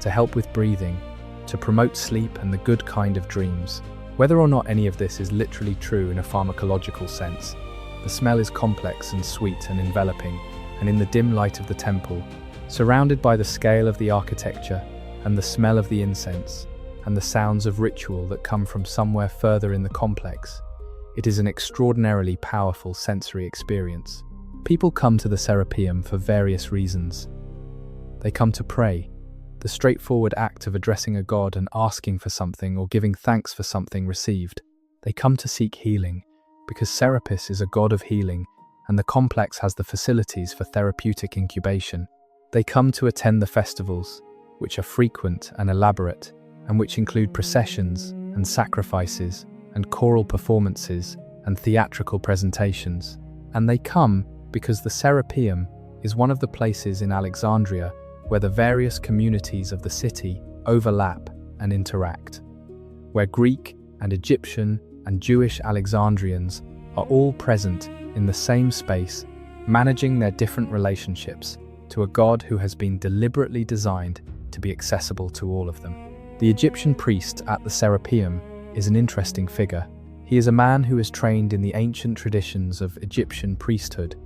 to help with breathing, to promote sleep and the good kind of dreams. Whether or not any of this is literally true in a pharmacological sense, the smell is complex and sweet and enveloping, and in the dim light of the temple, surrounded by the scale of the architecture and the smell of the incense, and the sounds of ritual that come from somewhere further in the complex, it is an extraordinarily powerful sensory experience. People come to the Serapeum for various reasons. They come to pray, the straightforward act of addressing a god and asking for something or giving thanks for something received. They come to seek healing, because Serapis is a god of healing, and the complex has the facilities for therapeutic incubation. They come to attend the festivals, which are frequent and elaborate, and which include processions and sacrifices and choral performances and theatrical presentations. And they come because the Serapeum is one of the places in Alexandria where the various communities of the city overlap and interact, where Greek and Egyptian and Jewish Alexandrians are all present in the same space, managing their different relationships to a god who has been deliberately designed to be accessible to all of them. The Egyptian priest at the Serapeum is an interesting figure. He is a man who is trained in the ancient traditions of Egyptian priesthood,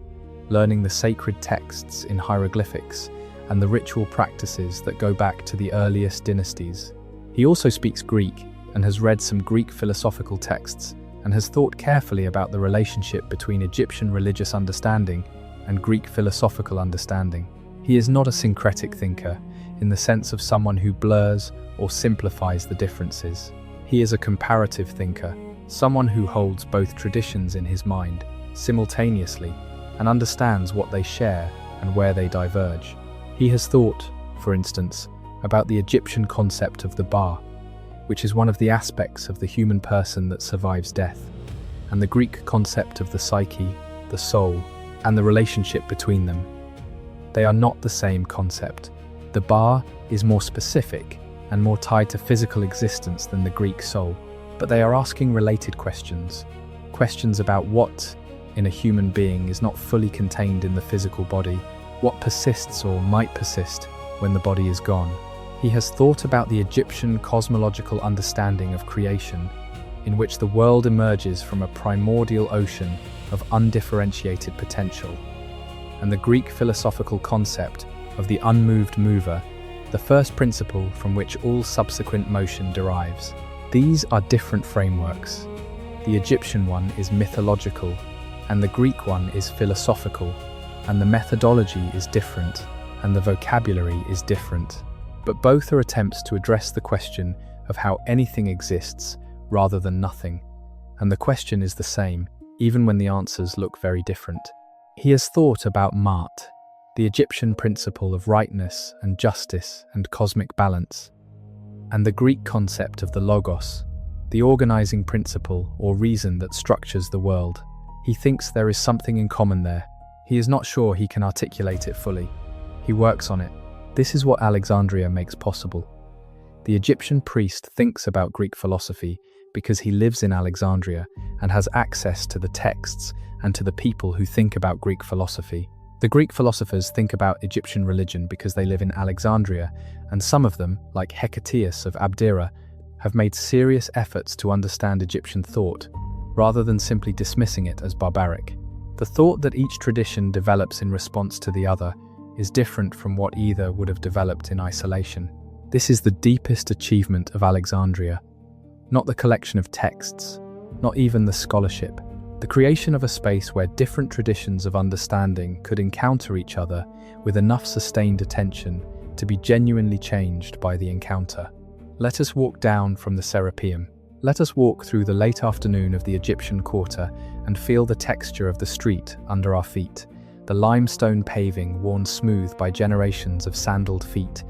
learning the sacred texts in hieroglyphics and the ritual practices that go back to the earliest dynasties. He also speaks Greek and has read some Greek philosophical texts and has thought carefully about the relationship between Egyptian religious understanding and Greek philosophical understanding. He is not a syncretic thinker in the sense of someone who blurs or simplifies the differences. He is a comparative thinker, someone who holds both traditions in his mind simultaneously and understands what they share and where they diverge. He has thought, for instance, about the Egyptian concept of the Ba, which is one of the aspects of the human person that survives death, and the Greek concept of the psyche, the soul, and the relationship between them. They are not the same concept. The Ba is more specific and more tied to physical existence than the Greek soul, but they are asking related questions. Questions about what, in a human being, is not fully contained in the physical body, what persists or might persist when the body is gone. He has thought about the Egyptian cosmological understanding of creation, in which the world emerges from a primordial ocean of undifferentiated potential, and the Greek philosophical concept of the unmoved mover, the first principle from which all subsequent motion derives. These are different frameworks. The Egyptian one is mythological, and the Greek one is philosophical, and the methodology is different, and the vocabulary is different. But both are attempts to address the question of how anything exists rather than nothing, and the question is the same, even when the answers look very different. He has thought about Ma'at, the Egyptian principle of rightness and justice and cosmic balance, and the Greek concept of the Logos, the organizing principle or reason that structures the world. He thinks there is something in common there. He is not sure he can articulate it fully. He works on it. This is what Alexandria makes possible. The Egyptian priest thinks about Greek philosophy because he lives in Alexandria and has access to the texts and to the people who think about Greek philosophy. The Greek philosophers think about Egyptian religion because they live in Alexandria, and some of them, like Hecataeus of Abdera, have made serious efforts to understand Egyptian thought, rather than simply dismissing it as barbaric. The thought that each tradition develops in response to the other is different from what either would have developed in isolation. This is the deepest achievement of Alexandria, not the collection of texts, not even the scholarship, the creation of a space where different traditions of understanding could encounter each other with enough sustained attention to be genuinely changed by the encounter. Let us walk down from the Serapeum. Let us walk through the late afternoon of the Egyptian quarter and feel the texture of the street under our feet, the limestone paving worn smooth by generations of sandaled feet,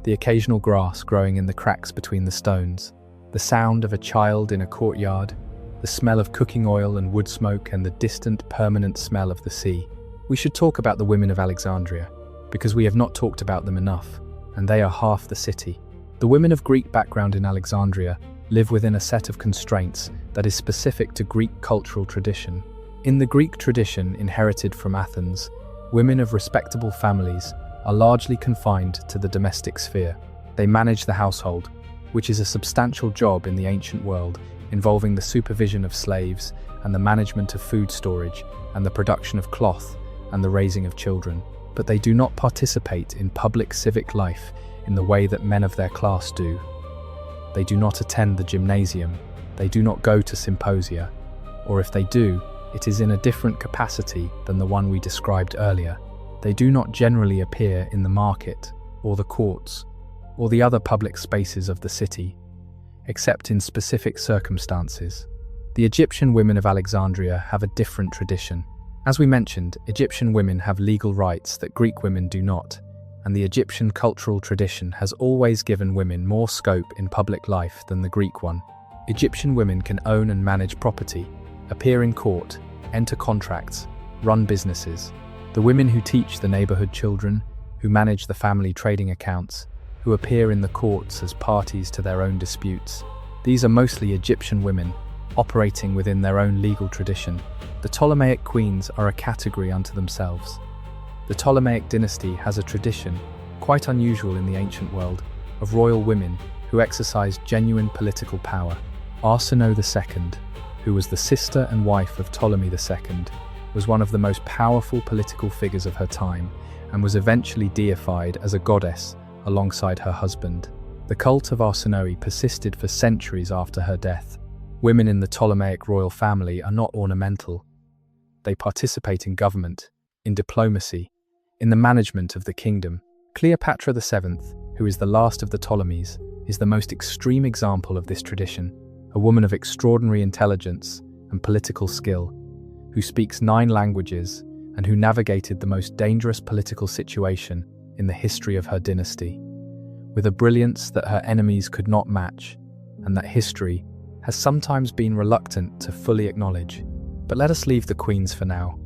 the occasional grass growing in the cracks between the stones, the sound of a child in a courtyard, the smell of cooking oil and wood smoke, and the distant, permanent smell of the sea. We should talk about the women of Alexandria, because we have not talked about them enough, and they are half the city. The women of Greek background in Alexandria live within a set of constraints that is specific to Greek cultural tradition. In the Greek tradition inherited from Athens, women of respectable families are largely confined to the domestic sphere. They manage the household, which is a substantial job in the ancient world, involving the supervision of slaves and the management of food storage and the production of cloth and the raising of children. But they do not participate in public civic life in the way that men of their class do. They do not attend the gymnasium, they do not go to symposia, or if they do, it is in a different capacity than the one we described earlier. They do not generally appear in the market, or the courts, or the other public spaces of the city, except in specific circumstances. The Egyptian women of Alexandria have a different tradition. As we mentioned, Egyptian women have legal rights that Greek women do not, and the Egyptian cultural tradition has always given women more scope in public life than the Greek one. Egyptian women can own and manage property, appear in court, enter contracts, run businesses. The women who teach the neighborhood children, who manage the family trading accounts, who appear in the courts as parties to their own disputes. These are mostly Egyptian women, operating within their own legal tradition. The Ptolemaic queens are a category unto themselves. The Ptolemaic dynasty has a tradition, quite unusual in the ancient world, of royal women who exercised genuine political power. Arsinoe II, who was the sister and wife of Ptolemy II, was one of the most powerful political figures of her time and was eventually deified as a goddess alongside her husband. The cult of Arsinoe persisted for centuries after her death. Women in the Ptolemaic royal family are not ornamental. They participate in government, in diplomacy, in the management of the kingdom. Cleopatra VII, who is the last of the Ptolemies, is the most extreme example of this tradition, a woman of extraordinary intelligence and political skill, who speaks 9 languages and who navigated the most dangerous political situation in the history of her dynasty, with a brilliance that her enemies could not match, and that history has sometimes been reluctant to fully acknowledge. But let us leave the queens for now.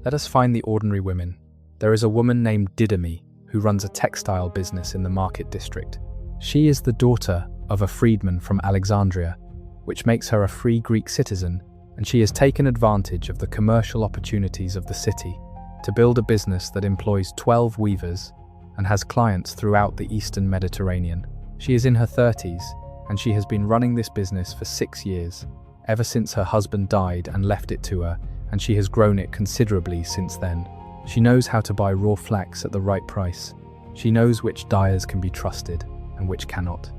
Let us find the ordinary women. There is a woman named Didyme who runs a textile business in the market district. She is the daughter of a freedman from Alexandria, which makes her a free Greek citizen, and she has taken advantage of the commercial opportunities of the city to build a business that employs 12 weavers and has clients throughout the Eastern Mediterranean. She is in her 30s, and she has been running this business for 6 years, ever since her husband died and left it to her, and she has grown it considerably since then. She knows how to buy raw flax at the right price. She knows which dyers can be trusted and which cannot.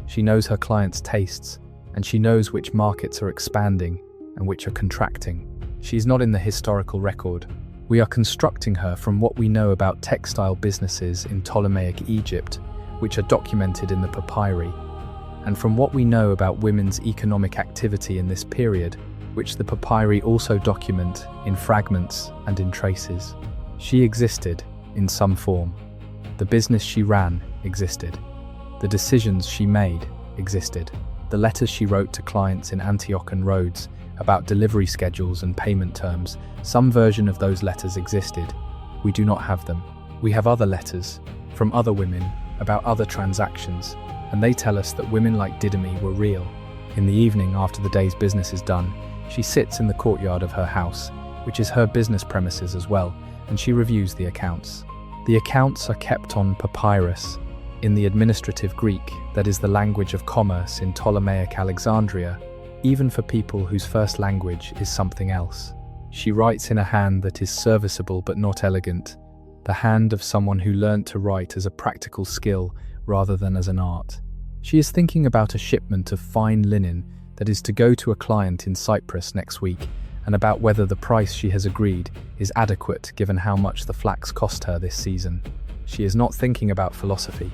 She knows her clients' tastes, and she knows which markets are expanding and which are contracting. She is not in the historical record. We are constructing her from what we know about textile businesses in Ptolemaic Egypt, which are documented in the papyri, and from what we know about women's economic activity in this period, which the papyri also document in fragments and in traces. She existed in some form. The business she ran existed. The decisions she made existed. The letters she wrote to clients in Antioch and Rhodes about delivery schedules and payment terms, some version of those letters existed. We do not have them. We have other letters from other women about other transactions, and they tell us that women like Didyme were real. In the evening, after the day's business is done, she sits in the courtyard of her house, which is her business premises as well, and she reviews the accounts. The accounts are kept on papyrus, in the administrative Greek that is the language of commerce in Ptolemaic Alexandria, even for people whose first language is something else. She writes in a hand that is serviceable but not elegant, the hand of someone who learnt to write as a practical skill rather than as an art. She is thinking about a shipment of fine linen that is to go to a client in Cyprus next week, and about whether the price she has agreed is adequate given how much the flax cost her this season. She is not thinking about philosophy.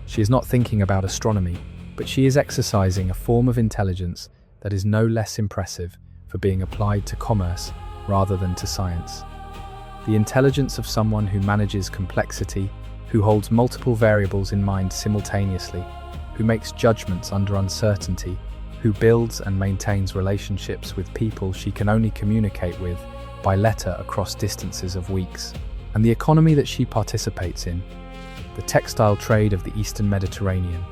She is not thinking about astronomy. but she is exercising a form of intelligence that is no less impressive for being applied to commerce rather than to science. The intelligence of someone who manages complexity, who holds multiple variables in mind simultaneously, who makes judgments under uncertainty, who builds and maintains relationships with people she can only communicate with by letter across distances of weeks. And the economy that she participates in, the textile trade of the Eastern Mediterranean,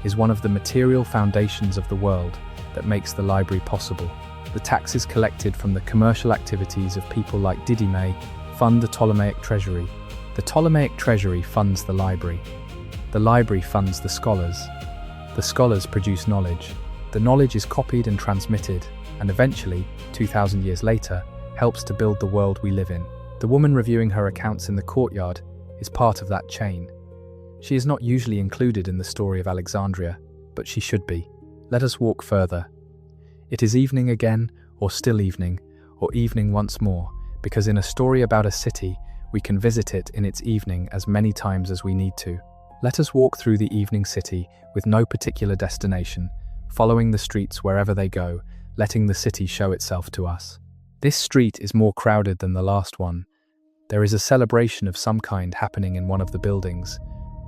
is one of the material foundations of the world that makes the library possible. The taxes collected from the commercial activities of people like Didymae fund the Ptolemaic treasury. The Ptolemaic treasury funds the library. The library funds the scholars. The scholars produce knowledge. The knowledge is copied and transmitted, and eventually, 2,000 years later, helps to build the world we live in. The woman reviewing her accounts in the courtyard is part of that chain. She is not usually included in the story of Alexandria, but she should be. Let us walk further. It is evening again, or still evening, or evening once more, because in a story about a city, we can visit it in its evening as many times as we need to. Let us walk through the evening city with no particular destination, following the streets wherever they go, letting the city show itself to us. This street is more crowded than the last one. There is a celebration of some kind happening in one of the buildings,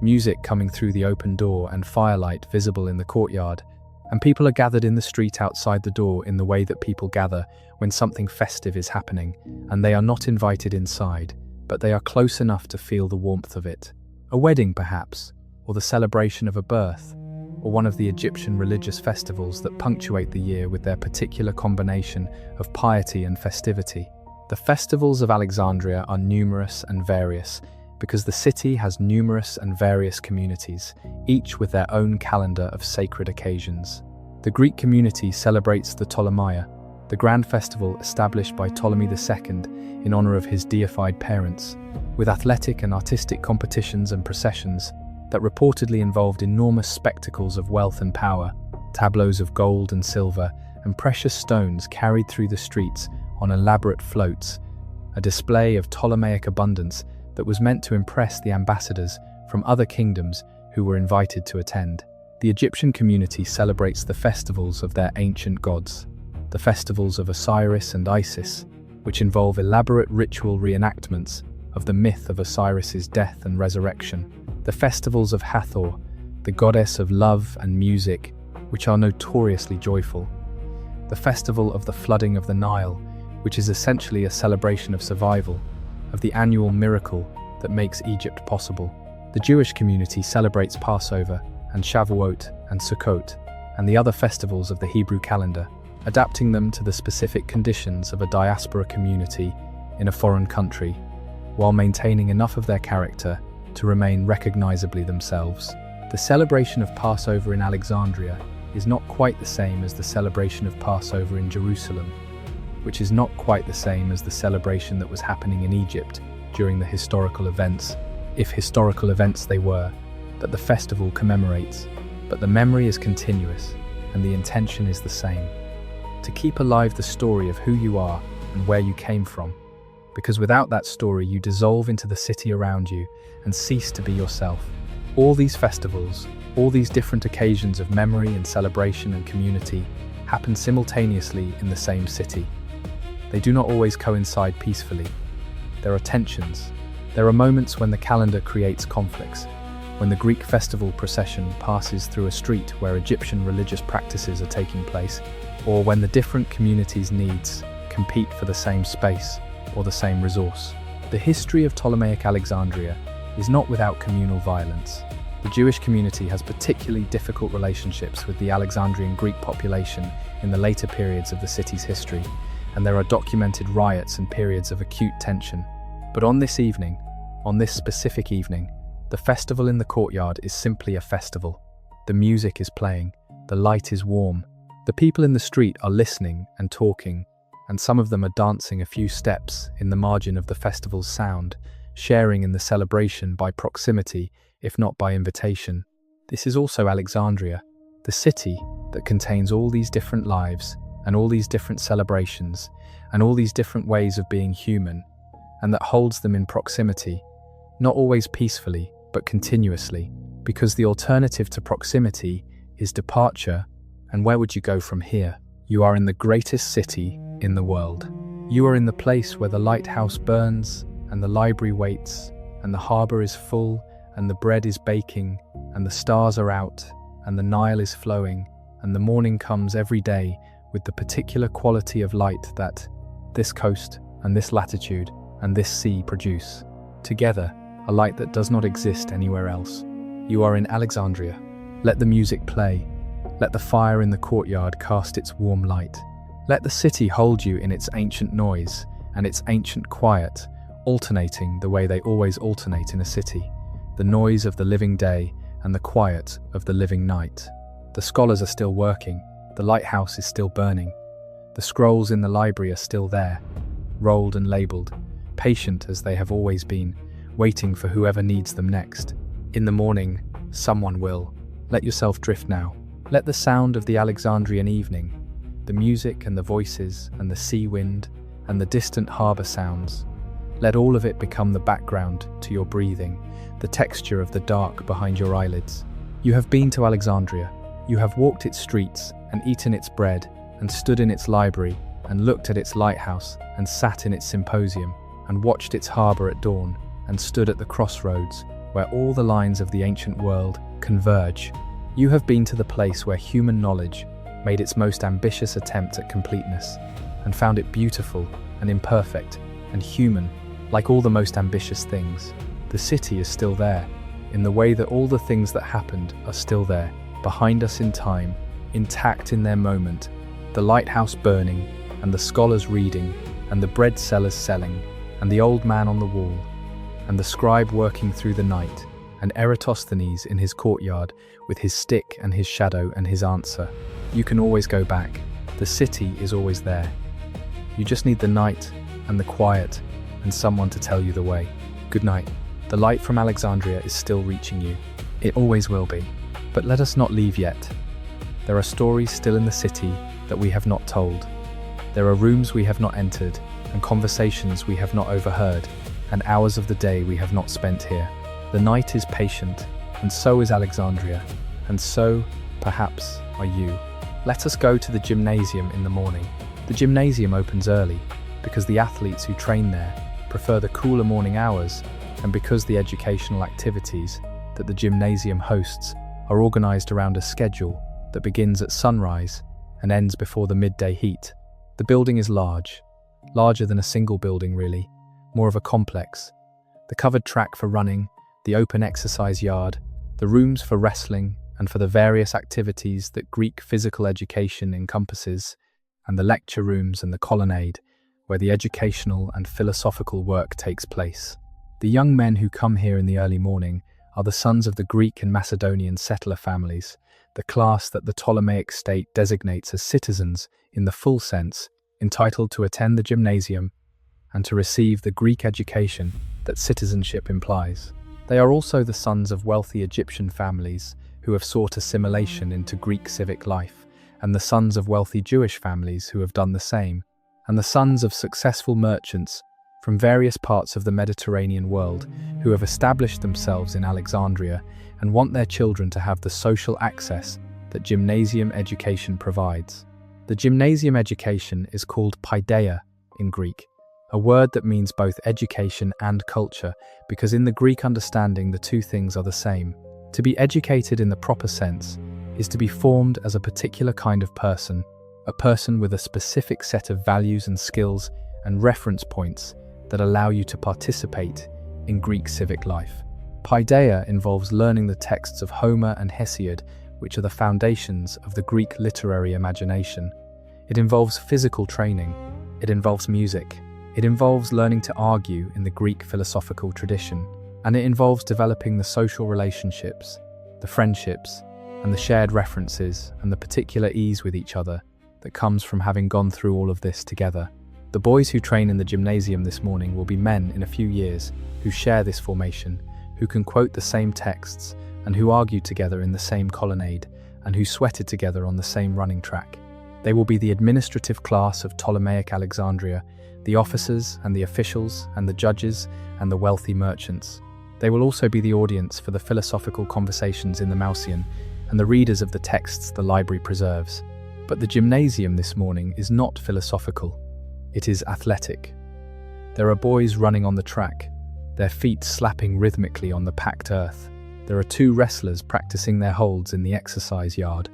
music coming through the open door and firelight visible in the courtyard, and people are gathered in the street outside the door in the way that people gather when something festive is happening, and they are not invited inside, but they are close enough to feel the warmth of it. A wedding, perhaps, or the celebration of a birth, or one of the Egyptian religious festivals that punctuate the year with their particular combination of piety and festivity. The festivals of Alexandria are numerous and various, because the city has numerous and various communities, each with their own calendar of sacred occasions. The Greek community celebrates the Ptolemaic, the grand festival established by Ptolemy II in honor of his deified parents, with athletic and artistic competitions and processions that reportedly involved enormous spectacles of wealth and power, tableaus of gold and silver, and precious stones carried through the streets on elaborate floats, a display of Ptolemaic abundance that was meant to impress the ambassadors from other kingdoms who were invited to attend. The Egyptian community celebrates the festivals of their ancient gods, the festivals of Osiris and Isis, which involve elaborate ritual reenactments of the myth of Osiris's death and resurrection, the festivals of Hathor, the goddess of love and music, which are notoriously joyful, the festival of the flooding of the Nile, which is essentially a celebration of survival, of the annual miracle that makes Egypt possible. The Jewish community celebrates Passover and Shavuot and Sukkot and the other festivals of the Hebrew calendar, adapting them to the specific conditions of a diaspora community in a foreign country, while maintaining enough of their character to remain recognizably themselves. The celebration of Passover in Alexandria is not quite the same as the celebration of Passover in Jerusalem, which is not quite the same as the celebration that was happening in Egypt during the historical events, if historical events they were, that the festival commemorates. But the memory is continuous, and the intention is the same: to keep alive the story of who you are and where you came from, because without that story you dissolve into the city around you and cease to be yourself. All these festivals, all these different occasions of memory and celebration and community happen simultaneously in the same city. They do not always coincide peacefully. There are tensions. There are moments when the calendar creates conflicts, when the Greek festival procession passes through a street where Egyptian religious practices are taking place, or when the different communities' needs compete for the same space or the same resource. The history of Ptolemaic Alexandria is not without communal violence. The Jewish community has particularly difficult relationships with the Alexandrian Greek population in the later periods of the city's history, and there are documented riots and periods of acute tension. But on this evening, on this specific evening, the festival in the courtyard is simply a festival. The music is playing, the light is warm, the people in the street are listening and talking, and some of them are dancing a few steps in the margin of the festival's sound, sharing in the celebration by proximity, if not by invitation. This is also Alexandria, the city that contains all these different lives and all these different celebrations and all these different ways of being human, and that holds them in proximity, not always peacefully, but continuously, because the alternative to proximity his departure, and where would you go from here? You are in the greatest city in the world. You are in the place where the lighthouse burns, and the library waits, and the harbour is full, and the bread is baking, and the stars are out, and the Nile is flowing, and the morning comes every day with the particular quality of light that this coast and this latitude and this sea produce. Together, a light that does not exist anywhere else. You are in Alexandria. Let the music play. Let the fire in the courtyard cast its warm light. Let the city hold you in its ancient noise and its ancient quiet, alternating the way they always alternate in a city. The noise of the living day and the quiet of the living night. The scholars are still working. The lighthouse is still burning. The scrolls in the library are still there, rolled and labelled, patient as they have always been, waiting for whoever needs them next. In the morning, someone will. Let yourself drift now. Let the sound of the Alexandrian evening, the music and the voices and the sea wind and the distant harbour sounds, let all of it become the background to your breathing, the texture of the dark behind your eyelids. You have been to Alexandria. You have walked its streets and eaten its bread and stood in its library and looked at its lighthouse and sat in its symposium and watched its harbour at dawn and stood at the crossroads where all the lines of the ancient world converge. You have been to the place where human knowledge made its most ambitious attempt at completeness and found it beautiful and imperfect and human, like all the most ambitious things. The city is still there, in the way that all the things that happened are still there, behind us in time, intact in their moment, the lighthouse burning, and the scholars reading, and the bread sellers selling, and the old man on the wall, and the scribe working through the night, and Eratosthenes in his courtyard with his stick and his shadow and his answer. You can always go back. The city is always there. You just need the night and the quiet and someone to tell you the way. Good night. The light from Alexandria is still reaching you. It always will be. But let us not leave yet. There are stories still in the city that we have not told. There are rooms we have not entered, and conversations we have not overheard, and hours of the day we have not spent here. The night is patient, and so is Alexandria, and so, perhaps, are you. Let us go to the gymnasium in the morning. The gymnasium opens early, because the athletes who train there prefer the cooler morning hours, and because the educational activities that the gymnasium hosts are organized around a schedule that begins at sunrise and ends before the midday heat. The building is larger than a single building really, more of a complex. The covered track for running, the open exercise yard, the rooms for wrestling and for the various activities that Greek physical education encompasses, and the lecture rooms and the colonnade, where the educational and philosophical work takes place. The young men who come here in the early morning are the sons of the Greek and Macedonian settler families, the class that the Ptolemaic state designates as citizens in the full sense, entitled to attend the gymnasium and to receive the Greek education that citizenship implies. They are also the sons of wealthy Egyptian families who have sought assimilation into Greek civic life, and the sons of wealthy Jewish families who have done the same, and the sons of successful merchants from various parts of the Mediterranean world who have established themselves in Alexandria and want their children to have the social access that gymnasium education provides. The gymnasium education is called paideia in Greek, a word that means both education and culture, because in the Greek understanding the two things are the same. To be educated in the proper sense is to be formed as a particular kind of person, a person with a specific set of values and skills and reference points that allow you to participate in Greek civic life. Paideia involves learning the texts of Homer and Hesiod, which are the foundations of the Greek literary imagination. It involves physical training. It involves music. It involves learning to argue in the Greek philosophical tradition. And it involves developing the social relationships, the friendships, and the shared references and the particular ease with each other that comes from having gone through all of this together. The boys who train in the gymnasium this morning will be men in a few years who share this formation, who can quote the same texts and who argue together in the same colonnade and who sweated together on the same running track. They will be the administrative class of Ptolemaic Alexandria, the officers and the officials and the judges and the wealthy merchants. They will also be the audience for the philosophical conversations in the Mausian and the readers of the texts the library preserves. But the gymnasium this morning is not philosophical. It is athletic. There are boys running on the track, their feet slapping rhythmically on the packed earth. There are two wrestlers practicing their holds in the exercise yard,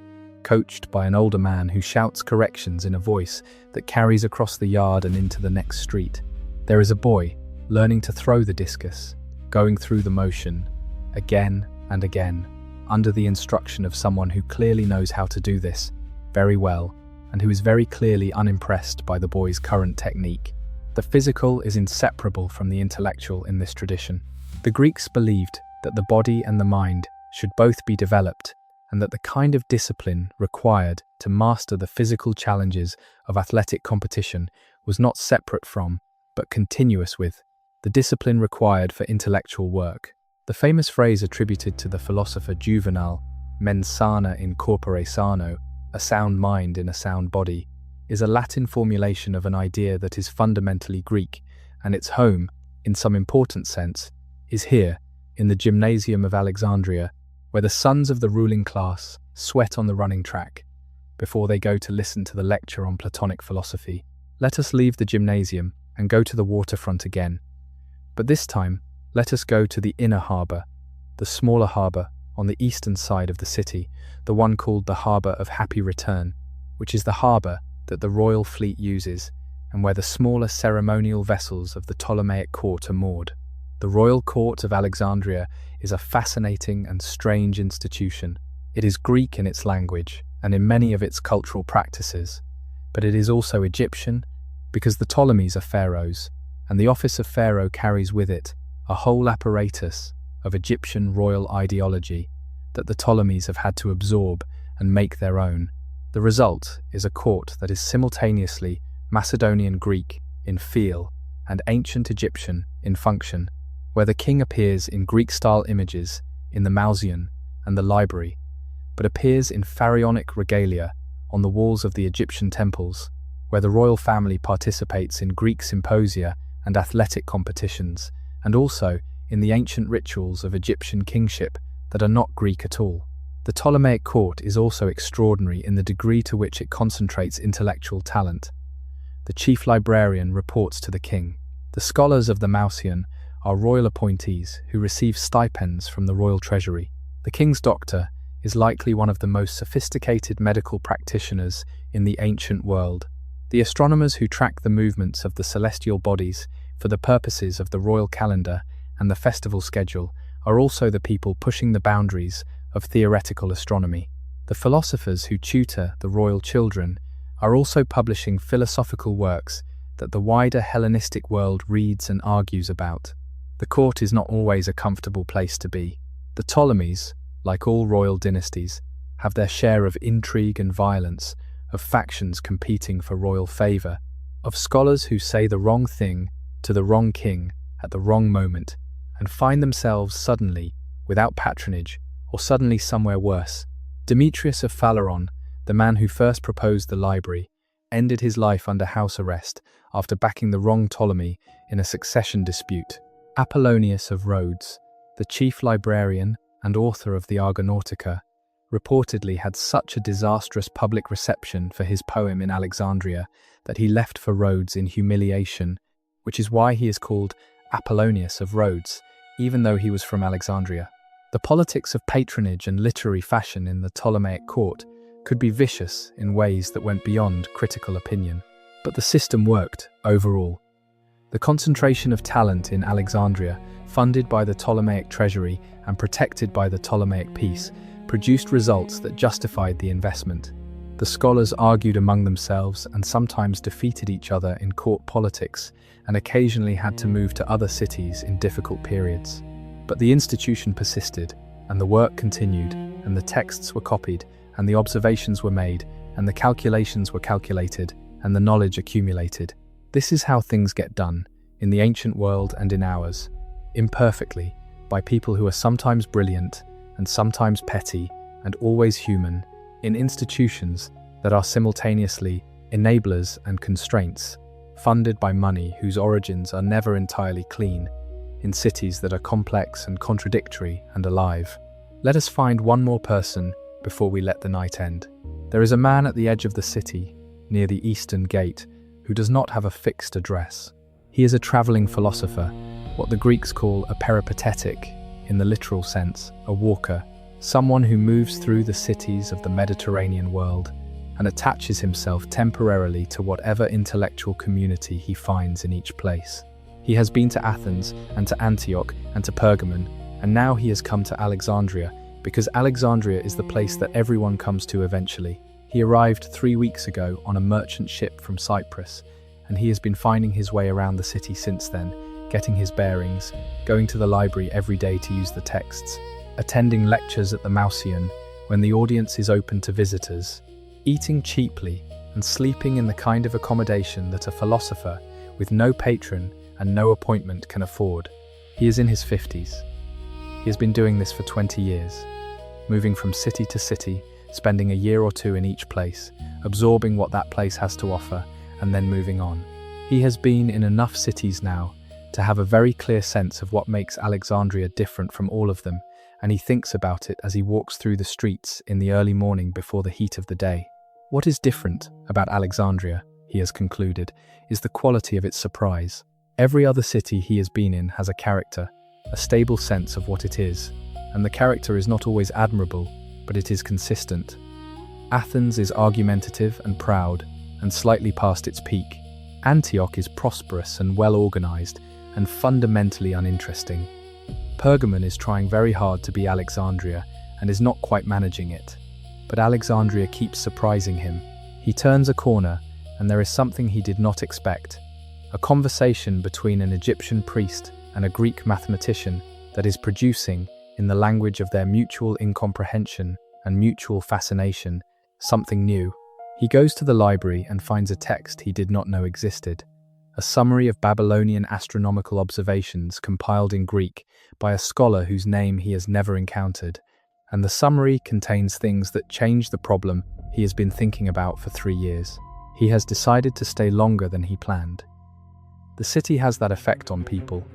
coached by an older man who shouts corrections in a voice that carries across the yard and into the next street. There is a boy learning to throw the discus, going through the motion, again and again, under the instruction of someone who clearly knows how to do this very well, and who is very clearly unimpressed by the boy's current technique. The physical is inseparable from the intellectual in this tradition. The Greeks believed that the body and the mind should both be developed, and that the kind of discipline required to master the physical challenges of athletic competition was not separate from, but continuous with, the discipline required for intellectual work. The famous phrase attributed to the philosopher Juvenal, mens sana in corpore sano, a sound mind in a sound body, is a Latin formulation of an idea that is fundamentally Greek, and its home, in some important sense, is here, in the Gymnasium of Alexandria, where the sons of the ruling class sweat on the running track before they go to listen to the lecture on Platonic philosophy. Let us leave the gymnasium and go to the waterfront again. But this time, let us go to the inner harbour, the smaller harbour on the eastern side of the city, the one called the Harbour of Happy Return, which is the harbour that the royal fleet uses, and where the smaller ceremonial vessels of the Ptolemaic court are moored. The royal court of Alexandria is a fascinating and strange institution. It is Greek in its language and in many of its cultural practices, but it is also Egyptian because the Ptolemies are pharaohs, and the office of pharaoh carries with it a whole apparatus of Egyptian royal ideology that the Ptolemies have had to absorb and make their own. The result is a court that is simultaneously Macedonian Greek in feel and ancient Egyptian in function, where the king appears in Greek-style images in the Mausoleum and the library, but appears in pharaonic regalia on the walls of the Egyptian temples, where the royal family participates in Greek symposia and athletic competitions, and also in the ancient rituals of Egyptian kingship that are not Greek at all. The Ptolemaic court is also extraordinary in the degree to which it concentrates intellectual talent. The chief librarian reports to the king. The scholars of the Mausoleum are royal appointees who receive stipends from the royal treasury. The king's doctor is likely one of the most sophisticated medical practitioners in the ancient world. The astronomers who track the movements of the celestial bodies for the purposes of the royal calendar and the festival schedule are also the people pushing the boundaries of theoretical astronomy. The philosophers who tutor the royal children are also publishing philosophical works that the wider Hellenistic world reads and argues about. The court is not always a comfortable place to be. The Ptolemies, like all royal dynasties, have their share of intrigue and violence, of factions competing for royal favour, of scholars who say the wrong thing to the wrong king at the wrong moment and find themselves suddenly without patronage or suddenly somewhere worse. Demetrius of Phaleron, the man who first proposed the library, ended his life under house arrest after backing the wrong Ptolemy in a succession dispute. Apollonius of Rhodes, the chief librarian and author of the Argonautica, reportedly had such a disastrous public reception for his poem in Alexandria that he left for Rhodes in humiliation, which is why he is called Apollonius of Rhodes, even though he was from Alexandria. The politics of patronage and literary fashion in the Ptolemaic court could be vicious in ways that went beyond critical opinion, but the system worked overall. The concentration of talent in Alexandria, funded by the Ptolemaic treasury and protected by the Ptolemaic peace, produced results that justified the investment. The scholars argued among themselves and sometimes defeated each other in court politics, and occasionally had to move to other cities in difficult periods. But the institution persisted, and the work continued, and the texts were copied, and the observations were made, and the calculations were calculated, and the knowledge accumulated. This is how things get done, in the ancient world and in ours, imperfectly, by people who are sometimes brilliant, and sometimes petty, and always human, in institutions that are simultaneously enablers and constraints, funded by money whose origins are never entirely clean, in cities that are complex and contradictory and alive. Let us find one more person before we let the night end. There is a man at the edge of the city, near the eastern gate, who does not have a fixed address. He is a traveling philosopher, what the Greeks call a peripatetic, in the literal sense, a walker, someone who moves through the cities of the Mediterranean world and attaches himself temporarily to whatever intellectual community he finds in each place. He has been to Athens and to Antioch and to Pergamon, and now he has come to Alexandria, because Alexandria is the place that everyone comes to eventually. He arrived 3 weeks ago on a merchant ship from Cyprus, and he has been finding his way around the city since then, getting his bearings, going to the library every day to use the texts, attending lectures at the Mauseon when the audience is open to visitors, eating cheaply and sleeping in the kind of accommodation that a philosopher with no patron and no appointment can afford. He is in his 50s. He has been doing this for 20 years, moving from city to city, spending a year or two in each place, absorbing what that place has to offer, and then moving on. He has been in enough cities now to have a very clear sense of what makes Alexandria different from all of them, and he thinks about it as he walks through the streets in the early morning before the heat of the day. What is different about Alexandria, he has concluded, is the quality of its surprise. Every other city he has been in has a character, a stable sense of what it is, and the character is not always admirable, but it is consistent. Athens is argumentative and proud, and slightly past its peak. Antioch is prosperous and well-organized, and fundamentally uninteresting. Pergamon is trying very hard to be Alexandria, and is not quite managing it. But Alexandria keeps surprising him. He turns a corner, and there is something he did not expect. A conversation between an Egyptian priest and a Greek mathematician that is producing, in the language of their mutual incomprehension and mutual fascination, something new. He goes to the library and finds a text he did not know existed, a summary of Babylonian astronomical observations compiled in Greek by a scholar whose name he has never encountered, and the summary contains things that change the problem he has been thinking about for 3 years. He has decided to stay longer than he planned. The city has that effect on people.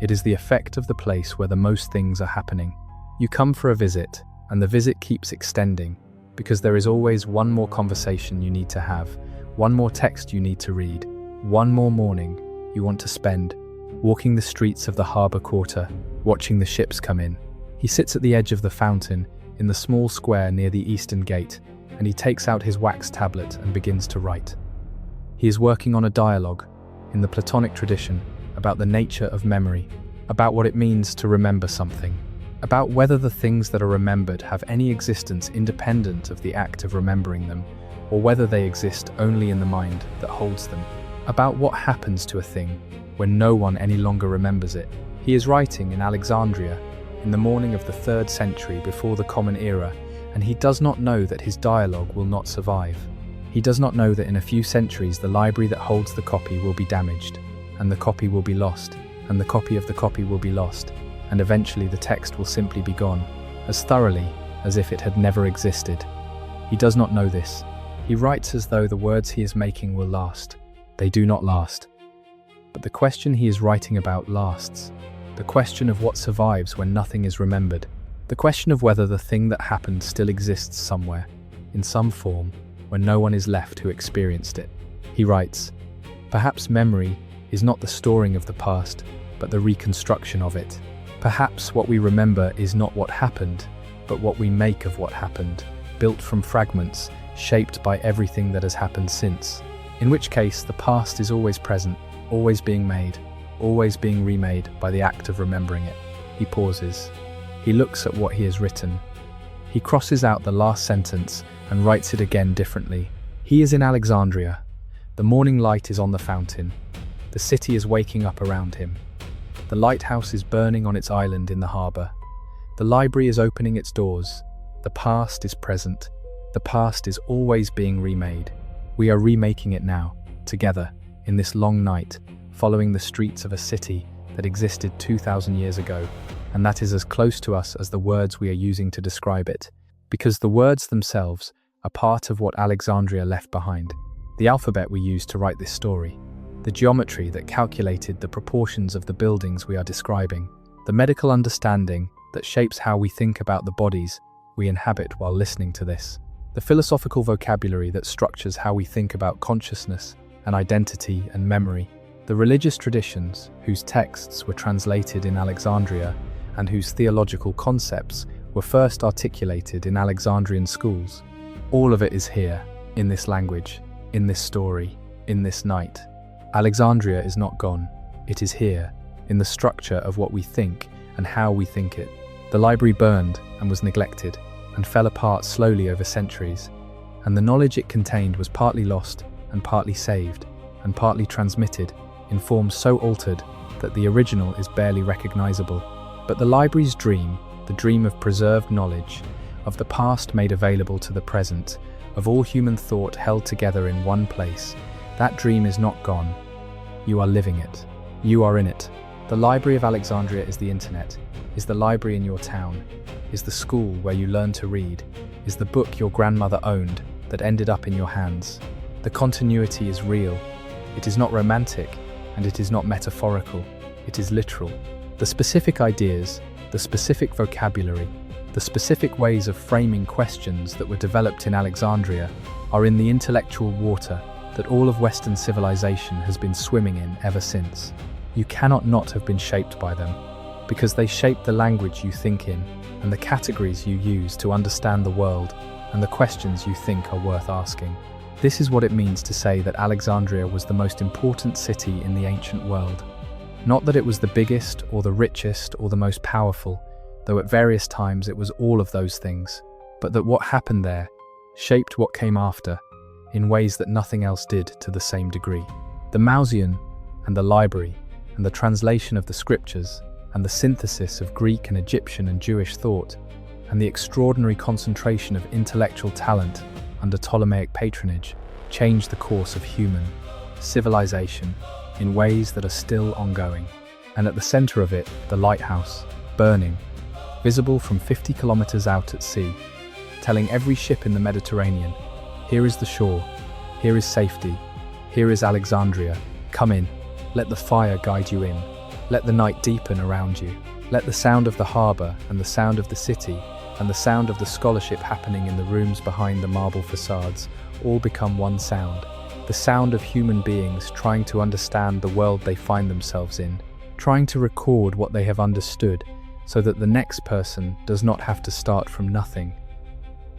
It is the effect of the place where the most things are happening. You come for a visit, and the visit keeps extending, because there is always one more conversation you need to have, one more text you need to read, one more morning you want to spend, walking the streets of the harbour quarter, watching the ships come in. He sits at the edge of the fountain, in the small square near the eastern gate, and he takes out his wax tablet and begins to write. He is working on a dialogue, in the Platonic tradition, about the nature of memory, about what it means to remember something, about whether the things that are remembered have any existence independent of the act of remembering them, or whether they exist only in the mind that holds them, about what happens to a thing when no one any longer remembers it. He is writing in Alexandria, in the morning of the 3rd century before the Common Era, and he does not know that his dialogue will not survive. He does not know that in a few centuries the library that holds the copy will be damaged, and the copy will be lost, and the copy of the copy will be lost, and eventually the text will simply be gone, as thoroughly as if it had never existed. He does not know this. He writes as though the words he is making will last. They do not last. But the question he is writing about lasts. The question of what survives when nothing is remembered. The question of whether the thing that happened still exists somewhere, in some form, when no one is left who experienced it. He writes, "Perhaps memory is not the storing of the past, but the reconstruction of it. Perhaps what we remember is not what happened, but what we make of what happened, built from fragments, shaped by everything that has happened since. In which case, the past is always present, always being made, always being remade by the act of remembering it." He pauses. He looks at what he has written. He crosses out the last sentence and writes it again differently. He is in Alexandria. The morning light is on the fountain. The city is waking up around him. The lighthouse is burning on its island in the harbour. The library is opening its doors. The past is present. The past is always being remade. We are remaking it now, together, in this long night, following the streets of a city that existed 2,000 years ago, and that is as close to us as the words we are using to describe it, because the words themselves are part of what Alexandria left behind. The alphabet we used to write this story, the geometry that calculated the proportions of the buildings we are describing, the medical understanding that shapes how we think about the bodies we inhabit while listening to this. The philosophical vocabulary that structures how we think about consciousness and identity and memory. The religious traditions whose texts were translated in Alexandria and whose theological concepts were first articulated in Alexandrian schools. All of it is here, in this language, in this story, in this night. Alexandria is not gone. It is here, in the structure of what we think and how we think it. The library burned and was neglected and fell apart slowly over centuries, and the knowledge it contained was partly lost and partly saved and partly transmitted in forms so altered that the original is barely recognizable. But the library's dream, the dream of preserved knowledge, of the past made available to the present, of all human thought held together in one place, that dream is not gone. You are living it. You are in it. The Library of Alexandria is the internet, is the library in your town, is the school where you learn to read, is the book your grandmother owned that ended up in your hands. The continuity is real. It is not romantic, and it is not metaphorical. It is literal. The specific ideas, the specific vocabulary, the specific ways of framing questions that were developed in Alexandria are in the intellectual water that all of Western civilization has been swimming in ever since. You cannot not have been shaped by them, because they shape the language you think in and the categories you use to understand the world and the questions you think are worth asking. This is what it means to say that Alexandria was the most important city in the ancient world. Not that it was the biggest or the richest or the most powerful, though at various times it was all of those things, but that what happened there shaped what came after in ways that nothing else did to the same degree. The Mausoleum and the library and the translation of the scriptures and the synthesis of Greek and Egyptian and Jewish thought and the extraordinary concentration of intellectual talent under Ptolemaic patronage changed the course of human civilization in ways that are still ongoing. And at the center of it, the lighthouse, burning, visible from 50 kilometers out at sea, telling every ship in the Mediterranean, here is the shore, here is safety, here is Alexandria, come in, let the fire guide you in, let the night deepen around you, let the sound of the harbor and the sound of the city and the sound of the scholarship happening in the rooms behind the marble facades all become one sound, the sound of human beings trying to understand the world they find themselves in, trying to record what they have understood so that the next person does not have to start from nothing,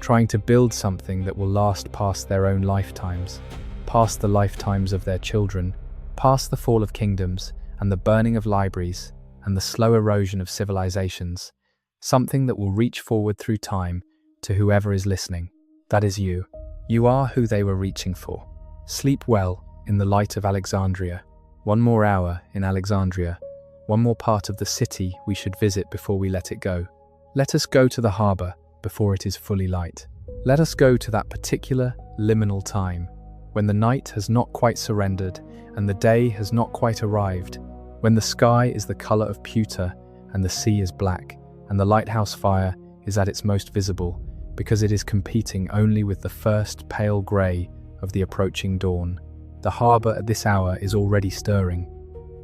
trying to build something that will last past their own lifetimes, past the lifetimes of their children, past the fall of kingdoms and the burning of libraries and the slow erosion of civilizations, something that will reach forward through time to whoever is listening. That is you. You are who they were reaching for. Sleep well in the light of Alexandria. One more hour in Alexandria. One more part of the city we should visit before we let it go. Let us go to the harbor before it is fully light. Let us go to that particular liminal time, when the night has not quite surrendered and the day has not quite arrived, when the sky is the color of pewter and the sea is black, and the lighthouse fire is at its most visible, because it is competing only with the first pale grey of the approaching dawn. The harbor at this hour is already stirring.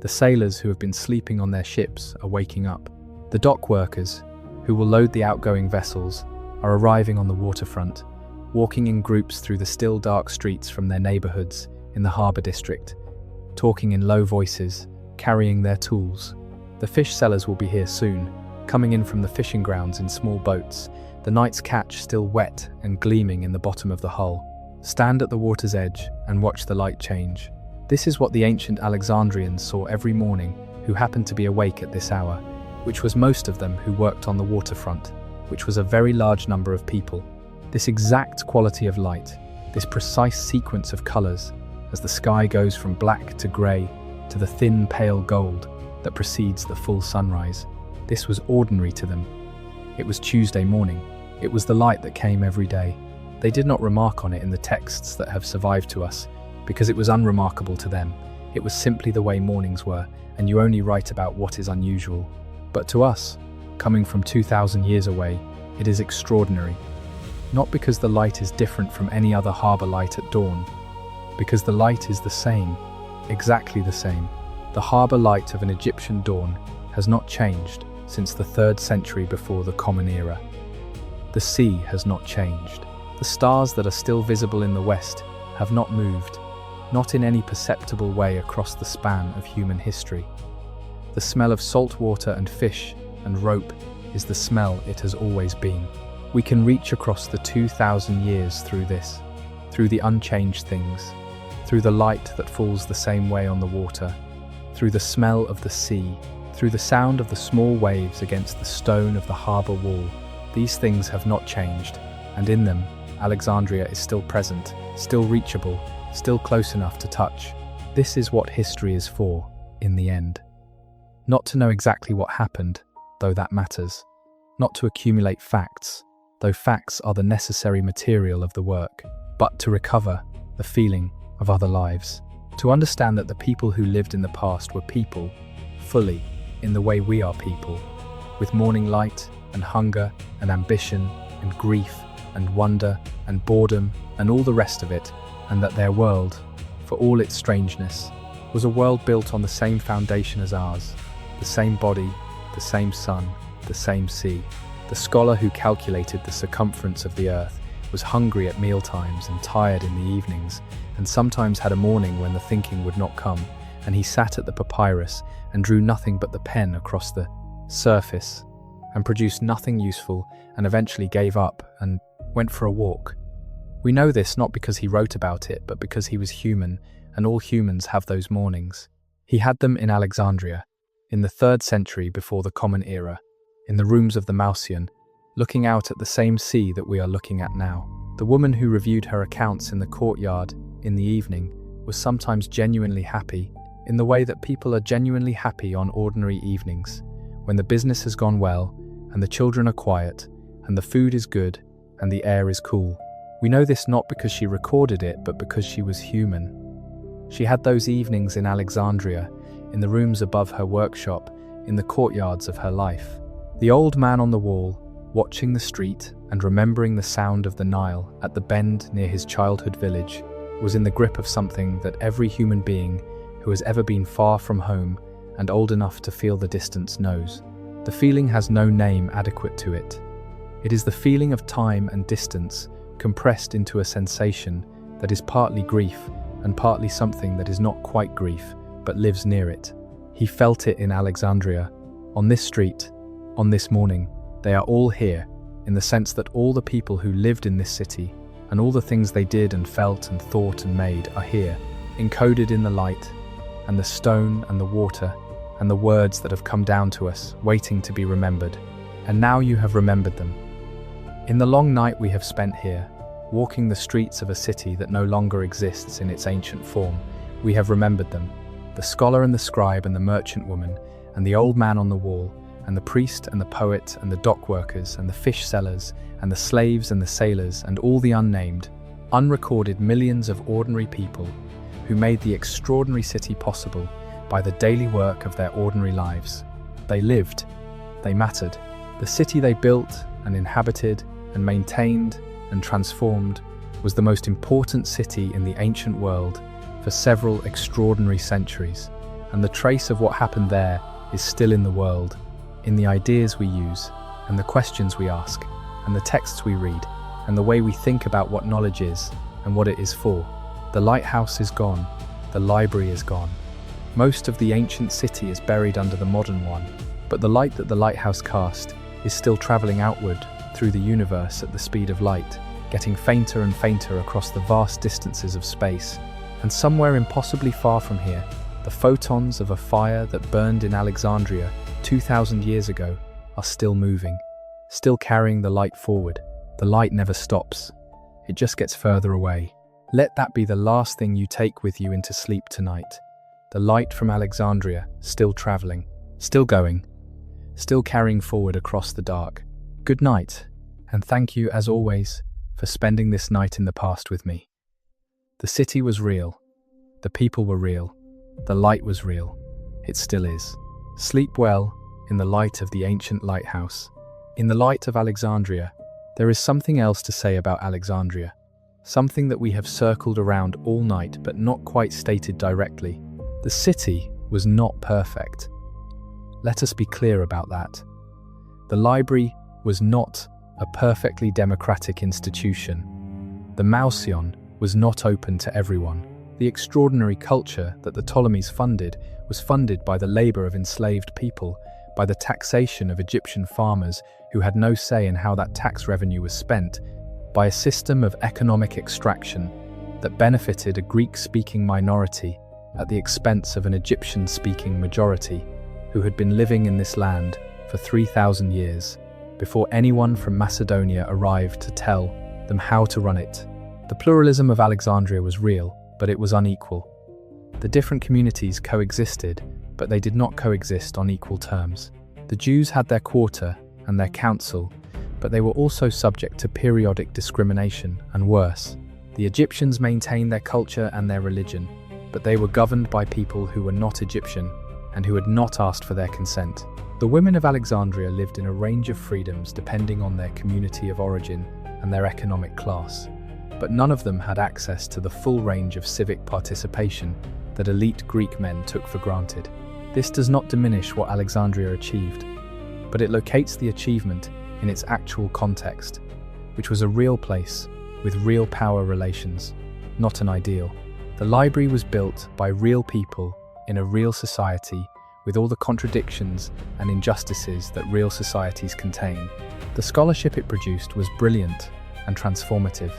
The sailors who have been sleeping on their ships are waking up. The dock workers, who will load the outgoing vessels, are arriving on the waterfront, walking in groups through the still dark streets from their neighborhoods in the harbor district, talking in low voices, carrying their tools. The fish sellers will be here soon, coming in from the fishing grounds in small boats, the night's catch still wet and gleaming in the bottom of the hull. Stand at the water's edge and watch the light change. This is what the ancient Alexandrians saw every morning who happened to be awake at this hour, which was most of them who worked on the waterfront, which was a very large number of people. This exact quality of light, this precise sequence of colors, as the sky goes from black to grey to the thin pale gold that precedes the full sunrise, this was ordinary to them. It was Tuesday morning. It was the light that came every day. They did not remark on it in the texts that have survived to us, because it was unremarkable to them. It was simply the way mornings were, and you only write about what is unusual. But to us, coming from 2,000 years away, it is extraordinary. Not because the light is different from any other harbor light at dawn, because the light is the same, exactly the same. The harbor light of an Egyptian dawn has not changed since the 3rd century before the Common Era. The sea has not changed. The stars that are still visible in the west have not moved, not in any perceptible way across the span of human history. The smell of salt water and fish and rope is the smell it has always been. We can reach across the 2,000 years through this, through the unchanged things, through the light that falls the same way on the water, through the smell of the sea, through the sound of the small waves against the stone of the harbour wall. These things have not changed, and in them, Alexandria is still present, still reachable, still close enough to touch. This is what history is for, in the end. Not to know exactly what happened, though that matters. Not to accumulate facts, though facts are the necessary material of the work, but to recover the feeling of other lives. To understand that the people who lived in the past were people, fully, in the way we are people, with morning light and hunger and ambition and grief and wonder and boredom and all the rest of it, and that their world, for all its strangeness, was a world built on the same foundation as ours, the same body, the same sun, the same sea. The scholar who calculated the circumference of the earth was hungry at mealtimes and tired in the evenings, and sometimes had a morning when the thinking would not come, and he sat at the papyrus and drew nothing but the pen across the surface, and produced nothing useful, and eventually gave up and went for a walk. We know this not because he wrote about it, but because he was human, and all humans have those mornings. He had them in Alexandria, in the 3rd century before the Common Era, in the rooms of the Mausian, looking out at the same sea that we are looking at now. The woman who reviewed her accounts in the courtyard in the evening was sometimes genuinely happy, in the way that people are genuinely happy on ordinary evenings, when the business has gone well, and the children are quiet, and the food is good, and the air is cool. We know this not because she recorded it, but because she was human. She had those evenings in Alexandria, in the rooms above her workshop, in the courtyards of her life. The old man on the wall, watching the street and remembering the sound of the Nile at the bend near his childhood village, was in the grip of something that every human being who has ever been far from home and old enough to feel the distance knows. The feeling has no name adequate to it. It is the feeling of time and distance compressed into a sensation that is partly grief and partly something that is not quite grief but lives near it. He felt it in Alexandria, on this street, on this morning. They are all here, in the sense that all the people who lived in this city and all the things they did and felt and thought and made are here, encoded in the light and the stone and the water and the words that have come down to us, waiting to be remembered. And now you have remembered them. In the long night we have spent here, walking the streets of a city that no longer exists in its ancient form, we have remembered them. The scholar and the scribe and the merchant woman and the old man on the wall and the priest and the poet and the dock workers and the fish sellers and the slaves and the sailors and all the unnamed, unrecorded millions of ordinary people who made the extraordinary city possible by the daily work of their ordinary lives. They lived, they mattered. The city they built and inhabited and maintained and transformed was the most important city in the ancient world for several extraordinary centuries, and the trace of what happened there is still in the world, in the ideas we use, and the questions we ask, and the texts we read, and the way we think about what knowledge is and what it is for. The lighthouse is gone, the library is gone. Most of the ancient city is buried under the modern one, but the light that the lighthouse cast is still travelling outward through the universe at the speed of light, getting fainter and fainter across the vast distances of space. And somewhere impossibly far from here, the photons of a fire that burned in Alexandria 2,000 years ago are still moving, still carrying the light forward. The light never stops. It just gets further away. Let that be the last thing you take with you into sleep tonight. The light from Alexandria, still travelling, still going, still carrying forward across the dark. Good night, and thank you, as always, for spending this night in the past with me. The city was real. The people were real. The light was real. It still is. Sleep well in the light of the ancient lighthouse. In the light of Alexandria, there is something else to say about Alexandria. Something that we have circled around all night but not quite stated directly. The city was not perfect. Let us be clear about that. The library was not a perfectly democratic institution. The Mausion was not open to everyone. The extraordinary culture that the Ptolemies funded was funded by the labor of enslaved people, by the taxation of Egyptian farmers who had no say in how that tax revenue was spent, by a system of economic extraction that benefited a Greek-speaking minority at the expense of an Egyptian-speaking majority who had been living in this land for 3,000 years before anyone from Macedonia arrived to tell them how to run it. The pluralism of Alexandria was real, but it was unequal. The different communities coexisted, but they did not coexist on equal terms. The Jews had their quarter and their council, but they were also subject to periodic discrimination, and worse. The Egyptians maintained their culture and their religion, but they were governed by people who were not Egyptian and who had not asked for their consent. The women of Alexandria lived in a range of freedoms depending on their community of origin and their economic class, but none of them had access to the full range of civic participation that elite Greek men took for granted. This does not diminish what Alexandria achieved, but it locates the achievement in its actual context, which was a real place with real power relations, not an ideal. The library was built by real people in a real society with all the contradictions and injustices that real societies contain. The scholarship it produced was brilliant and transformative,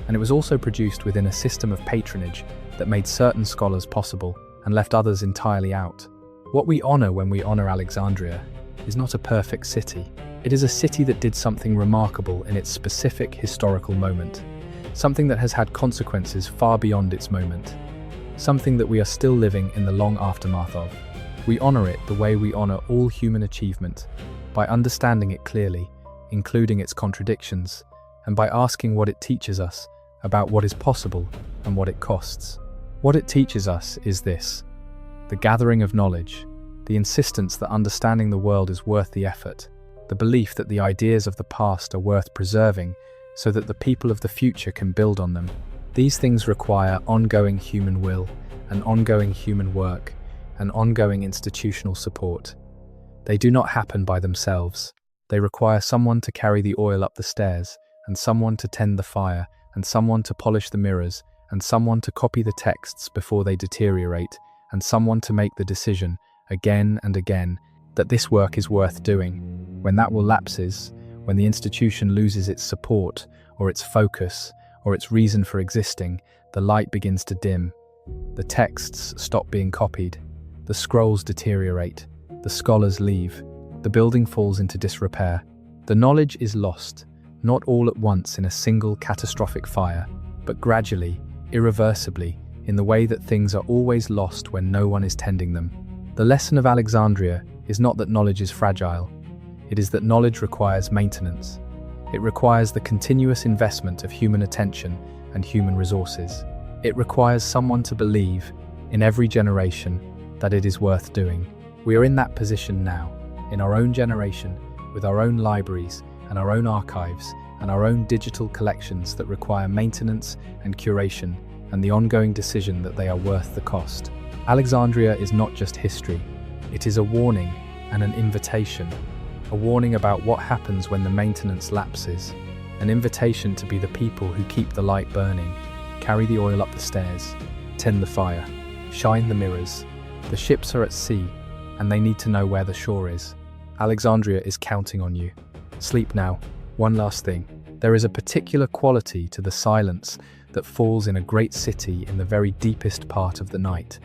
and it was also produced within a system of patronage that made certain scholars possible and left others entirely out. What we honor when we honor Alexandria is not a perfect city. It is a city that did something remarkable in its specific historical moment, something that has had consequences far beyond its moment, something that we are still living in the long aftermath of. We honor it the way we honor all human achievement, by understanding it clearly, including its contradictions, and by asking what it teaches us about what is possible and what it costs. What it teaches us is this: the gathering of knowledge, the insistence that understanding the world is worth the effort, the belief that the ideas of the past are worth preserving so that the people of the future can build on them. These things require ongoing human will, and ongoing human work, and ongoing institutional support. They do not happen by themselves. They require someone to carry the oil up the stairs, and someone to tend the fire, and someone to polish the mirrors, and someone to copy the texts before they deteriorate, and someone to make the decision, again and again, that this work is worth doing. When that will lapses, when the institution loses its support, or its focus, or its reason for existing, the light begins to dim. The texts stop being copied. The scrolls deteriorate. The scholars leave. The building falls into disrepair. The knowledge is lost, not all at once in a single catastrophic fire, but gradually, irreversibly, in the way that things are always lost when no one is tending them. The lesson of Alexandria is not that knowledge is fragile. It is that knowledge requires maintenance. It requires the continuous investment of human attention and human resources. It requires someone to believe, in every generation, that it is worth doing. We are in that position now, in our own generation, with our own libraries and our own archives and our own digital collections that require maintenance and curation and the ongoing decision that they are worth the cost. Alexandria is not just history. It is a warning and an invitation. A warning about what happens when the maintenance lapses. An invitation to be the people who keep the light burning, carry the oil up the stairs, tend the fire, shine the mirrors. The ships are at sea, and they need to know where the shore is. Alexandria is counting on you. Sleep now. One last thing. There is a particular quality to the silence that falls in a great city in the very deepest part of the night.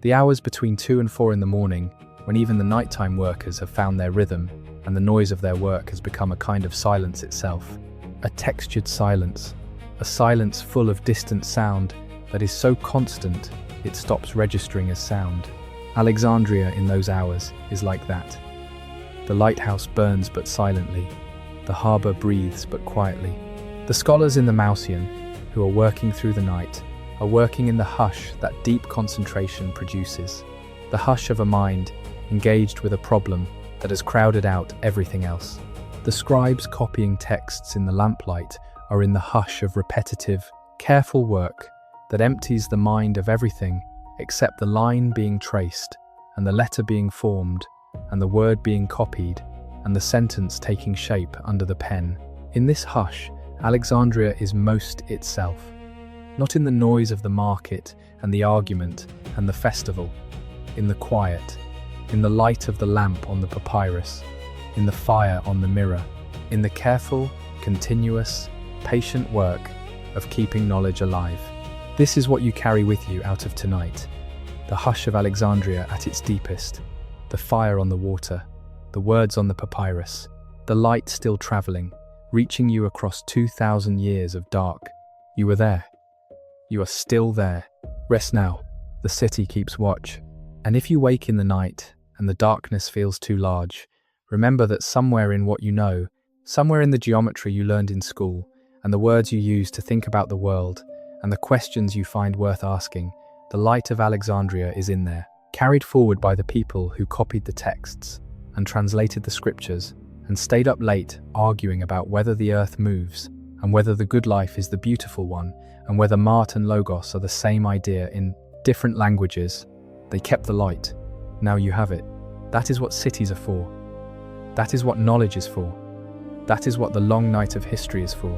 The hours between 2 and 4 in the morning, when even the nighttime workers have found their rhythm, and the noise of their work has become a kind of silence itself. A textured silence. A silence full of distant sound that is so constant it stops registering as sound. Alexandria in those hours is like that. The lighthouse burns but silently. The harbour breathes but quietly. The scholars in the Mausion, who are working through the night, are working in the hush that deep concentration produces. The hush of a mind engaged with a problem that has crowded out everything else. The scribes copying texts in the lamplight are in the hush of repetitive, careful work that empties the mind of everything except the line being traced, and the letter being formed, and the word being copied, and the sentence taking shape under the pen. In this hush, Alexandria is most itself. Not in the noise of the market and the argument and the festival, in the quiet, in the light of the lamp on the papyrus, in the fire on the mirror, in the careful, continuous, patient work of keeping knowledge alive. This is what you carry with you out of tonight. The hush of Alexandria at its deepest, the fire on the water, the words on the papyrus, the light still traveling, reaching you across 2,000 years of dark. You were there. You are still there. Rest now. The city keeps watch. And if you wake in the night and the darkness feels too large, remember that somewhere in what you know, somewhere in the geometry you learned in school, and the words you use to think about the world, and the questions you find worth asking, the light of Alexandria is in there, carried forward by the people who copied the texts and translated the scriptures and stayed up late arguing about whether the earth moves and whether the good life is the beautiful one and whether Mart and Logos are the same idea in different languages. They kept the light. Now you have it. That is what cities are for. That is what knowledge is for. That is what the long night of history is for.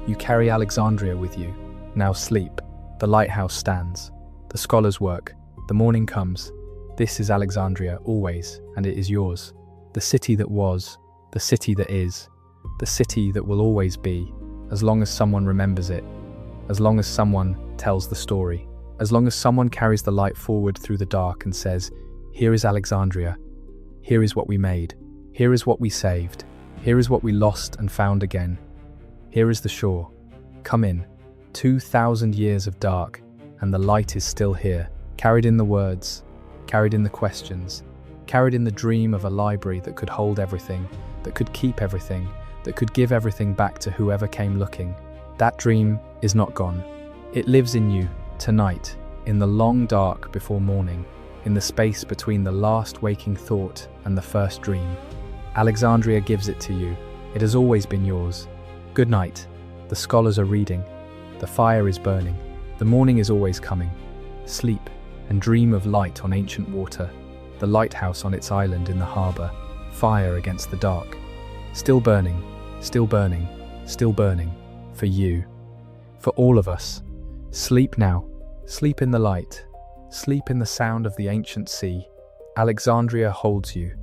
You carry Alexandria with you. Now sleep. The lighthouse stands. The scholars work. The morning comes. This is Alexandria always, and it is yours. The city that was, the city that is, the city that will always be, as long as someone remembers it, as long as someone tells the story, as long as someone carries the light forward through the dark and says, here is Alexandria, here is what we made, here is what we saved, here is what we lost and found again, here is the shore. Come in. 2,000 years of dark, and the light is still here, carried in the words, carried in the questions, carried in the dream of a library that could hold everything, that could keep everything, that could give everything back to whoever came looking. That dream is not gone. It lives in you, tonight, in the long dark before morning, in the space between the last waking thought and the first dream. Alexandria gives it to you. It has always been yours. Good night. The scholars are reading. The fire is burning. The morning is always coming. Sleep and dream of light on ancient water, the lighthouse on its island in the harbour, fire against the dark. Still burning, still burning, still burning. For you. For all of us. Sleep now. Sleep in the light. Sleep in the sound of the ancient sea. Alexandria holds you.